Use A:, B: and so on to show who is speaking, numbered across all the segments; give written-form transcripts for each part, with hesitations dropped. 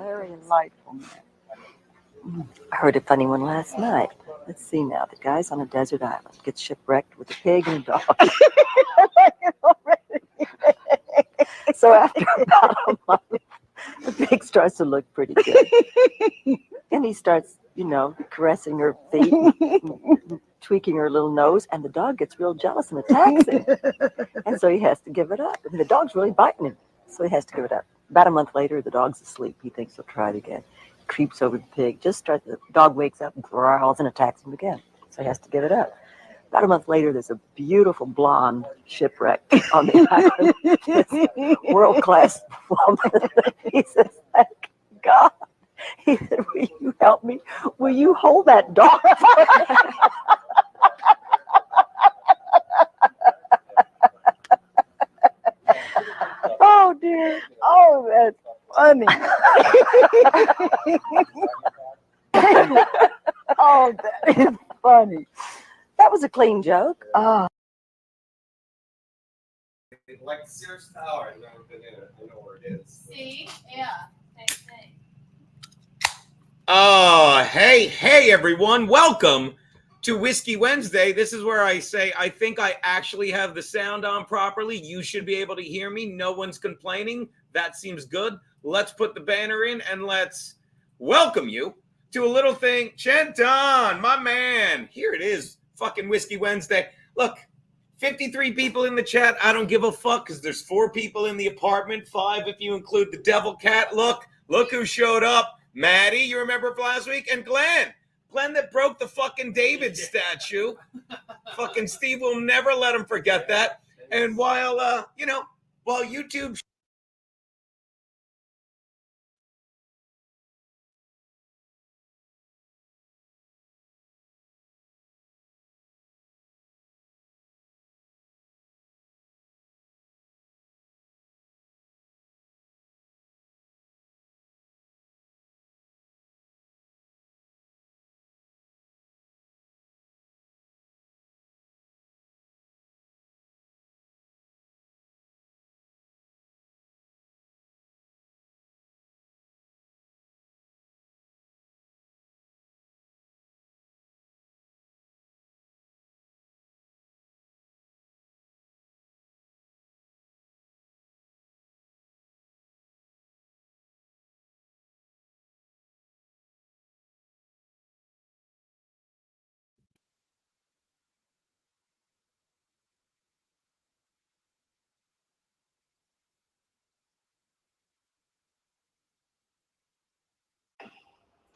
A: Very enlightful man. I heard a funny one last night. Let's see now. The guy's on a desert island, gets shipwrecked with a pig and a dog. So after about a month, the pig starts to look pretty good. And he starts, caressing her feet, tweaking her little nose, and the dog gets real jealous and attacks him. And so he has to give it up. And the dog's really biting him, so he has to give it up. About a month later, the dog's asleep. He thinks he'll try it again. He creeps over the pig. The dog wakes up and growls and attacks him again. So he has to give it up. About a month later, there's a beautiful blonde shipwreck on the island. This world-class woman. He says, thank God. He said, will you help me? Will you hold that dog? Oh, dear. Oh, that's funny. Oh, that is funny. That was a clean joke. Oh.
B: Like the Sears Tower, I've never been in it. I know where it is.
C: See? Yeah. Same thing.
D: Oh, hey, everyone. Welcome to Whiskey Wednesday. This is where I say, I think I actually have the sound on properly. You should be able to hear me. No one's complaining. That seems good. Let's put the banner in and let's welcome you to a little thing. Chenton, my man. Here it is. Fucking Whiskey Wednesday. Look, 53 people in the chat. I don't give a fuck because there's 4 people in the apartment. 5 if you include the devil cat. Look who showed up. Maddie, you remember from last week? And Glenn that broke the fucking David statue. Fucking Steve will never let him forget that. And while YouTube.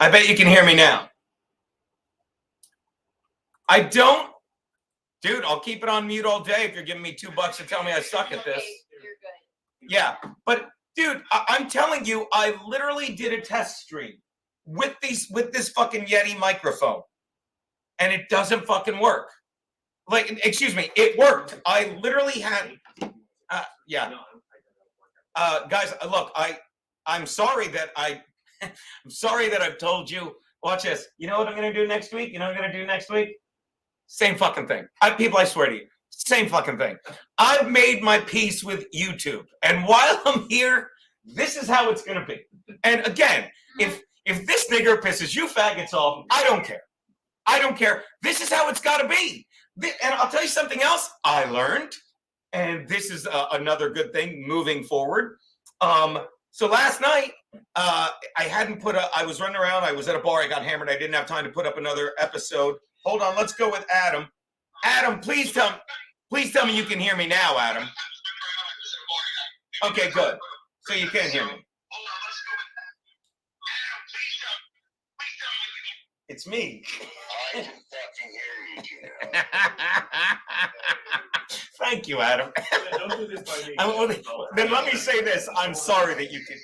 D: I bet you can hear me now. I don't. Dude, I'll keep it on mute all day if you're giving me $2 to tell me I suck at this.
C: You're good.
D: Yeah, but dude, I'm telling you, I literally did a test stream with this fucking Yeti microphone, and it doesn't fucking work. Like, excuse me, it worked. I literally had, guys, look, I'm sorry that I'm sorry that I've told you. Watch this. You know what I'm gonna do next week? You know what I'm gonna do next week? Same fucking thing. People, I swear to you, same fucking thing. I've made my peace with YouTube, and while I'm here, this is how it's gonna be. And again, if this nigger pisses you faggots off, I don't care. I don't care. This is how it's gotta be. And I'll tell you something else I learned, and this is another good thing moving forward. So last night, I was running around. I was at a bar. I got hammered. I didn't have time to put up another episode. Hold on. Let's go with Adam. Adam, please tell me you can hear me now, Adam. Okay, good. So you can hear me. It's me.
E: I can fucking hear you.
D: Thank you, Adam.
B: Don't do this by me.
D: Then let me say this. I'm sorry that you can.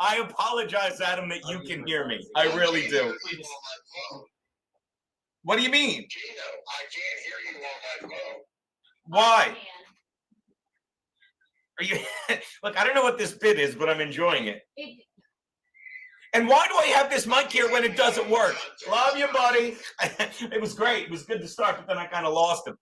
D: I apologize, Adam, that you can hear me. I really do. What do you mean?
E: Gino, I can't hear you on my phone.
D: Why? Are you? Look, I don't know what this bit is, but I'm enjoying it. And why do I have this mic here when it doesn't work? Love you, buddy. It was great. It was good to start, but then I kind of lost him.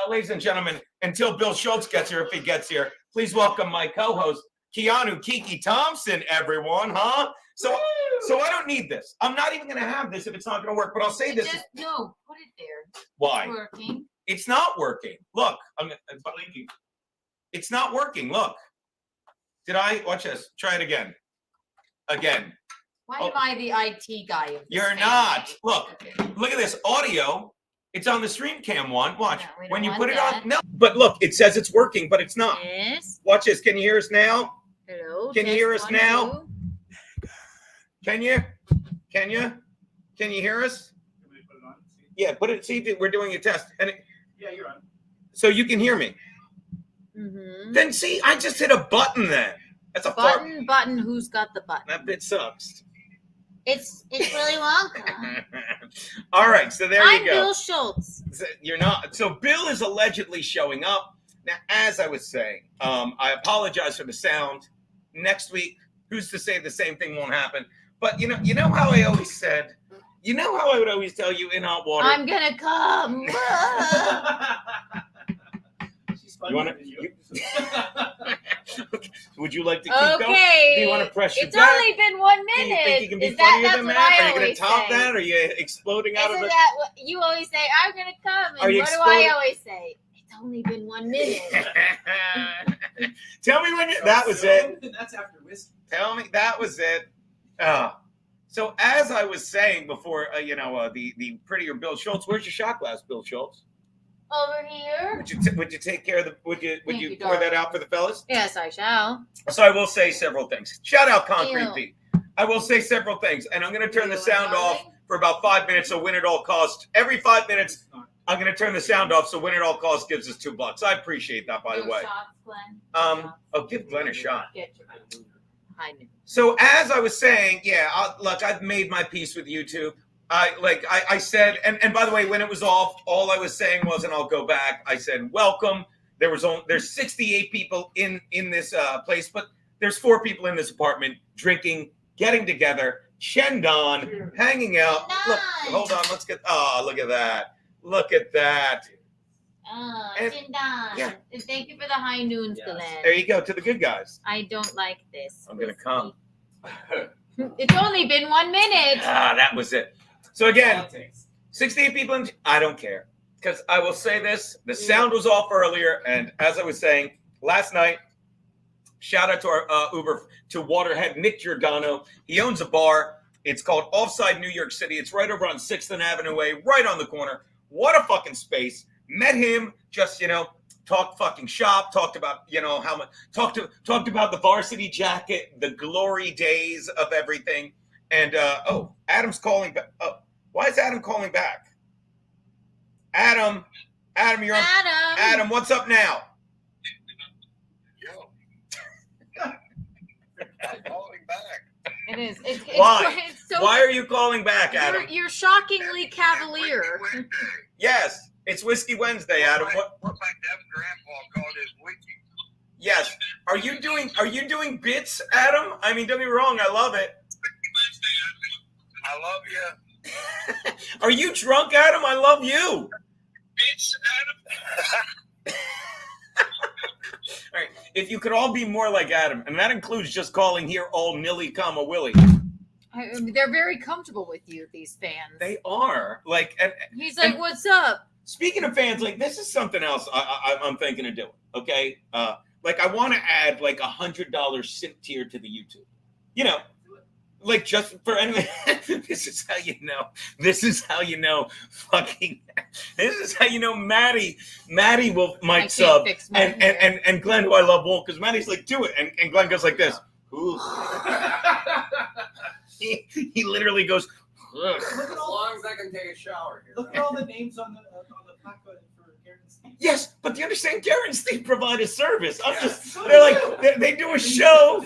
D: Ladies and gentlemen, until Bill Schultz gets here, if he gets here, please welcome my co-host, Keanu Kiki Thompson, everyone, huh? So I don't need this. I'm not even gonna have this if it's not gonna work. But I'll say this.
C: Just no, put it there.
D: Why?
C: It's working.
D: It's not working. Look, it's blinking. It's not working. Look. Did I watch this? Try it again. Again.
C: Why
D: Oh.
C: am I the IT guy of this
D: You're
C: family?
D: not. Look.
C: Okay.
D: Look at this audio. It's on the stream cam one. Watch.
C: No, we don't
D: When you
C: want
D: put it
C: that.
D: on. No. But look, it says it's working, but it's not.
C: Yes.
D: Watch this. Can you hear us now?
C: Hello.
D: Can you
C: test
D: hear us
C: 1,
D: now?
C: 2.
D: Can you? Can you? Can you hear us? Yeah, put it. See, we're doing a test, and
B: Yeah, you're on.
D: so you can hear me.
C: Mm-hmm.
D: Then see, I just hit a button. Then that's a fart.
C: Button. Who's got the button?
D: That bit sucks.
C: It's Willy Wonka.
D: All right, so there
C: I'm
D: you go.
C: Bill Schultz.
D: So you're not. So Bill is allegedly showing up now. As I was saying, I apologize for the sound. Next week, who's to say the same thing won't happen? But you know how I always said. You know how I would always tell you in hot water.
C: I'm gonna come.
B: She's funny.
D: You wanna-
B: than
D: you- Would you like to keep going?
C: Okay.
D: Do you want to press your
C: It's
D: back?
C: only been 1
D: Do
C: minute.
D: you think you can be
C: Is that
D: funnier
C: that's
D: than
C: what
D: that?
C: I
D: Are you going
C: always
D: to top
C: say?
D: that? Are you exploding out
C: Isn't
D: of
C: that what you always say? I'm gonna come.
D: Are
C: And
D: you
C: what do
D: exploding?
C: I always say? It's only been 1 minute.
D: the? Tell me when you. That was it.
B: That's after whiskey.
D: Tell me that was it. So as I was saying before, the prettier Bill Schultz. Where's your shot glass, Bill Schultz?
C: Over here.
D: Would you take care of the? Would you
C: Thank you,
D: pour that
C: darling.
D: out for the fellas?
C: Yes, I shall.
D: So I will say several things. Shout out Concrete
C: Ew.
D: Pete. I will say several things, and I'm going to turn the
C: Ew,
D: sound off
C: darling.
D: for about 5 minutes. So win at all costs. Every 5 minutes, I'm going to turn the sound off. So win at all costs gives us $2. I appreciate that, by the
C: No
D: way.
C: shots, Glenn.
D: Oh, give Glenn a shot.
C: Get your high noon.
D: So as I was saying, look, I've made my peace with YouTube. I said, and by the way, when it was off, all I was saying was, and I'll go back, I said, welcome. There's 68 people in this place, but there's 4 people in this apartment drinking, getting together, Shendon, hanging out. Look, hold on, let's get, look at that. Look at that. And-
C: Jindan.
D: yeah.
C: And thank you for the high noons,
B: Yes.
C: Glenn.
D: There you go, to the good guys.
C: I don't like this.
D: I'm going to come.
C: It's only been 1 minute.
D: That was it. So again,
B: Politics.
D: 68 people in, I don't care. Because I will say this, the sound was off earlier, and as I was saying, last night, shout out to our Uber to Waterhead, Nick Giordano. He owns a bar. It's called Offside New York City. It's right over on 6th and Avenue Way, right on the corner. What a fucking space. Met him, just, talked fucking shop, talked about, how much, talked about the varsity jacket, the glory days of everything. And, Adam's calling back. Oh, why is Adam calling back? Adam, you're on. Adam, what's up now?
E: Yo. I'm calling back.
C: It is. It's
D: Why?
C: It's so,
D: Why are you calling back, Adam?
C: You're shockingly cavalier.
E: Whiskey Wednesday.
D: Yes, it's Whiskey Wednesday, Adam. What?
E: What my deaf grandpa called his wiki.
D: Yes. Are you doing bits, Adam? I mean, don't get me wrong, I love it.
E: I love you.
D: Are you drunk, Adam? I love you.
E: Bitch, Adam.
D: All right. If you could all be more like Adam, and that includes just calling here all nilly comma willy.
C: They're very comfortable with you, these fans.
D: They are like, and
C: He's like, "What's up?"
D: speaking of fans, like this is something else I'm thinking of doing. Okay, I want to add like $100 sync tier to the YouTube. Like just for anyway. This is how you know. This is how you know. Fucking. This is how you know. Maddie might
C: can't
D: sub,
C: fix my
D: and
C: hair.
D: and Glenn, who I love, won't, because Maddie's like, do it, and Glenn goes like this. Ooh. He literally goes. Ugh.
B: Look at
F: As
B: all,
F: long as I can take a shower here.
B: look at all the names on the plaque for Garen Steve.
D: Yes, but you understand, Garen and Steve provide a service. I'm
F: Yes.
D: just, they're like, they do a show.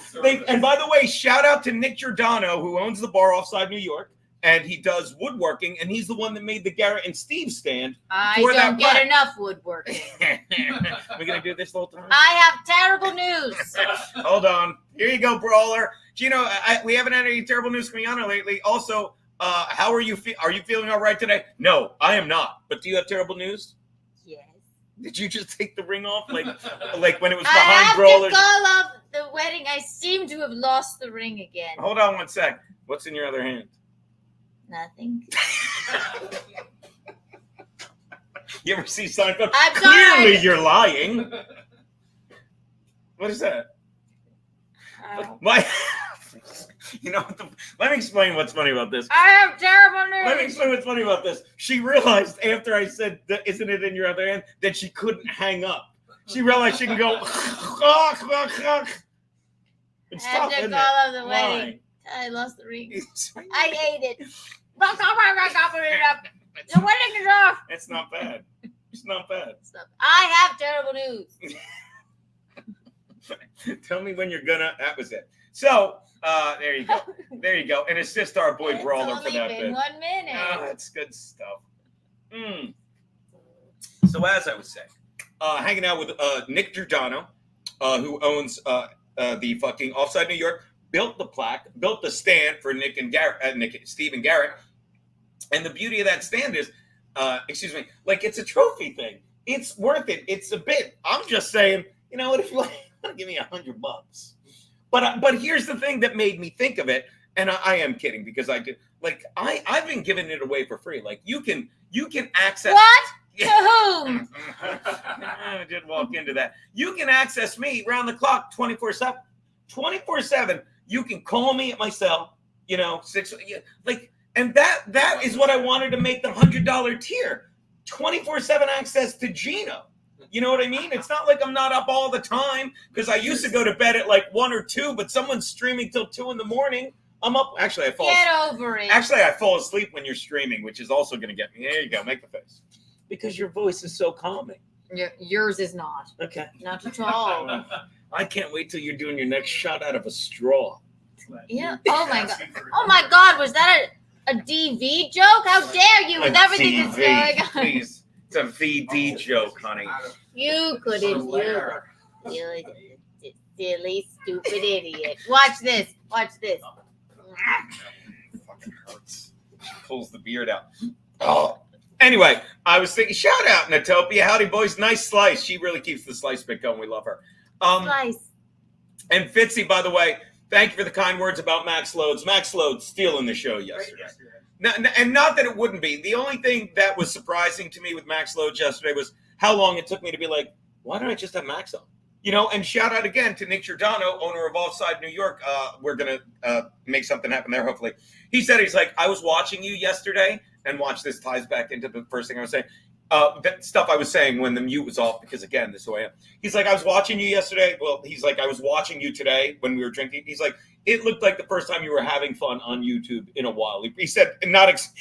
D: And by the way, shout out to Nick Giordano, who owns the bar Offside New York, and he does woodworking, and he's the one that made the Garrett and Steve stand.
C: I
D: For that
C: don't get
D: plaque.
C: enough woodworking.
D: We're going to do this the whole time?
C: I have terrible news.
D: Hold on. Here you go, brawler. Do you know, we haven't had any terrible news coming on lately. Also, how are you? Are you feeling all right today? No, I am not. But do you have terrible news?
C: Yes.
D: Did you just take the ring off, like when it was
C: I
D: behind
C: have
D: brawlers?
C: to call off the wedding, I seem to have lost the ring again.
D: Hold on one sec. What's in your other hand?
C: Nothing.
D: You ever see Seinfeld?
C: I'm
D: Clearly,
C: sorry.
D: you're lying. What is that? My, you know, let me explain what's funny about this.
C: I have terrible
D: Let me
C: news.
D: explain what's funny about this. She realized after I said, "Isn't it in your other hand?" that she couldn't hang up. She realized she can go. It's
C: I had
D: tough,
C: to
D: isn't
C: call
D: it?
C: off the
D: Why?
C: wedding. I lost the ring. I ate it. The wedding is off.
D: It's not bad. It's not bad.
C: I have terrible news.
D: Tell me when you're gonna. That was it. So there you go. There you go. And assist our boy
C: It's
D: Brawler for
C: only
D: that
C: been
D: bit.
C: 1 minute.
D: Oh, that's good stuff. So as I was saying, hanging out with Nick Giordano, who owns the fucking Offside New York, built the plaque, built the stand for Nick and Garrett, Steve and Garrett. And the beauty of that stand is, like it's a trophy thing. It's worth it. It's a bit. I'm just saying, you know what? If you want to give me $100, but here's the thing that made me think of it, and I am kidding because I did. Like I've been giving it away for free. Like you can access.
C: What? To whom?
D: I did walk into that. You can access me round the clock 24/7. 24/7. You can call me at my cell, you know, and that is what I wanted to make the $100 tier. 24/7 access to Gino. You know what I mean? It's not like I'm not up all the time because I used to go to bed at like 1 or 2, but someone's streaming till 2 in the morning. I'm up. Actually, I fall asleep when you're streaming, which is also going to get me. There you go. Make the face. Because your voice is so calming.
C: Yours is not.
D: Okay.
C: Not at all.
D: I can't wait till you're doing your next shot out of a straw.
C: Yeah. Oh my god. Oh my god. Was that a DV joke? How dare you with everything that's going on?
D: Please. It's a VD joke, honey.
C: You couldn't. You silly, stupid idiot. Watch this. Watch this.
D: Fucking hurts. She pulls the beard out. Oh. Anyway, I was thinking, shout out Natopia. Howdy, boys. Nice slice. She really keeps the slice bit going. We love her.
C: Slice.
D: And Fitzy, by the way, thank you for the kind words about Max Loads. Max Loads stealing the show yesterday. And not that it wouldn't be. The only thing that was surprising to me with Max Loads yesterday was how long it took me to be like, why don't I just have Max on? You know, and shout out again to Nick Giordano, owner of Offside New York. We're going to make something happen there, hopefully. He said, he's like, I was watching you yesterday, and watch this ties back into the first thing I was saying. That stuff I was saying when the mute was off, because again, this is who I am. He's like, I was watching you yesterday. Well, he's like, I was watching you today when we were drinking. He's like, it looked like the first time you were having fun on YouTube in a while. He said,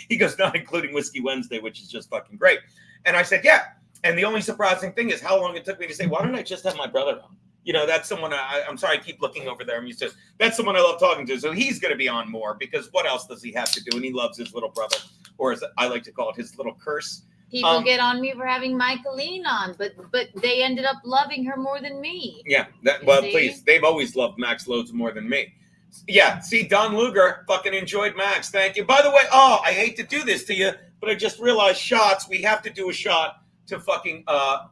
D: he goes, not including Whiskey Wednesday, which is just fucking great. And I said, yeah. And the only surprising thing is how long it took me to say, why don't I just have my brother on? You know, that's someone I'm sorry, I keep looking over there. I'm used to, that's someone I love talking to. So he's going to be on more because what else does he have to do? And he loves his little brother, or as I like to call it, his little curse.
C: People get on me for having Michaeline on, but they ended up loving her more than me.
D: Yeah,
C: See?
D: please. They've always loved Max Loads more than me. Yeah, see, Don Luger fucking enjoyed Max. Thank you. By the way, I hate to do this to you, but I just realized shots. We have to do a shot to fucking, to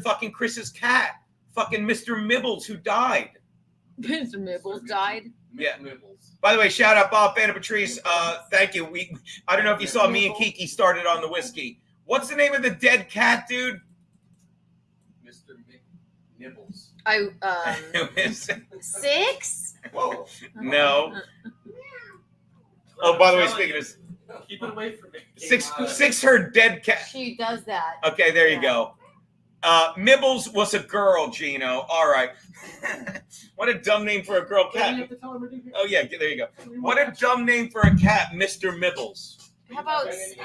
D: fucking Chris's cat. Fucking Mr. Mibbles, who died.
C: Mr. Mibbles died.
D: Yeah. By the way, shout out Bob Fan of Patrice. Thank you. I don't know if you saw me and Kiki started on the whiskey. What's the name of the dead cat, dude?
F: Mr. Nibbles.
D: Who is it?
C: 6?
F: Whoa.
D: No. Oh, by the way, speaking of
F: Keep it away from me.
D: six, her dead cat.
C: She does that.
D: Okay, there you go. Mibbles was a girl, Gino. All right. What a dumb name for a girl cat. Oh yeah, there you go. What a dumb name for a cat, Mr. Mibbles.
C: How about 6?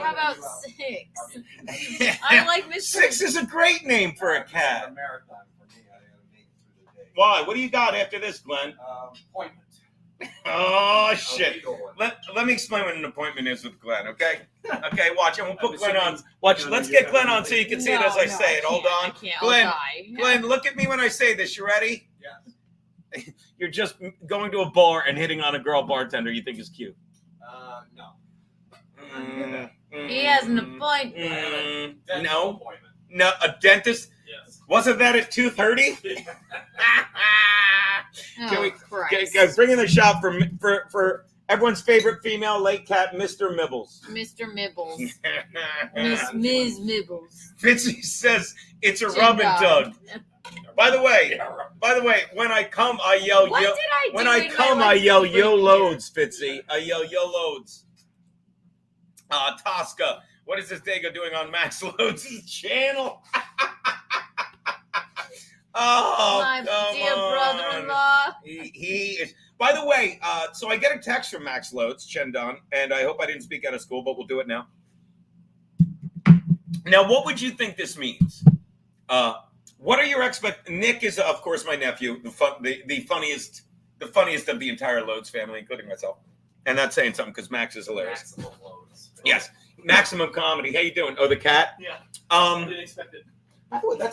C: I like Mr.
D: 6 is a great name for a cat.
F: Marathon for me. I gotta make it through the day.
D: Why? What do you got after this, Glenn?
F: Appointment.
D: Oh shit.
F: Legal one.
D: Let me explain what an appointment is with Glenn, okay? Okay, watch. And we'll put Glenn on. Watch. Let's get Glenn on so you can see it as I say it. Hold on. Glenn, Glenn, look at me when I say this. You ready?
F: Yes.
D: You're just going to a bar and hitting on a girl bartender you think is cute.
F: No.
C: He has an appointment.
D: No.
F: Appointment.
D: No, a dentist.
F: Yes.
D: Wasn't that at 2:30? Can
C: Oh,
D: we-
C: Christ.
D: Guys, bring in the shot for everyone's favorite female late cat, Mr. Mibbles.
C: Mr. Mibbles. Ms. Mibbles.
D: Fitzy says it's a
C: Jim
D: rub and
C: Dog.
D: tug. By the way, when I come, I yell
C: What
D: yo.
C: did I do
D: When I
C: in my
D: come, I
C: life
D: yell
C: to
D: yo
C: bring you
D: loads, Fitzy. I yell yo loads. Tosca, what is this Dago doing on Max Loads' channel? Oh,
C: My
D: come
C: dear
D: on.
C: brother-in-law.
D: He is. By the way, so I get a text from Max Loads, Chendon, and I hope I didn't speak out of school, but we'll do it now. Now, what would you think this means? What are your Nick is, of course, my nephew, the funniest of the entire Loads family, including myself. And that's saying something because Max is hilarious.
F: Maximum loads.
D: Yes, maximum comedy. How you doing? Oh, the cat.
F: Yeah. I didn't expect it.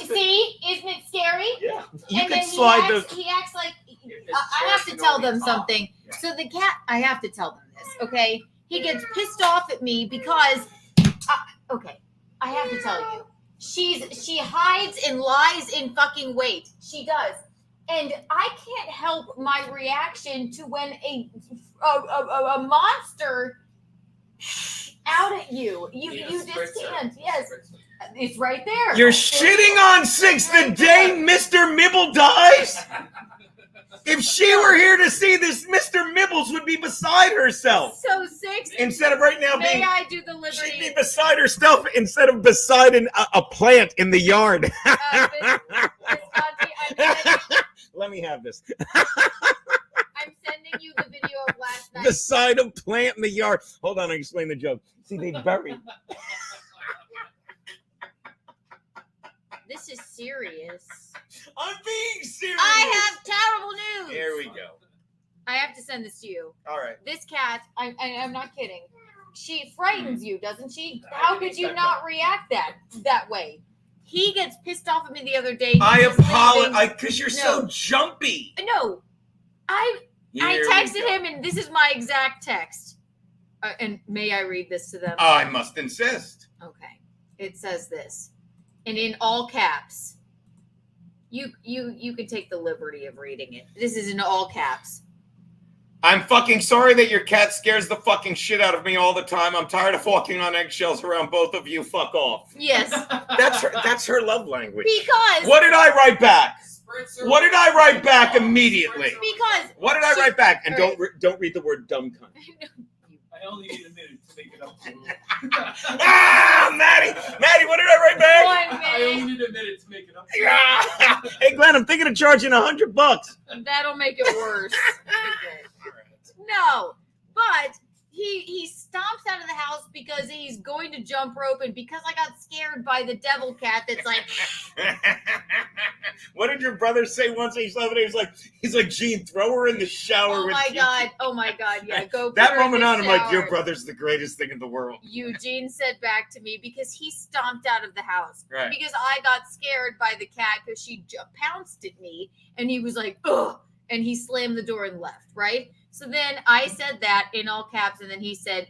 C: See, isn't it scary?
F: Yeah.
D: You
C: And
D: can
C: then
D: slide
C: he acts like
F: It's
C: I have to
F: first
C: tell
F: and only
C: them
F: top.
C: something.
F: Yeah.
C: So the cat, I have to tell them this, okay? He gets pissed off at me because, okay, I have to tell you, she hides and lies in fucking wait. She does, and I can't help my reaction to when a monster out at you. You just can't. Yes, it's right there.
D: You're shitting on Six the day Mr. Mibble dies? If she were here to see this, Mr. Mibbles would be beside herself.
C: So Six.
D: Instead of right now
C: May
D: being,
C: I do the
D: she'd be
C: liberty?
D: beside herself instead of beside a plant in the yard.
C: Visconti,
D: Let me have this.
C: I'm sending you the video of last night.
D: Beside a plant in the yard. Hold on, I explain the joke. See, they bury.
C: This is serious.
D: I'm being serious.
C: I have terrible news.
D: Here we go.
C: I have to send this to you.
D: All right.
C: This cat, I'm not kidding. She frightens you, doesn't she? How could you not react that way? He gets pissed off at me the other day. He
D: I
C: was leaving-
D: apologize because you're so
C: No.
D: jumpy.
C: No, I
D: Here we
C: texted
D: go.
C: him, and this is my exact text. And may I read this to them?
D: I must insist.
C: Okay. It says this, and in all caps. You can take the liberty of reading it. This is in all caps.
D: I'm fucking sorry that your cat scares the fucking shit out of me all the time. I'm tired of walking on eggshells around both of you. Fuck off.
C: Yes,
D: That's her love language.
C: because
D: What did I write back?
F: Spritzer.
D: What did I write back immediately?
C: because
D: What did I write back? And
C: All right.
D: don't read the word dumb cunt.
F: I only need a minute to make it up to you.
D: Maddie, what did I write back?
C: 1
F: I only
C: minute.
F: need a minute to make it up to you.
D: Ah! Hey Glenn, I'm thinking of charging $100.
C: That'll make it worse. No, but he stomps out of the house because he's going to jump rope, and because I got scared by the devil cat that's like,
D: What did your brother say once? He's like, Gene, throw her in the shower.
C: oh
D: with
C: my
D: you."
C: god, yeah, go put
D: That
C: her in
D: moment
C: the
D: on, I'm like, your
C: shower.
D: brother's the greatest thing in the world.
C: Eugene said back to me because he stomped out of the house.
D: Right.
C: Because I got scared by the cat because she pounced at me, and he was like, ugh, and he slammed the door and left, right? So then I said that in all caps, and then he said,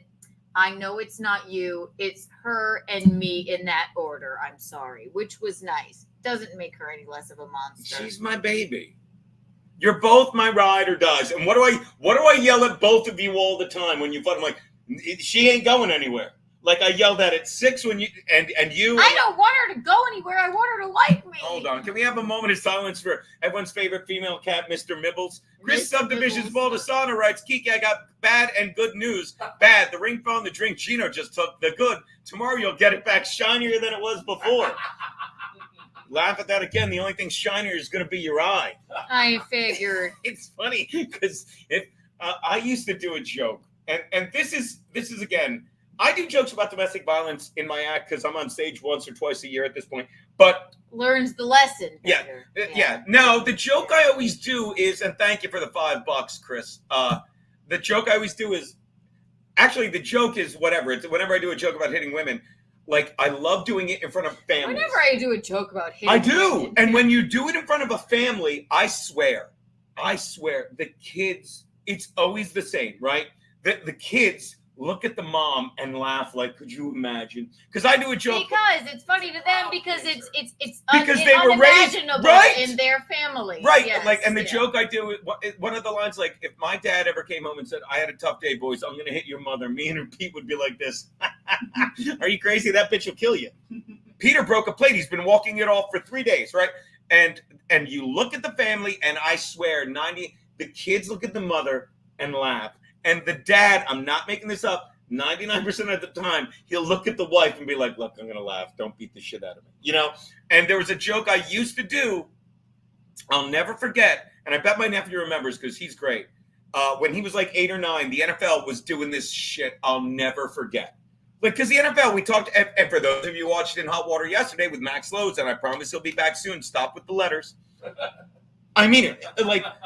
C: I know it's not you, it's her and me in that order. I'm sorry, which was nice. Doesn't make her any less of a monster.
D: She's my baby. You're both my ride or dies. And what do I yell at both of you all the time when you fight? I'm like, she ain't going anywhere. Like I yelled at 6 when you and you.
C: I don't want her to go anywhere. I want her to like me.
D: Hold on. Can we have a moment of silence for everyone's favorite female cat, Mr. Mibbles? Chris
C: Mr.
D: Subdivisions
C: Mibbles.
D: Baldasana writes, Kiki, I got bad and good news. Bad. The ring phone, the drink Gino just took. The good. Tomorrow you'll get it back shinier than it was before. Laugh at that again. The only thing shinier is going to be your eye.
C: I figured.
D: It's funny because I used to do a joke, and this is again. I do jokes about domestic violence in my act because I'm on stage once or twice a year at this point. But
C: Learns the lesson.
D: Yeah,
C: better.
D: yeah. No, the joke I always do is, and thank you for the $5, Chris. The joke I always do is, actually, the joke is whatever. It's whenever I do a joke about hitting women, like I love doing it in front of families.
C: Whenever I do a joke about him,
D: I do, and when you do it in front of a family, I swear, the kids. It's always the same, right? The kids look at the mom and laugh like, could you imagine? Because I do a joke.
C: Because it's funny to them because it's
D: Because they were raised-
C: unimaginable
D: right.
C: in their family.
D: Right,
C: Yes,
D: like, and the
C: yeah.
D: joke I do, one of the lines, like, if my dad ever came home and said, I had a tough day, boys, I'm going to hit your mother, me and Pete would be like this. Are you crazy? That bitch will kill you. Peter broke a plate. He's been walking it off for 3 days, right? And you look at the family, and I swear, the kids look at the mother and laugh. And the dad, I'm not making this up, 99% of the time, he'll look at the wife and be like, look, I'm going to laugh. Don't beat the shit out of me. You know? And there was a joke I used to do, I'll never forget, and I bet my nephew remembers because he's great. When he was like 8 or 9, the NFL was doing this shit I'll never forget. Like, because the NFL, we talked, and for those of you who watched In Hot Water yesterday with Max Lowe's, and I promise he'll be back soon. Stop with the letters. I mean it.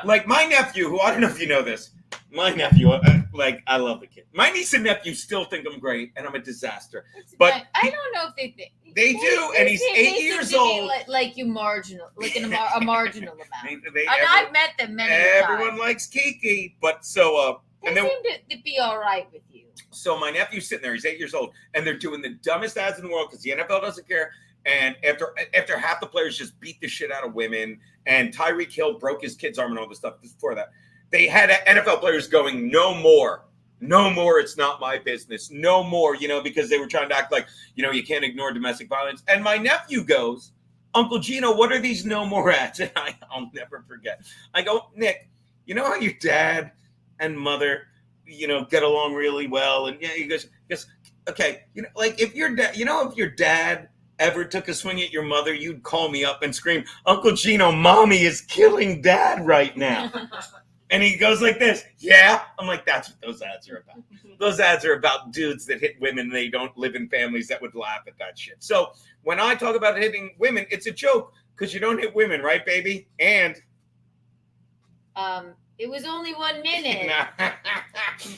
D: Like my nephew, who I don't know if you know this, my nephew, I love the kid. My niece and nephew still think I'm great, and I'm a disaster. But
C: I don't know if they think
D: they do, and he's 8 years old.
C: Like you marginal, like a marginal amount.
D: They-
C: And I've met them many
D: everyone
C: times.
D: likes Kiki, but so
C: They
D: and then
C: seem to be all right with you.
D: so my nephew's sitting there, he's 8 years old, and they're doing the dumbest ads in the world because the NFL doesn't care. And after half the players just beat the shit out of women, and Tyreek Hill broke his kid's arm and all this stuff before that, they had NFL players going, no more, it's not my business, no more, because they were trying to act like, you can't ignore domestic violence. And my nephew goes, Uncle Gino, what are these no more ads? And I'll never forget. I go, Nick, you know how your dad and mother, get along really well? And yeah, he goes, okay, like if your dad, if your dad ever took a swing at your mother, you'd call me up and scream, Uncle Gino, mommy is killing dad right now. And he goes like this, yeah. I'm like, that's what those ads are about. Those ads are about dudes that hit women. They don't live in families that would laugh at that shit. So when I talk about hitting women, it's a joke because you don't hit women, right, baby? And
C: it was only 1 minute.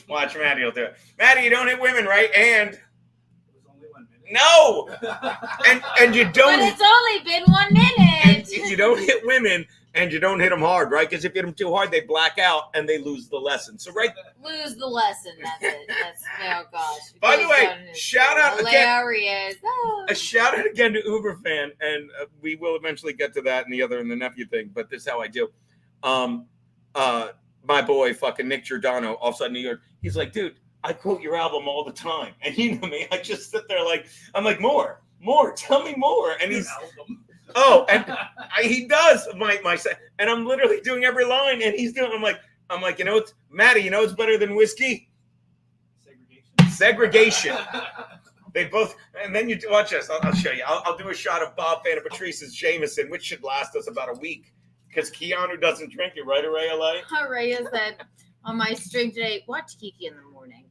D: watch Maddie will do it. Maddie, you don't hit women, right? And
F: It was only 1 minute.
D: no, and you
C: But
D: don't.
C: it's only been 1 minute.
D: And you don't hit women, and you don't hit them hard, right? Because if you hit them too hard, they black out and they lose the lesson. So right.
C: Lose the lesson. That's it. That's oh gosh.
D: By the way, shout out again.
C: Hilarious. Oh.
D: A shout out again to Uber fan, and we will eventually get to that and the nephew thing. But this is how I do. My boy, fucking Nick Giordano, offside New York. He's like, dude, I quote your album all the time, and you know me. I just sit there like, I'm like, more, tell me more. And he's, and he does my, and I'm literally doing every line, and he's doing. I'm like, it's Maddie. It's better than whiskey. Segregation. They both, and then you watch this. I'll show you. I'll do a shot of Bob Fan and Patrice's Jameson, which should last us about a week. Because Keanu doesn't drink it, right, Araya LA?
C: Araya said on my stream today, watch Kiki in the morning.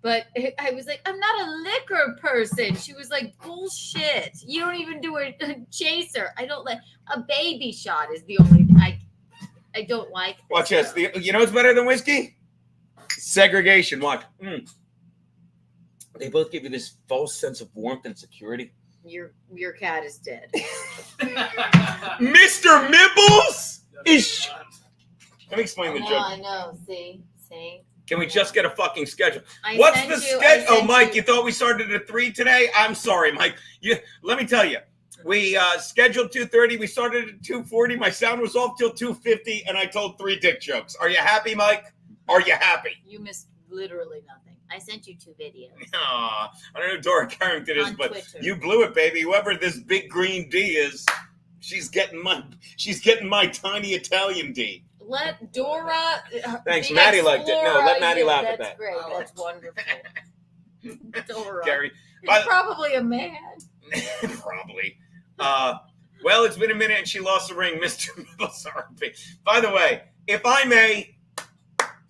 C: But I was like, I'm not a liquor person. She was like, bullshit. You don't even do a chaser. I don't like a baby shot is the only I don't like.
D: Watch this. You know what's better than whiskey? Segregation. Watch. They both give you this false sense of warmth and security.
C: Your cat is dead.
D: Mr. Mibbles is. Let me explain the joke.
C: I know. See.
D: Can we just get a fucking schedule?
C: I
D: What's
C: sent
D: the
C: you-
D: schedule?
C: I
D: Oh,
C: sent
D: Mike,
C: you-
D: you thought we started at 3 today? I'm sorry, Mike. Let me tell you. We scheduled 2:30. We started at 2:40. My sound was off till 2:50, and I told 3 dick jokes. Are you happy, Mike? Are you happy?
C: You missed literally nothing. I sent you 2 videos.
D: Aw, I don't know who Dora Carrington is,
C: On
D: but
C: Twitter.
D: you blew it, baby. Whoever this big green D is, she's getting my tiny Italian D.
C: Let Dora.
D: Thanks,
C: the
D: Maddie liked it. No,
C: explorer-
D: let Maddie laugh at
C: that's
D: that.
C: Great. That's wonderful. Dora.
D: Gary,
C: It's probably a man.
D: probably. Well, it's been a minute and she lost the ring, Mr. Mibbles RP. By the way, if I may,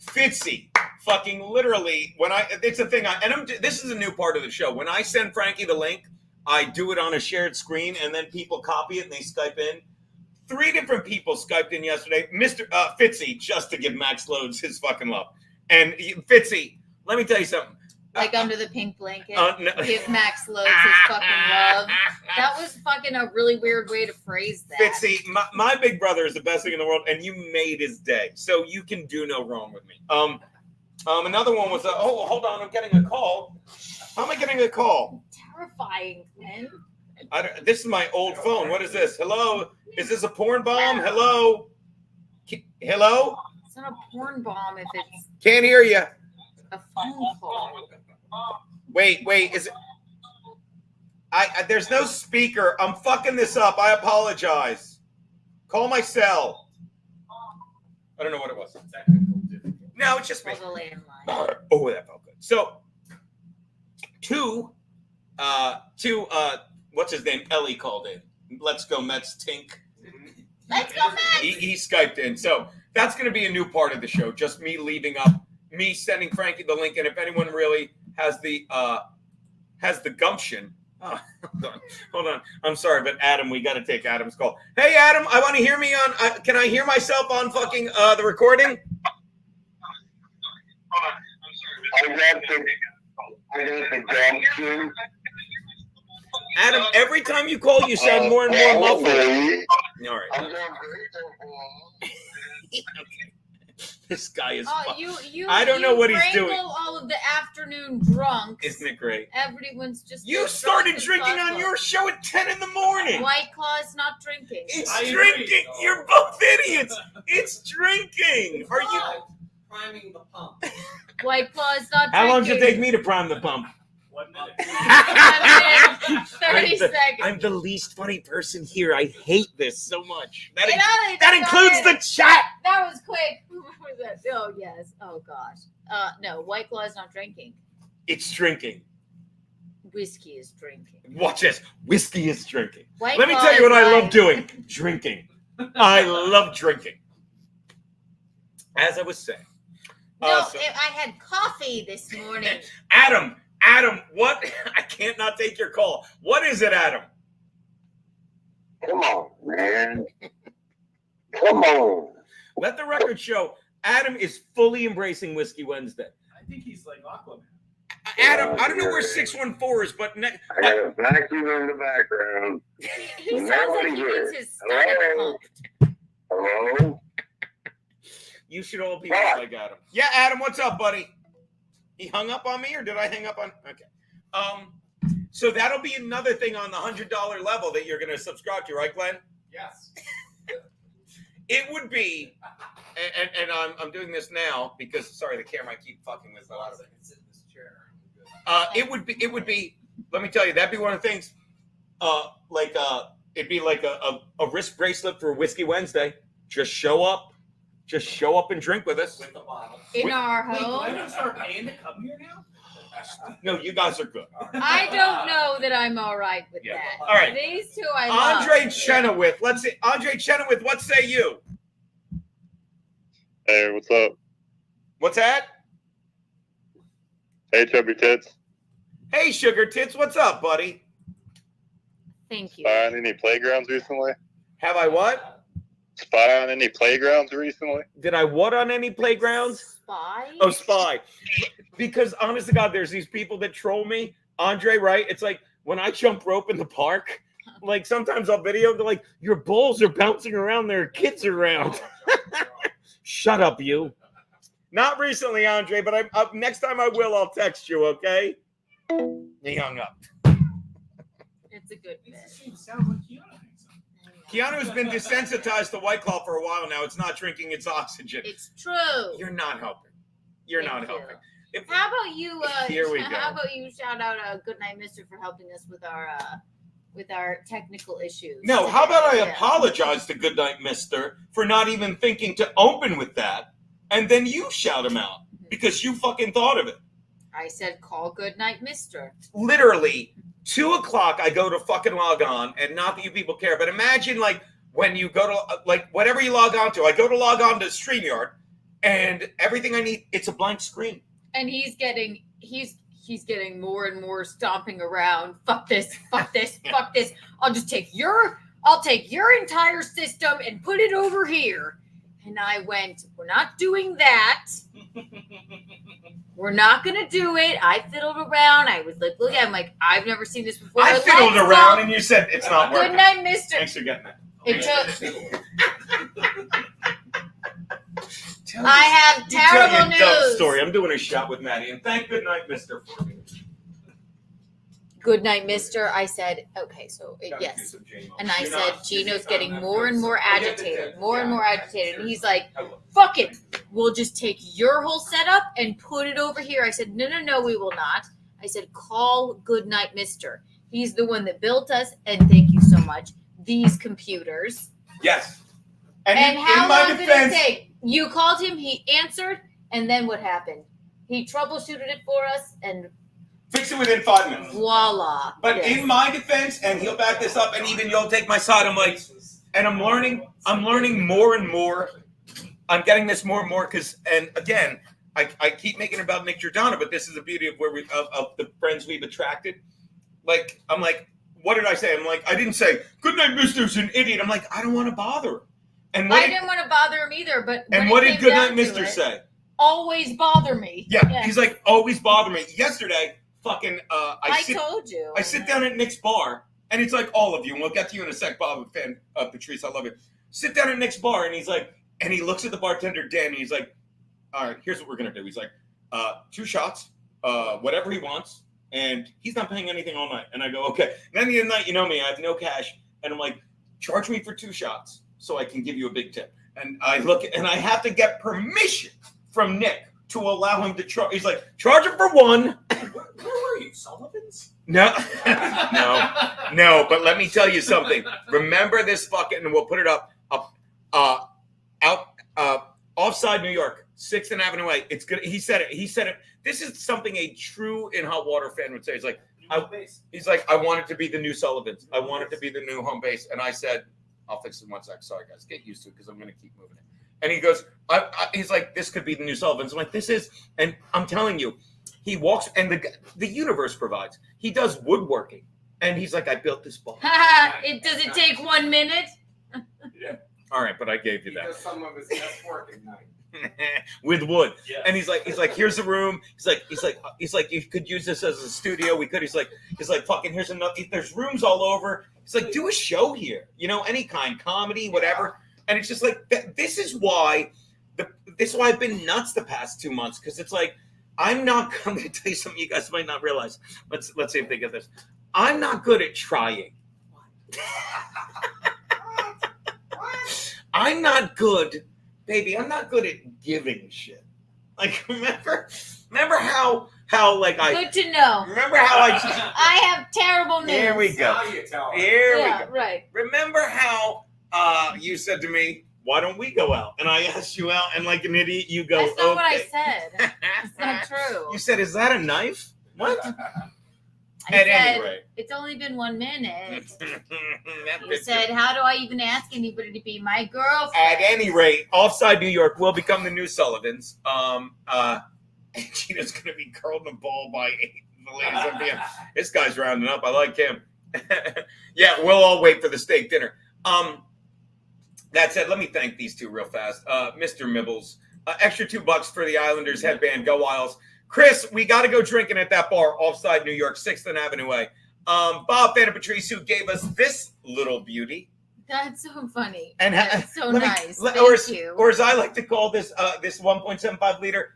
D: Fitzy, fucking literally, it's a thing, this is a new part of the show. When I send Frankie the link, I do it on a shared screen, and then people copy it and they Skype in. 3 different people Skyped in yesterday. Mr. Fitzy, just to give Max Loads his fucking love. And Fitzy, let me tell you something.
C: Like under the pink blanket.
D: No.
C: Give Max Loads his fucking love. That was fucking a really weird way to phrase that.
D: Fitzy, my big brother is the best thing in the world, and you made his day. So you can do no wrong with me. Another one was, oh, hold on, I'm getting a call. How am I getting a call?
C: Terrifying, Glenn.
D: This is my old phone. What is this? Hello? Is this a porn bomb? Hello? Hello?
C: It's not a porn bomb if it's
D: Can't hear you.
C: a phone call.
D: Wait, is it? There's no speaker. I'm fucking this up. I apologize. Call my cell. I don't know what it was. No, it's just me.
C: Call the landline.
D: Oh, that felt good. So, what's his name? Ellie called in. Let's go Mets Tink.
C: Let's go, Mets!
D: He Skyped in. So that's going to be a new part of the show. Just me leaving up, me sending Frankie the link. And if anyone really has the gumption. Oh, hold on. I'm sorry, but Adam, we got to take Adam's call. Hey, Adam, I want to hear me on. Can I hear myself on fucking the recording?
E: I got the gumption.
D: Adam, every time you call, you sound more and more muffled. All right.
E: I'm doing great so far.
D: Okay. This guy is.
C: Oh, you!
D: I don't know what he's doing.
C: wrangle all of the afternoon drunks.
D: Isn't it great?
C: Everyone's just.
D: You
C: as
D: started
C: drunk as
D: drinking on
C: possible.
D: your show at 10 in the morning.
C: White Claw is not drinking.
D: It's
F: I agree.
D: drinking. You're both idiots. It's drinking. Are you?
B: Priming the pump.
C: White Claw is not drinking.
D: How long does it take me to prime the pump?
F: 1 minute.
C: 30 seconds.
D: I'm the least funny person here. I hate this so much. That,
C: Get out of
D: that
C: it.
D: includes the chat.
C: That was quick. What was that? Oh yes. Oh gosh. No, White Claw is not drinking.
D: It's drinking.
C: Whiskey is drinking.
D: Watch this. Whiskey is drinking.
C: White
D: Let me
C: Claw
D: tell you
C: is
D: what I love
C: like-
D: doing. Drinking. I love drinking. As I was saying.
C: No,
D: So-
C: I had coffee this morning.
D: Adam, what? I can't not take your call. What is it, Adam?
E: Come on, man. Come on.
D: Let the record show Adam is fully embracing Whiskey Wednesday.
F: I think he's like Aquaman.
D: Adam, I don't know where 614 is, but
E: I got a vacuum in the background.
C: He sounds like he needs his stomach
E: Hello?
C: pumped.
E: Hello?
D: you should all be
E: What?
D: like Adam. Yeah, Adam, what's up, buddy? He hung up on me, or did I hang up on? Okay. So that'll be another thing on the $100 level that you're going to subscribe to, right, Glenn?
F: Yes.
D: It would be, and I'm doing this now because sorry, the camera I keep fucking with.
B: As long as I can sit in this chair. I'm good.
D: It would be. Let me tell you, that'd be one of the things. It'd be like a wrist bracelet for Whiskey Wednesday. Just show up and drink with us.
B: With the bottle.
C: In
D: Wait,
C: our
F: Wait, do I
C: home.
F: gotta start paying to come here now?
D: No, you guys are good.
C: I don't know that I'm all right with
D: Yeah.
C: that.
D: All right.
C: These two I love.
D: Andre Chenoweth. Let's see. Andre Chenoweth, what say you?
G: Hey, what's up?
D: What's that?
G: Hey, Chubby Tits.
D: Hey, Sugar Tits, what's up, buddy?
C: Thank you.
G: Spy on any playgrounds recently?
D: Have I what?
G: Spy on any playgrounds recently?
D: Did I what on any playgrounds?
C: Spy?
D: Oh, spy. Because honest to God, there's these people that troll me. Andre, right? It's like when I jump rope in the park, like sometimes I'll video, they're like, your balls are bouncing around, there are kids around. Shut up, you. Not recently, Andre, but next time I will, I'll text you, okay? He hung up.
C: It's a good bit.
F: It sounds like Keanu thinks so.
D: Keanu has been desensitized to White Claw for a while now. It's not drinking its oxygen.
C: It's true.
D: You're not helping. You're
C: Thank
D: not
C: you.
D: helping. If-
C: How about you?
D: Here we go.
C: How about you shout out Goodnight Mister for helping us with our technical issues?
D: No, how about I
C: Yeah.
D: apologize to Goodnight Mister for not even thinking to open with that, and then you shout him out because you fucking thought of it.
C: I said call Goodnight Mister.
D: Literally, 2:00, I go to fucking log on, and not that you people care, but imagine like when you go to like whatever you log on to, I go to log on to StreamYard, and everything I need, it's a blank screen.
C: And he's getting more and more stomping around. Fuck this, fuck this, fuck this. I'll take your entire system and put it over here. And I went, we're not doing that. We're not gonna do it. I fiddled around. I was like, look, I'm like, I've never seen this before.
D: I fiddled around, and you said it's not working.
C: Good night, Mister.
D: Thanks for getting that.
C: It took
D: Tell
C: I have
D: you tell
C: terrible
D: you a dumb
C: news.
D: story. I'm doing a shot with Maddie, and thank good night, Mister. For me.
C: Good night, Mister. I said, okay, so
D: Gotta do
C: yes.
D: some J-Mo.
C: And I
D: You're
C: said,
D: not-
C: Gino's
D: I'm
C: getting
D: not
C: more
D: good,
C: and more
D: so- I get the
C: agitated,
D: tip.
C: more and
D: Yeah,
C: more
D: I-
C: agitated. And he's
D: seriously,
C: like,
D: I will.
C: fuck it. We'll just take your whole setup and put it over here. I said, no, we will not. I said, call Goodnight Mister. He's the one that built us, and thank you so much. These computers.
D: Yes. And,
C: And
D: in
C: how
D: my
C: long did it
D: defense,
C: take? You called him, he answered, and then what happened? He troubleshooted it for us, and
D: fix it within 5 minutes.
C: voila.
D: But
C: Yes.
D: in my defense, and he'll back this up, and even you'll take my side. I'm like, and I'm learning more and more. I'm getting this more and more because, and again, I keep making it about Nick Giordano, but this is the beauty of where we of the friends we've attracted. Like, I'm like, what did I say? I'm like, I didn't say, good night, Mister's an idiot. I'm like, I don't want to bother him. And
C: I didn't want to bother him either, but when
D: what
C: it
D: did
C: came
D: good
C: down
D: night,
C: to
D: Mister
C: it,
D: say?
C: always bother me.
D: Yeah, he's like, always bother me. Yesterday, fucking,
C: I told you.
D: I sit down at Nick's bar, and it's like all of you, and we'll get to you in a sec, Bob and fan, Patrice, I love you. Sit down at Nick's bar, and he's like, and he looks at the bartender, Dan, and he's like, all right, here's what we're going to do. He's like, 2 shots, whatever he wants, and he's not paying anything all night. And I go, okay. And then the other night, you know me, I have no cash, and I'm like, charge me for 2 shots so I can give you a big tip. And I look, and I have to get permission from Nick to allow him to charge. He's like, charge him for 1.
F: Where were you, Sullivan's?
D: No, no. But let me tell you something. Remember this fucking, and we'll put it up, offside New York, 6th and Avenue A. It's good. He said it. This is something a true in hot water fan would say. He's like, he's like, I want it to be the new Sullivan's. I want it to be the new home base. And I said, I'll fix it in 1 sec. Sorry, guys. Get used to it because I'm going to keep moving it. And he goes, he's like, this could be the new Sullivan's. I'm like, this is, and I'm telling you, he walks, and the universe provides. He does woodworking. And he's like, I built this bar.
C: Does it take 1 minute?
D: All right, but I gave you
B: He
D: that.
B: does some of his best work at night.
D: With wood.
F: Yeah.
D: And he's like, here's the room. He's like, you could use this as a studio. We could. He's like, fucking, here's another. There's rooms all over. He's like, do a show here. You know, any kind, comedy, whatever. And it's just like, this is why I've been nuts the past 2 months, because it's like, I'm going to tell you something you guys might not realize. Let's see if they get this. I'm not good at trying. I'm not good, baby. I'm not good at giving shit. Like, remember how like
C: Good to know.
D: remember how I
C: I have terrible news.
D: here we go.
B: Now you tell him.
D: Here we
C: Yeah,
D: go.
C: right.
D: Remember how you said to me, why don't we go out? And I asked you out, and like an idiot, you go,
C: That's not what I
D: okay.
C: said. It's not true.
D: You said, is that a knife? What?
C: I
D: At
C: said,
D: any rate.
C: it's only been 1 minute.
D: That
C: You
D: bitch-
C: said, how do I even ask anybody to be my girlfriend?
D: At any rate, offside New York will become the new Sullivans. And Gina's going to be curled in the ball by 8. The ladies of the This guy's rounding up. I like him. Yeah, we'll all wait for the steak dinner. That said, let me thank these two real fast. Mr. Mibbles, extra $2 for the Islanders headband. Go Isles. Chris, we got to go drinking at that bar, offside New York, 6th and Avenue A. Bob Fan and Patrice, who gave us this little beauty.
C: That's so funny.
D: And
C: That's so
D: let me-
C: nice.
D: let-
C: Thank you.
D: Or as I like to call this, this 1.75 liter,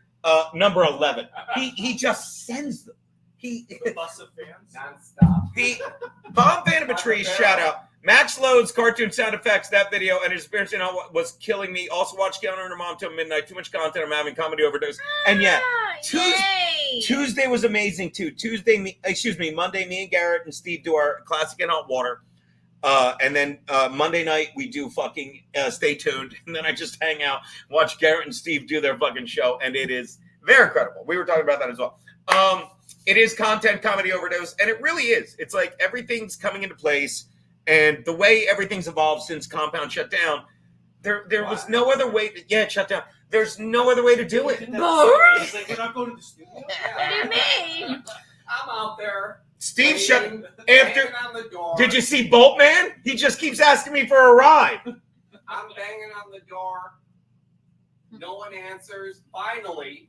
D: number 11. He just sends them.
F: The bus of fans.
B: Non-stop.
D: The Bob Van and Patrice shout out. Max Lode's cartoon sound effects, that video, and his experience in how was killing me. Also watch Counter and her mom till midnight. Too much content. I'm having comedy overdose. And yeah,
C: Yay.
D: Tuesday was amazing too. Monday, me and Garrett and Steve do our classic in hot water. And then Monday night we do fucking Stay Tuned. And then I just hang out, watch Garrett and Steve do their fucking show. And they're incredible. We were talking about that as well. It is content comedy overdose. And it really is. It's like everything's coming into place. And the way everything's evolved since Compound shut down, there was no other way. It shut down. There's no other way to do it.
F: He's
C: Boris?
F: like, we're not going to the studio.
C: What do you mean?
B: I'm out there.
D: Steve
B: waiting,
D: shut.
B: banging on the door.
D: Did you see Boltman? He just keeps asking me for a ride.
B: I'm banging on the door. No one answers. Finally,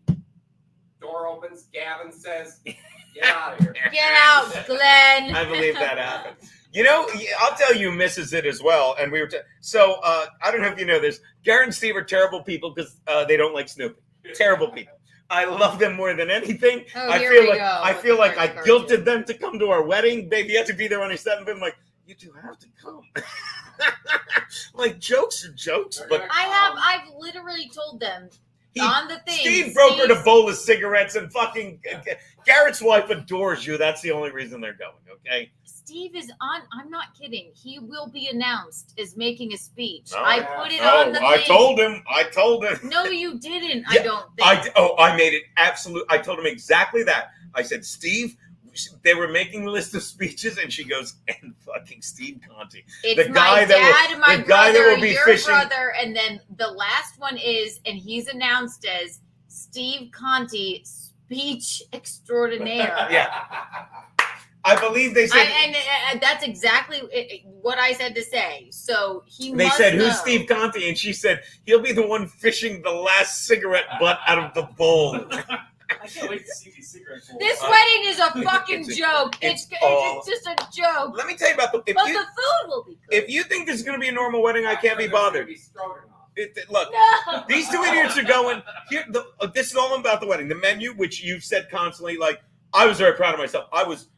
B: Door opens. Gavin says, "Get out of here."
C: Get out, Glenn.
D: I believe that happened. You know, I'll tell you, misses it as well. And we were I don't know if you know this. Garrett and Steve are terrible people because they don't like Snoopy. Terrible people. I love them more than anything.
C: Oh,
D: I
C: here
D: feel
C: we
D: like
C: go
D: I
C: with
D: feel
C: the
D: like I
C: cartoon.
D: guilted them to come to our wedding. Baby, you have to be there on your 7th. I'm like, you two have to come. Like jokes are jokes, but
C: I've literally told them
D: he,
C: on the thing.
D: Steve brokered a bowl of cigarettes and fucking Garrett's wife adores you. That's the only reason they're going. Okay.
C: Steve is on. I'm not kidding. He will be announced as making a speech.
D: Oh,
C: I put it on the
D: I
C: thing.
D: told him. I told him.
C: No, you didn't.
D: Yeah,
C: I don't think.
D: I made it absolute. I told him exactly that. I said, Steve, they were making a list of speeches, and she goes, and fucking Steve Conti.
C: It's
D: the guy
C: my
D: that
C: dad,
D: will-
C: my
D: the guy that
C: brother,
D: will be
C: your
D: fishing-
C: brother, and then the last one is, and he's announced as Steve Conti, speech extraordinaire.
D: Yeah. I believe they said.
C: And that's exactly what I said to say. So he.
D: They
C: must
D: said,
C: know.
D: who's Steve Conti? And she said, he'll be the one fishing the last cigarette butt out of the bowl.
F: I can't wait to see these cigarettes.
C: This wedding is a fucking
D: It's a-
C: joke.
D: it's
C: It's
D: all-
C: just a joke.
D: Let me tell you about
C: But the food will be good.
D: if you think this is going to be a normal wedding, I can't be bothered. Look,
C: No.
D: these two idiots are going here. This is all about the wedding. The menu, which you've said constantly, like I was very proud of myself. I was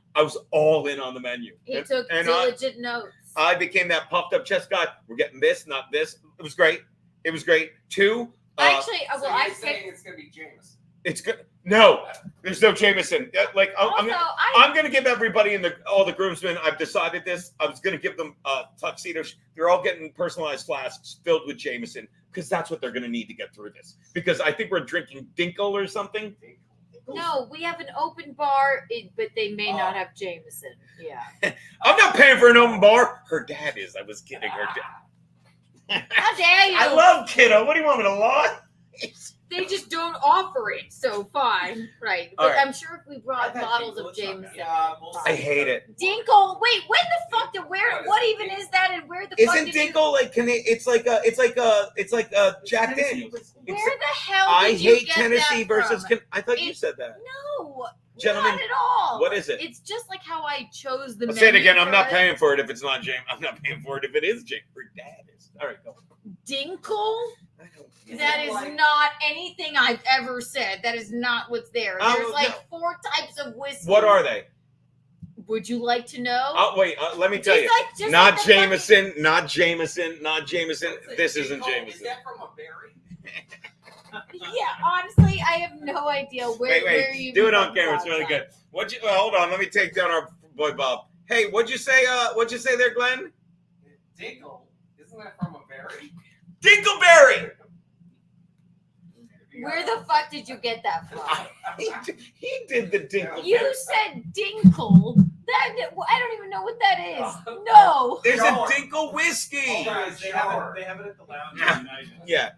D: all in on the menu.
C: He took
D: and
C: diligent notes.
D: I became that puffed up chest guy. We're getting this, not this. It was great. It was great. 2.
C: Actually,
B: So
C: well,
B: you're
C: I
B: saying
C: picked.
B: it's gonna be Jameson.
D: It's good. No, there's no Jameson. Like
C: Also,
D: I'm going to give everybody all the groomsmen. I've decided this. I was going to give them tuxedos. They're all getting personalized flasks filled with Jameson because that's what they're going to need to get through this. Because I think we're drinking Dinkle or something.
C: No, we have an open bar, but they may not have Jameson. Yeah.
D: I'm not paying for an open bar. Her dad is. I was kidding. Her dad.
C: How dare you?
D: I love kiddo. What do you want me to lie?
C: They just don't offer it, so fine, right?
D: All
C: But
D: right.
C: I'm sure if we brought bottles of Jameson.
D: I hate it.
C: Dinkle. Wait, when the fuck did where? What even is that? And where the fuck
D: Isn't
C: did you?
D: Dinkle like? It's like Jack Daniels.
C: Where the hell
D: I
C: did you
D: hate
C: get
D: Tennessee
C: that
D: versus.
C: from?
D: I thought you said that.
C: No,
D: Gentlemen,
C: not at all.
D: what is it?
C: It's just like how I chose the.
D: I'll say it
C: menu
D: again. I'm
C: for
D: not
C: it.
D: paying for it if it's not James. I'm not paying for it if it is James. Her dad is. All right, go.
C: Dinkle.
D: I don't.
C: That is not anything I've ever said. That is not what's there.
D: Oh,
C: There's like
D: no.
C: 4 types of whiskey.
D: What are they?
C: Would you like to know?
D: Oh wait, let me tell
C: Just
D: you.
C: like- just
D: Not
C: like the fucking-
D: Jameson. Not Jameson. Not Jameson. This isn't
B: Is
D: Jameson.
B: that from a berry?
C: Yeah, honestly, I have no idea where
D: Wait.
C: you
D: Do it on camera. It's really good. Hold on. Let me take down our boy Bob. Hey, what'd you say? What'd you say there, Glenn?
B: Dinkle. Isn't that from a berry?
D: Dinkleberry.
C: Where the fuck did you get that from?
D: He did the Dinkleberry.
C: You said dinkle. That I don't even know what that is. No.
D: There's a
B: Sure.
D: Dinkle whiskey.
F: They have it at the lounge in United.
D: Yeah.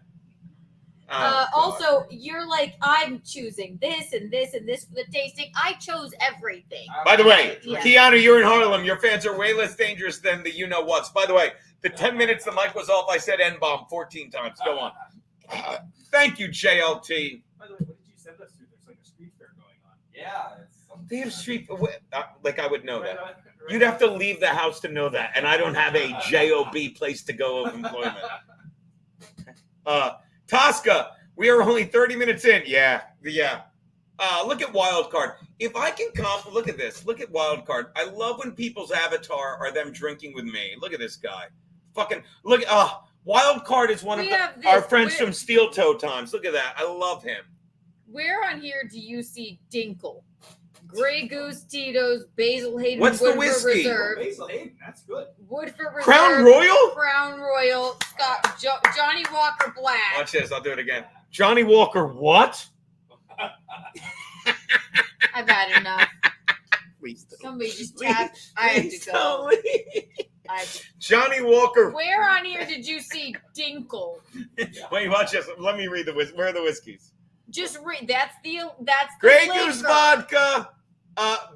D: Oh, God.
C: Also, you're like, I'm choosing this and this and this for the tasting. I chose everything.
D: By the way,
C: Yeah.
D: Keanu, you're in Harlem. Your fans are way less dangerous than the you-know-whats. By the way, the 10 minutes the mic was off, I said N-bomb 14 times. Go on. Thank you, JLT.
F: By the way, what did you send us to? There's like a street fair going on.
B: Yeah. It's
D: They have street... Like, I would know
F: Right
D: that.
F: on- right
D: You'd have to leave the house to know that. And I don't have a JOB place to go of employment. Tosca, we are only 30 minutes in. Yeah. Look at Wild Card. If I can come, look at this. Look at Wild Card. I love when people's avatar are them drinking with me. Look at this guy. Fucking look. Wild Card is one of
C: We have this-
D: our friends
C: we're-
D: from Steel Toe Times. Look at that. I love him.
C: Where on here do you see Dinkle? Grey Goose, Tito's, Basil Hayden,
D: What's the
C: Woodford
D: whiskey?
C: Reserve,
F: Basil Hayden, that's good.
C: Woodford Reserve,
D: Crown Royal?
C: Crown Royal, Johnny Walker Black.
D: Watch this. I'll do it again. Johnny Walker, what?
C: I've had enough.
D: Please don't.
C: Somebody just tapped. I have to
D: Please
C: go.
D: don't leave.
C: I have to-
D: Johnny Walker.
C: Where on here did you see Dinkle?
D: Wait, watch this. Let me read the whiskey. Where are the whiskeys?
C: Just read. That's the
D: Grey
C: liquor.
D: Goose vodka,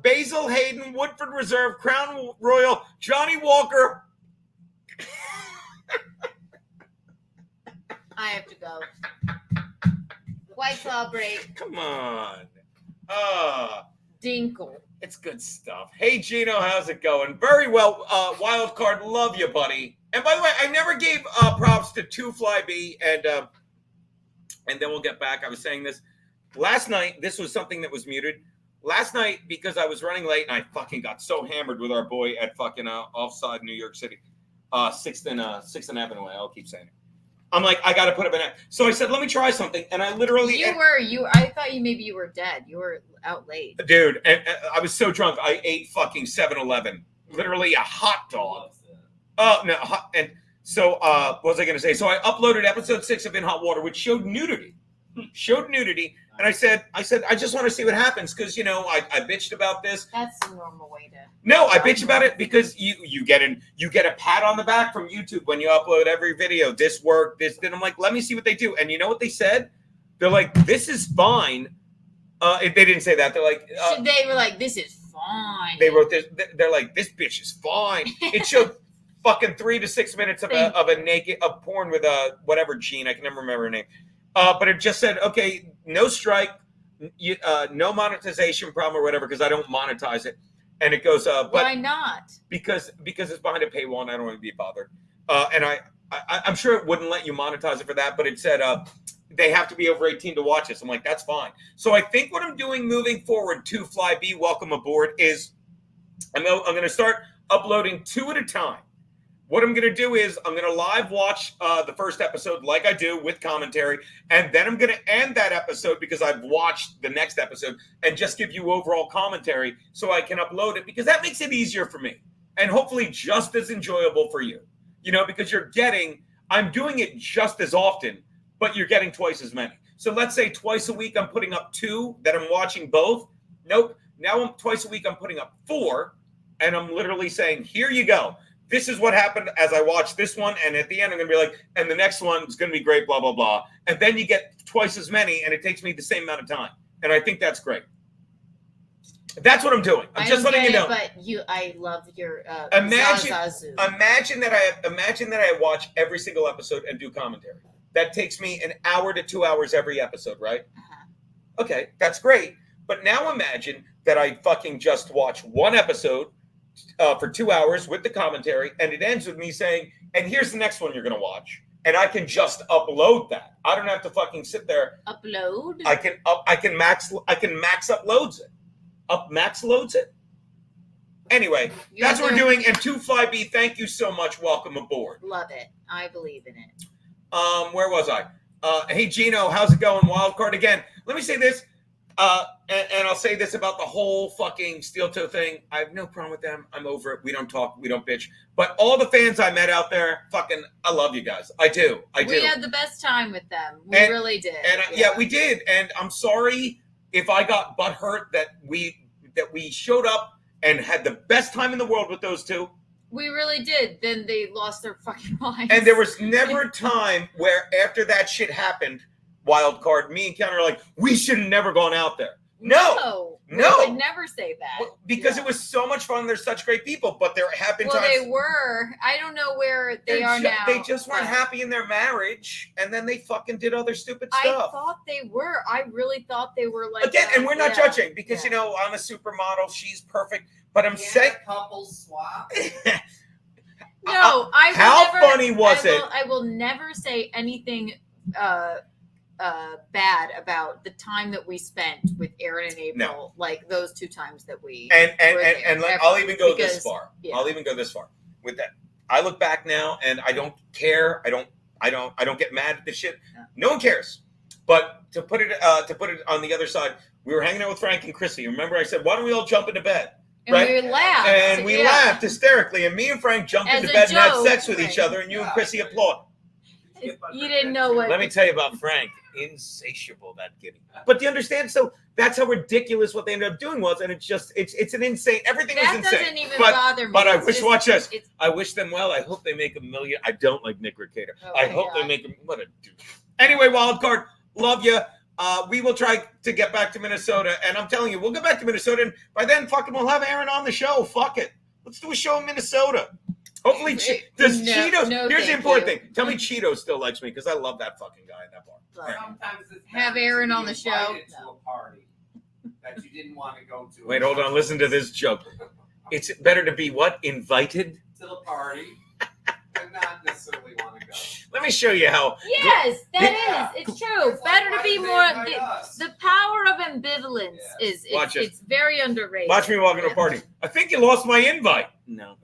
D: Basil Hayden, Woodford Reserve, Crown Royal, Johnny Walker.
C: I have to go. White Claw break.
D: Come on.
C: Dinkle.
D: It's good stuff. Hey, Gino, how's it going? Very well. Wild card, love you, buddy. And by the way, I never gave props to Two Fly B, and then we'll get back. I was saying this last night. This was something that was muted last night because I was running late, and I fucking got so hammered with our boy at fucking offside New York City, 6th and Avenue. I'll keep saying it. I'm like, I got to put up an app. So I said, let me try something. And I literally...
C: I thought maybe you were dead. You were out late.
D: Dude, and I was so drunk. I ate fucking 7-Eleven. Literally a hot dog. Oh, no. And so, what was I going to say? So I uploaded episode 6 of In Hot Water, which showed nudity. And I said, I just want to see what happens. Because, I bitched about this.
C: That's the normal way to...
D: No, I bitch about it because you get a pat on the back from YouTube when you upload every video. This worked, this did. I'm like, let me see what they do. And you know what they said? They're like, this is fine. They didn't say that. They're like,
C: they were like, this is fine.
D: They wrote this. They're like, this bitch is fine. It showed fucking 3 to 6 minutes of a porn with whatever Gene. I can never remember her name. But it just said, okay, no strike, no monetization problem or whatever because I don't monetize it. And it goes, but
C: why not?
D: Because it's behind a paywall and I don't want to be bothered. And I'm sure it wouldn't let you monetize it for that, but it said they have to be over 18 to watch this. I'm like, that's fine. So I think what I'm doing moving forward to Fly B, welcome aboard, is I'm going to start uploading 2 at a time. What I'm going to do is I'm going to live watch the first episode like I do with commentary, and then I'm going to end that episode because I've watched the next episode and just give you overall commentary so I can upload it because that makes it easier for me and hopefully just as enjoyable for you. Because I'm doing it just as often, but you're getting twice as many. So let's say twice a week I'm putting up 2 that I'm watching both. Nope. Now twice a week I'm putting up 4, and I'm literally saying, here you go. This is what happened as I watched this one, and at the end I'm going to be like, and the next one is going to be great, blah, blah, blah. And then you get twice as many, and it takes me the same amount of time. And I think that's great. That's what I'm doing. I'm just letting you know.
C: But I love your
D: imagine that I watch every single episode and do commentary. That takes me an hour to 2 hours every episode, right? Uh-huh. Okay, that's great. But now imagine that I fucking just watch one episode for 2 hours with the commentary, and it ends with me saying, and here's the next one you're going to watch. And I can just upload that. I don't have to fucking sit there.
C: Upload?
D: I can max uploads it. Max loads it. Anyway, that's what we're doing. And 2 Fly B, thank you so much. Welcome aboard.
C: Love it. I believe in it.
D: Where was I? Hey, Gino, how's it going? Wildcard again. Let me say this. And I'll say this about the whole fucking steel toe thing. I have no problem with them. I'm over it. We don't talk. We don't bitch. But all the fans I met out there, fucking, I love you guys. I do.
C: We had the best time with them. We really did.
D: And yeah, we did. And I'm sorry if I got butthurt that we showed up and had the best time in the world with those two.
C: We really did. Then they lost their fucking minds.
D: And there was never a time where after that shit happened, wild card, me and Keanu are like, we should have never gone out there. No.
C: We would never say that.
D: Because it was so much fun. They're such great people. But there have been times.
C: Well, they were. I don't know where they are now.
D: They just weren't happy in their marriage. And then they fucking did other stupid stuff.
C: I thought they were. I really thought they were like.
D: Again, and we're not judging because, I'm a supermodel. She's perfect. But I'm saying.
B: Couples swap.
C: No, I will
D: How
C: never,
D: funny was it?
C: I will never say anything bad about the time that we spent with Aaron and April, like those 2 times that we
D: and I'll even go this far. Yeah. I'll even go this far with that. I look back now and I don't care. I don't get mad at this shit. No one cares. But to put it on the other side, we were hanging out with Frank and Chrissy. Remember I said, why don't we all jump into bed?
C: And we laughed.
D: And we laughed hysterically. And me and Frank jumped into bed and had sex with each other. And you and Chrissy applaud.
C: You didn't know what.
D: Let me tell you about Frank. Insatiable, that kitty. But do you understand? So that's how ridiculous what they ended up doing was. And it's an insane. Everything was insane.
C: That doesn't even bother me.
D: But I wish, watch this. I wish them well. I hope they make $1 million. I don't like Nick Recator. I hope they make him. What a dude. Anyway, Wildcard, love you. We will try to get back to Minnesota. And I'm telling you, we'll get back to Minnesota. And by then, fucking, we'll have Aaron on the show. Fuck it. Let's do a show in Minnesota. Hopefully, Cheetos. Here's the important thing. Tell me Cheetos still likes me because I love that fucking guy in that bar.
B: Sometimes it's
C: have Aaron on the show.
B: To a party. that you didn't want to go to.
D: Wait, hold on. Listen to this joke. It's better to be what? Invited?
B: To the party, and not necessarily want to go.
D: Let me show you how.
C: Yes,
B: Yeah.
C: it's true.
B: It's
C: Better
B: like,
C: to be
B: why
C: more.
B: did they invite us?
C: The power of ambivalence is
D: Watch
C: it's very underrated.
D: Watch me walk into a party. I think you lost my invite. No.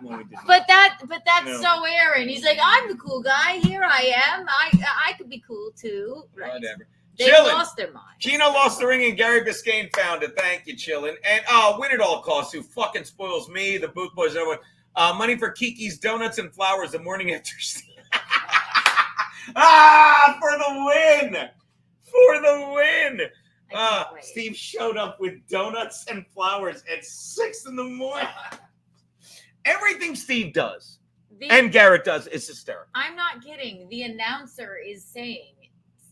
D: No, we didn't.
C: But that's
D: No.
C: so Aaron. He's like, I'm the cool guy. Here I am. I could be cool too. Right.
D: Whatever.
C: They
D: Chillin'.
C: lost their mind.
D: Gino lost the ring and Gary Biscayne found it. Thank you, Chillin'. And win at all costs, who fucking spoils me, the Booth Boys, everyone. Money for Kiki's Donuts and Flowers the morning after. For the win! For the win!
C: I can't wait.
D: Steve showed up with donuts and flowers at 6 a.m. Everything Steve does and Garrett does is hysterical.
C: I'm not kidding. The announcer is saying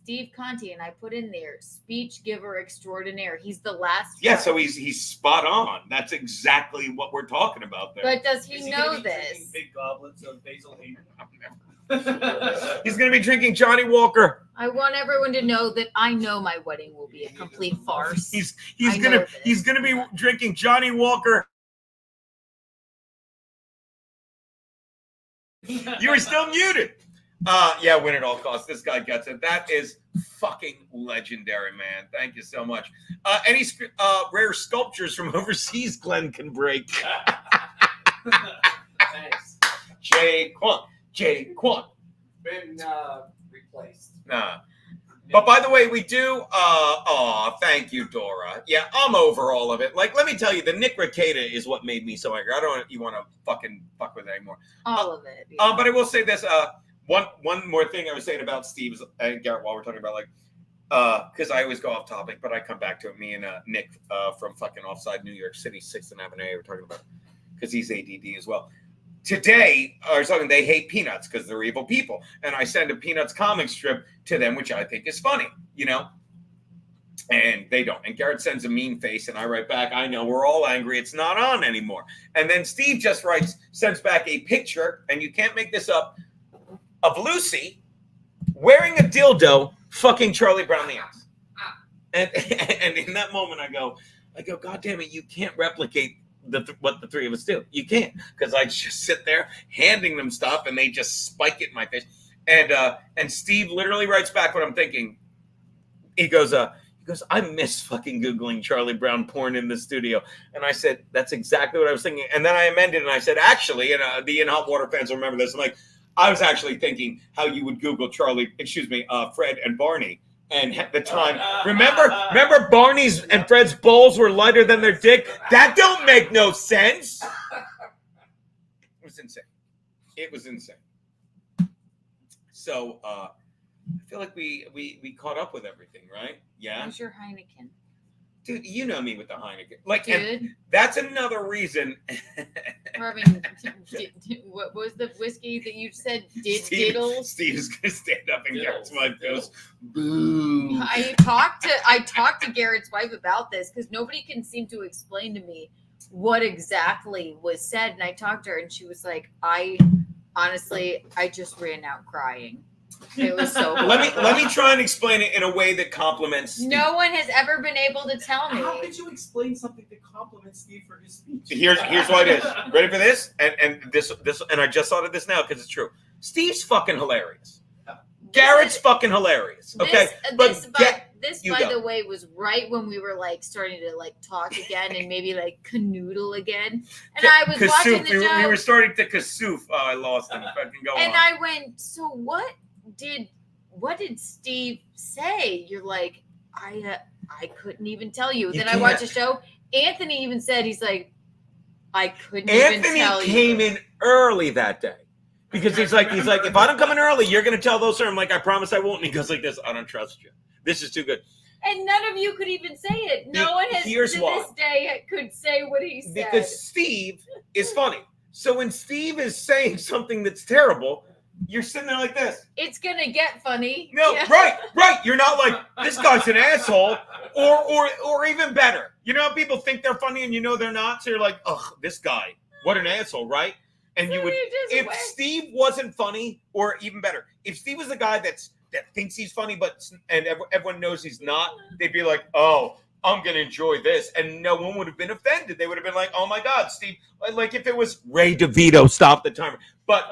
C: Steve Conti, and I put in there speech giver extraordinaire. He's the last.
D: Yeah,
C: one.
D: so he's spot on. That's exactly what we're talking about there.
C: But does
F: Is
C: he
F: he
C: know
F: gonna be drinking
C: this?
F: big goblets of Basil Hayden?
D: He's going to be drinking Johnny Walker.
C: I want everyone to know that I know my wedding will be a complete farce.
D: He's
C: I
D: gonna
C: know
D: he's
C: this.
D: gonna be drinking Johnny Walker. You were still muted. Yeah, win at all costs. This guy gets it. That is fucking legendary, man. Thank you so much. Any rare sculptures from overseas Glenn can break.
B: Thanks.
D: Jay Quan.
B: Been replaced.
D: Nah. But by the way, we do. Thank you, Dora. Yeah, I'm over all of it. Like, let me tell you, the Nick Rekieta is what made me so angry. I don't you want to fucking fuck with it anymore.
C: All of it. Yeah.
D: But I will say this. One more thing I was saying about Steve and Garrett while we're talking about because I always go off topic, but I come back to it. Me and Nick from fucking offside New York City, 6th and Avenue, we're talking about because he's ADD as well. Today, I was talking, they hate Peanuts because they're evil people. And I send a Peanuts comic strip to them, which I think is funny, you know? And they don't. And Garrett sends a mean face, and I write back, I know, we're all angry. It's not on anymore. And then Steve just sends back a picture, and you can't make this up, of Lucy wearing a dildo fucking Charlie Brown the ass. And in that moment, I go, God damn it, you can't replicate what the three of us do. You can't, because I just sit there handing them stuff and they just spike it in my face. And Steve literally writes back what I'm thinking. He goes, I miss fucking Googling Charlie Brown porn in the studio. And I said, that's exactly what I was thinking. And then I amended and I said, actually, and the In Hot Water fans will remember this. I'm like, I was actually thinking how you would Google Fred and Barney. And at the time, remember Barney's and Fred's balls were lighter than their dick? That don't make no sense. It was insane. It was insane. So I feel like we caught up with everything, right? Yeah.
C: How's your Heineken?
D: Dude, you know me with the Heineken. Like,
C: Dude.
D: and that's another reason.
C: Or, I mean, what was the whiskey that you said? Diddles?
D: Steve's gonna stand up and Garrett's wife goes, boo.
C: I talked to Garrett's wife about this because nobody can seem to explain to me what exactly was said. And I talked to her and she was like, I just ran out crying. It was so
D: Let me try and explain it in a way that compliments Steve.
C: No one has ever been able to tell me.
F: How could you explain something to compliment Steve for his speech?
D: Here's what it is. Ready for this? And this and I just thought of this now because it's true. Steve's fucking hilarious. Garrett's fucking hilarious. Okay,
C: This,
D: you
C: by
D: go.
C: the way, was right when we were like starting to like talk again and maybe like canoodle again. And I was watching the show.
D: We were starting to kasoof. Oh, I lost him. Fucking go
C: And
D: on.
C: I went, so what did Steve say? You're like, I couldn't even tell you. Then I watched the show. Anthony even said, he's like, I couldn't even tell you.
D: Anthony came in early that day. Because he's like, if I don't come in early, you're gonna tell those. I'm like, I promise I won't. And he goes like this, I don't trust you. This is too good.
C: And none of you could even say it. No one has
D: Here's
C: to
D: why.
C: this day could say what he said.
D: Because Steve is funny. So when Steve is saying something that's terrible, you're sitting there like this.
C: It's gonna get funny.
D: No,
C: Yeah.
D: right. You're not like, this guy's an asshole, or even better. You know how people think they're funny and you know they're not? So you're like, ugh, this guy, what an asshole, right? And
C: So
D: you would,
C: you just
D: if
C: went-
D: Steve wasn't funny, or even better, if Steve was the guy that thinks he's funny, and everyone knows he's not, they'd be like, oh, I'm gonna enjoy this, and no one would have been offended. They would have been like, "Oh my God, Steve!" Like if it was Ray DeVito, stop the timer. But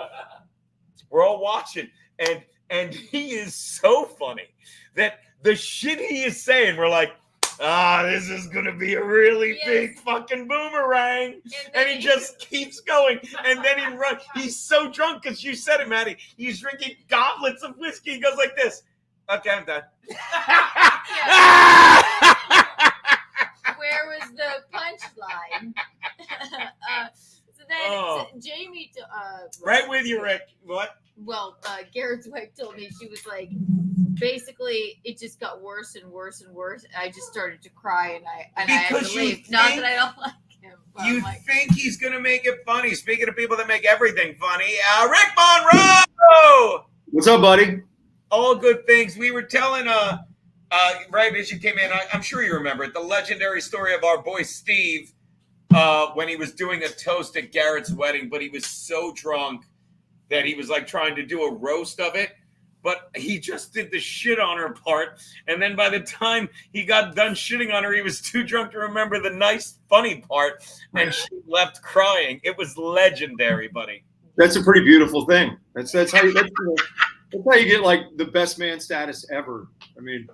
D: we're all watching, and he is so funny that the shit he is saying, we're like, this is gonna be a really big fucking boomerang. And he just keeps going. And then he runs. He's so drunk because you said it, Maddie. He's drinking goblets of whiskey. He goes like this. Okay, I'm done.
C: Where was the punchline? So then Jamie,
D: right with you, Rick. What?
C: well, Garrett's wife told me, she was like, basically, it just got worse and worse and worse. I just started to cry, and I had
D: Because
C: to
D: you
C: leave. Not
D: think-
C: that I don't like him. But
D: You
C: I'm like,
D: think he's going to make it funny. Speaking of people that make everything funny, Rick Monroe!
H: What's up, buddy?
D: All good things. We were telling, right as you came in, I'm sure you remember it, the legendary story of our boy Steve when he was doing a toast at Garrett's wedding, but he was so drunk that he was like trying to do a roast of it. But he just did the shit on her part. And then by the time he got done shitting on her, he was too drunk to remember the nice, funny part. And she left crying. It was legendary, buddy.
H: That's a pretty beautiful thing. That's how you get like the best man status ever. I mean,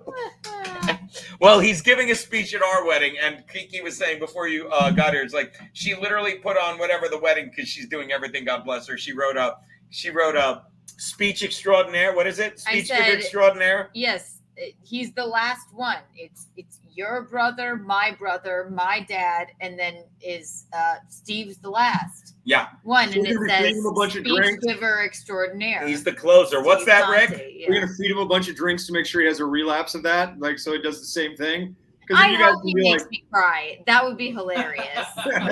D: Well, he's giving a speech at our wedding. And Kiki was saying before you got here, it's like she literally put on whatever the wedding, because she's doing everything, God bless her. She wrote up speech extraordinaire. What is it? Speech extraordinaire.
C: yes, he's the last one. It's your brother, my dad, and then is Steve's the last
D: Yeah.
C: one, and
H: We're
C: it
H: gonna
C: says
H: feed him a bunch of
C: speech
H: drinks.
C: giver extraordinaire.
D: He's the closer. What's
C: Steve
D: that, Rick?
C: Conte, yeah.
H: we're gonna feed him a bunch of drinks to make sure he has a relapse of that, like so he does the same thing. Because
C: I
H: you guys
C: hope
H: can
C: he
H: be
C: makes
H: like,
C: me cry. That would be hilarious.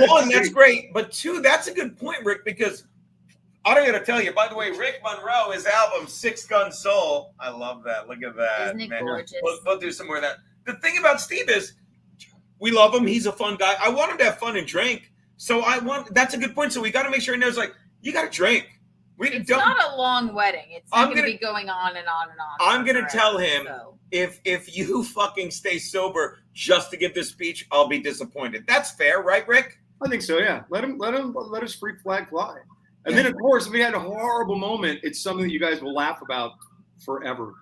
D: One, that's great. But two, that's a good point, Rick, because I don't gotta tell you, by the way, Rick Monroe, his album Six Gun Soul. I love that. Look at that.
C: Isn't it
D: man.
C: gorgeous?
D: We'll do some more of that. The thing about Steve is we love him. He's a fun guy. I want him to have fun and drink. So that's a good point. So we gotta make sure he knows, like, you gotta drink.
C: It's not a long wedding. It's not going to be going on and on and on.
D: I'm gonna tell him,
C: so.
D: if you fucking stay sober just to give this speech, I'll be disappointed. That's fair, right, Rick?
H: I think so, yeah. Let his freak flag fly. And then, of course, if we had a horrible moment, it's something that you guys will laugh about forever.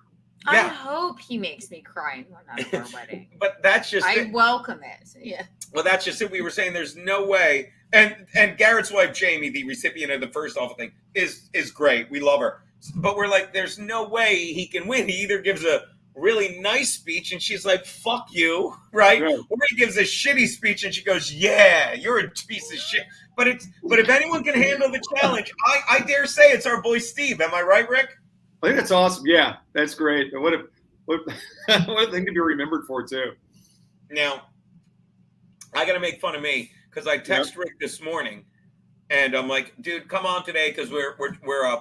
C: I
D: Yeah.
C: hope he makes me cry on our wedding.
D: But that's just
C: I
D: it.
C: welcome it. Yeah.
D: Well, that's just it. We were saying there's no way. And Garrett's wife, Jamie, the recipient of the first awful thing, is great. We love her. But we're like, there's no way he can win. He either gives a really nice speech and she's like, fuck you, right?
H: Right.
D: Or he gives a shitty speech and she goes, yeah, you're a piece of shit. But if anyone can handle the challenge, I dare say it's our boy Steve. Am I right, Rick?
H: I think that's awesome. Yeah, that's great. And what a thing to be remembered for, too.
D: Now, I got to make fun of me because I text Rick this morning, and I'm like, dude, come on today because we're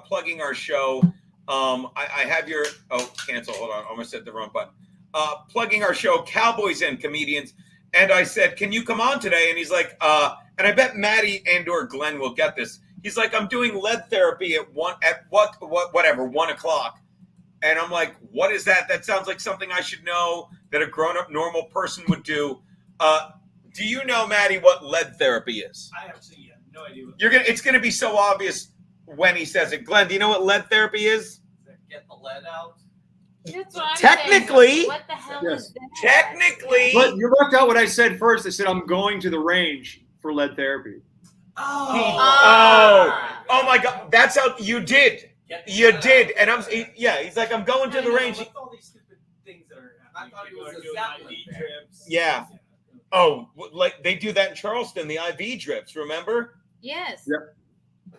D: plugging our show. I have your cancel. Hold on, I almost hit the wrong button. Plugging our show, Cowboys and Comedians, and I said, can you come on today? And he's like, and I bet Maddie and/or Glenn will get this. He's like, I'm doing lead therapy at 1 o'clock. And I'm like, what is that? That sounds like something I should know that a grown-up normal person would do. Do you know, Maddie, what lead therapy is?
F: I actually have no idea what
D: It's gonna be so obvious when he says it. Glenn, do you know what lead therapy is?
F: get the lead out.
C: That's what I'm
D: Technically-
C: saying. What the hell
H: Yes.
C: is that?
D: Technically,
H: But you left out what I said first. I said I'm going to the range for lead therapy.
D: Oh my God, that's how you did. You did, and he's like, I'm going to the range.
F: What's all these stupid things that are
B: I
F: happening?
B: thought it
F: People
B: was
F: are
B: a
F: doing
B: Zeppelin
F: IV
B: thing.
F: drips.
D: Yeah. Oh, like they do that in Charleston, the IV drips, remember?
C: Yes.
H: Yep.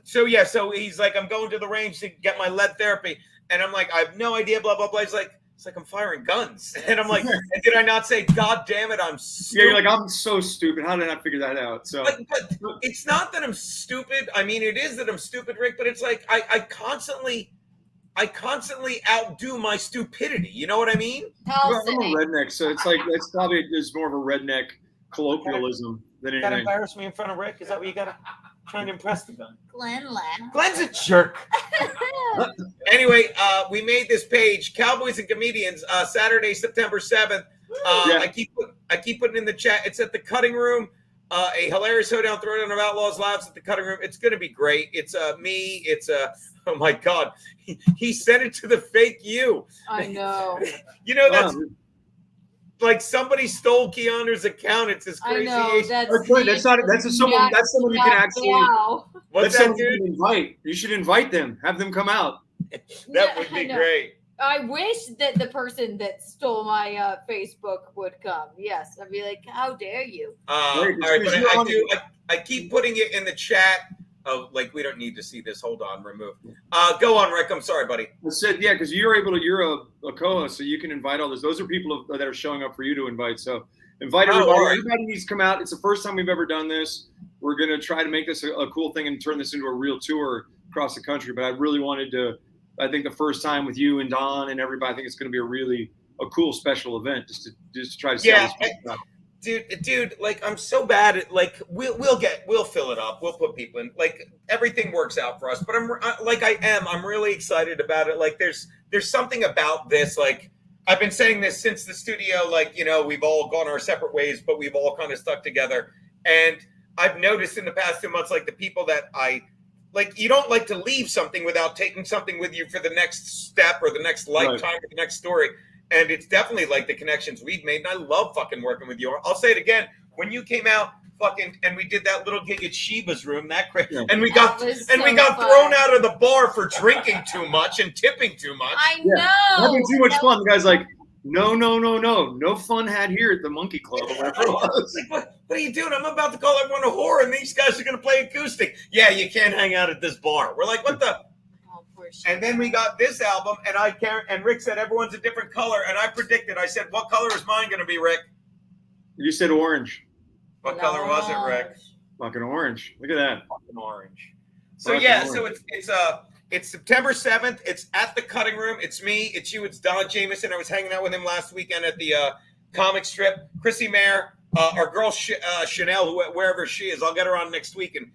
D: So he's like, I'm going to the range to get my lead therapy. And I'm like, I have no idea, blah, blah, blah. It's like I'm firing guns. And I'm like, and did I not say, God damn it, I'm stupid?
H: Yeah, you're like, I'm so stupid. How did I not figure that out? So
D: But it's not that I'm stupid. I mean, it is that I'm stupid, Rick, but it's like I constantly outdo my stupidity. You know what I mean?
H: I'm a redneck, so it's like it's probably just more of a redneck colloquialism than
D: Gotta
H: anything.
D: embarrass me in front of Rick? Is that what you gotta try to impress the guy?
C: Glenn laughed.
D: Glenn's a jerk. Anyway, we made this page, Cowboys and Comedians, Saturday, September 7th.
H: Yeah.
D: I keep I keep putting in the chat. It's at the Cutting Room. A hilarious hoedown throwdown of Outlaws Labs at the Cutting Room. It's going to be great. It's me. It's oh my God. He sent it to the fake you.
C: I know.
D: You know, that's like somebody stole Keanu's account. It's this
C: I
D: crazy.
C: know. That's
H: someone you can actually.
C: Wow.
D: What's
H: That's
D: that,
H: someone you
D: dude?
H: can invite. You should invite them. Have them come out.
D: That would
C: I
D: be
C: know.
D: great.
C: I wish that the person that stole my Facebook would come. Yes, I'd be like, how dare you?
D: All
H: Right,
D: right, but
H: you're on
D: I keep putting it in the chat. Oh, like we don't need to see this. Hold on, remove. Go on, Rick. I'm sorry, buddy.
H: I said, yeah, because you're a co-host, so you can invite all this. Those are people that are showing up for you to invite. So invite everybody.
D: all right.
H: Everybody needs to come out. It's the first time we've ever done this. We're going to try to make this a cool thing and turn this into a real tour across the country. But I really wanted to, I think the first time with you and Don and everybody, I think it's going to be a cool special event just to try to see how this works out.
D: Dude, like I'm so bad at like we'll fill it up. We'll put people in. Like everything works out for us. But I'm really excited about it. Like there's something about this. Like I've been saying this since the studio. Like we've all gone our separate ways, but we've all kind of stuck together. And I've noticed in the past 2 months, like the people that I like, you don't like to leave something without taking something with you for the next step or the next lifetime or the next story. And it's definitely like the connections we've made. And I love fucking working with you. I'll say it again. When you came out fucking and we did that little gig at Sheba's room, and we got thrown out of the bar for drinking too much and tipping too much.
C: I know.
H: Having too much fun. The guy's like, no fun had here at the Monkey Club or whatever it was.
D: Like, what are you doing? I'm about to call everyone a whore, and these guys are going to play acoustic. Yeah, you can't hang out at this bar. We're like, what the?
C: Oh, poor shit.
D: And then we got this album, and Rick said everyone's a different color, and I predicted. I said, what color is mine going to be, Rick?
H: You said orange.
D: What color was it, Rick?
H: Fucking orange. Look at that.
D: Fucking orange. So yeah, so it's September 7th. It's at the Cutting Room. It's me. It's you. It's Don Jameson. I was hanging out with him last weekend at the comic strip. Chrissy Mayer, our girl Chanel, wherever she is. I'll get her on next week and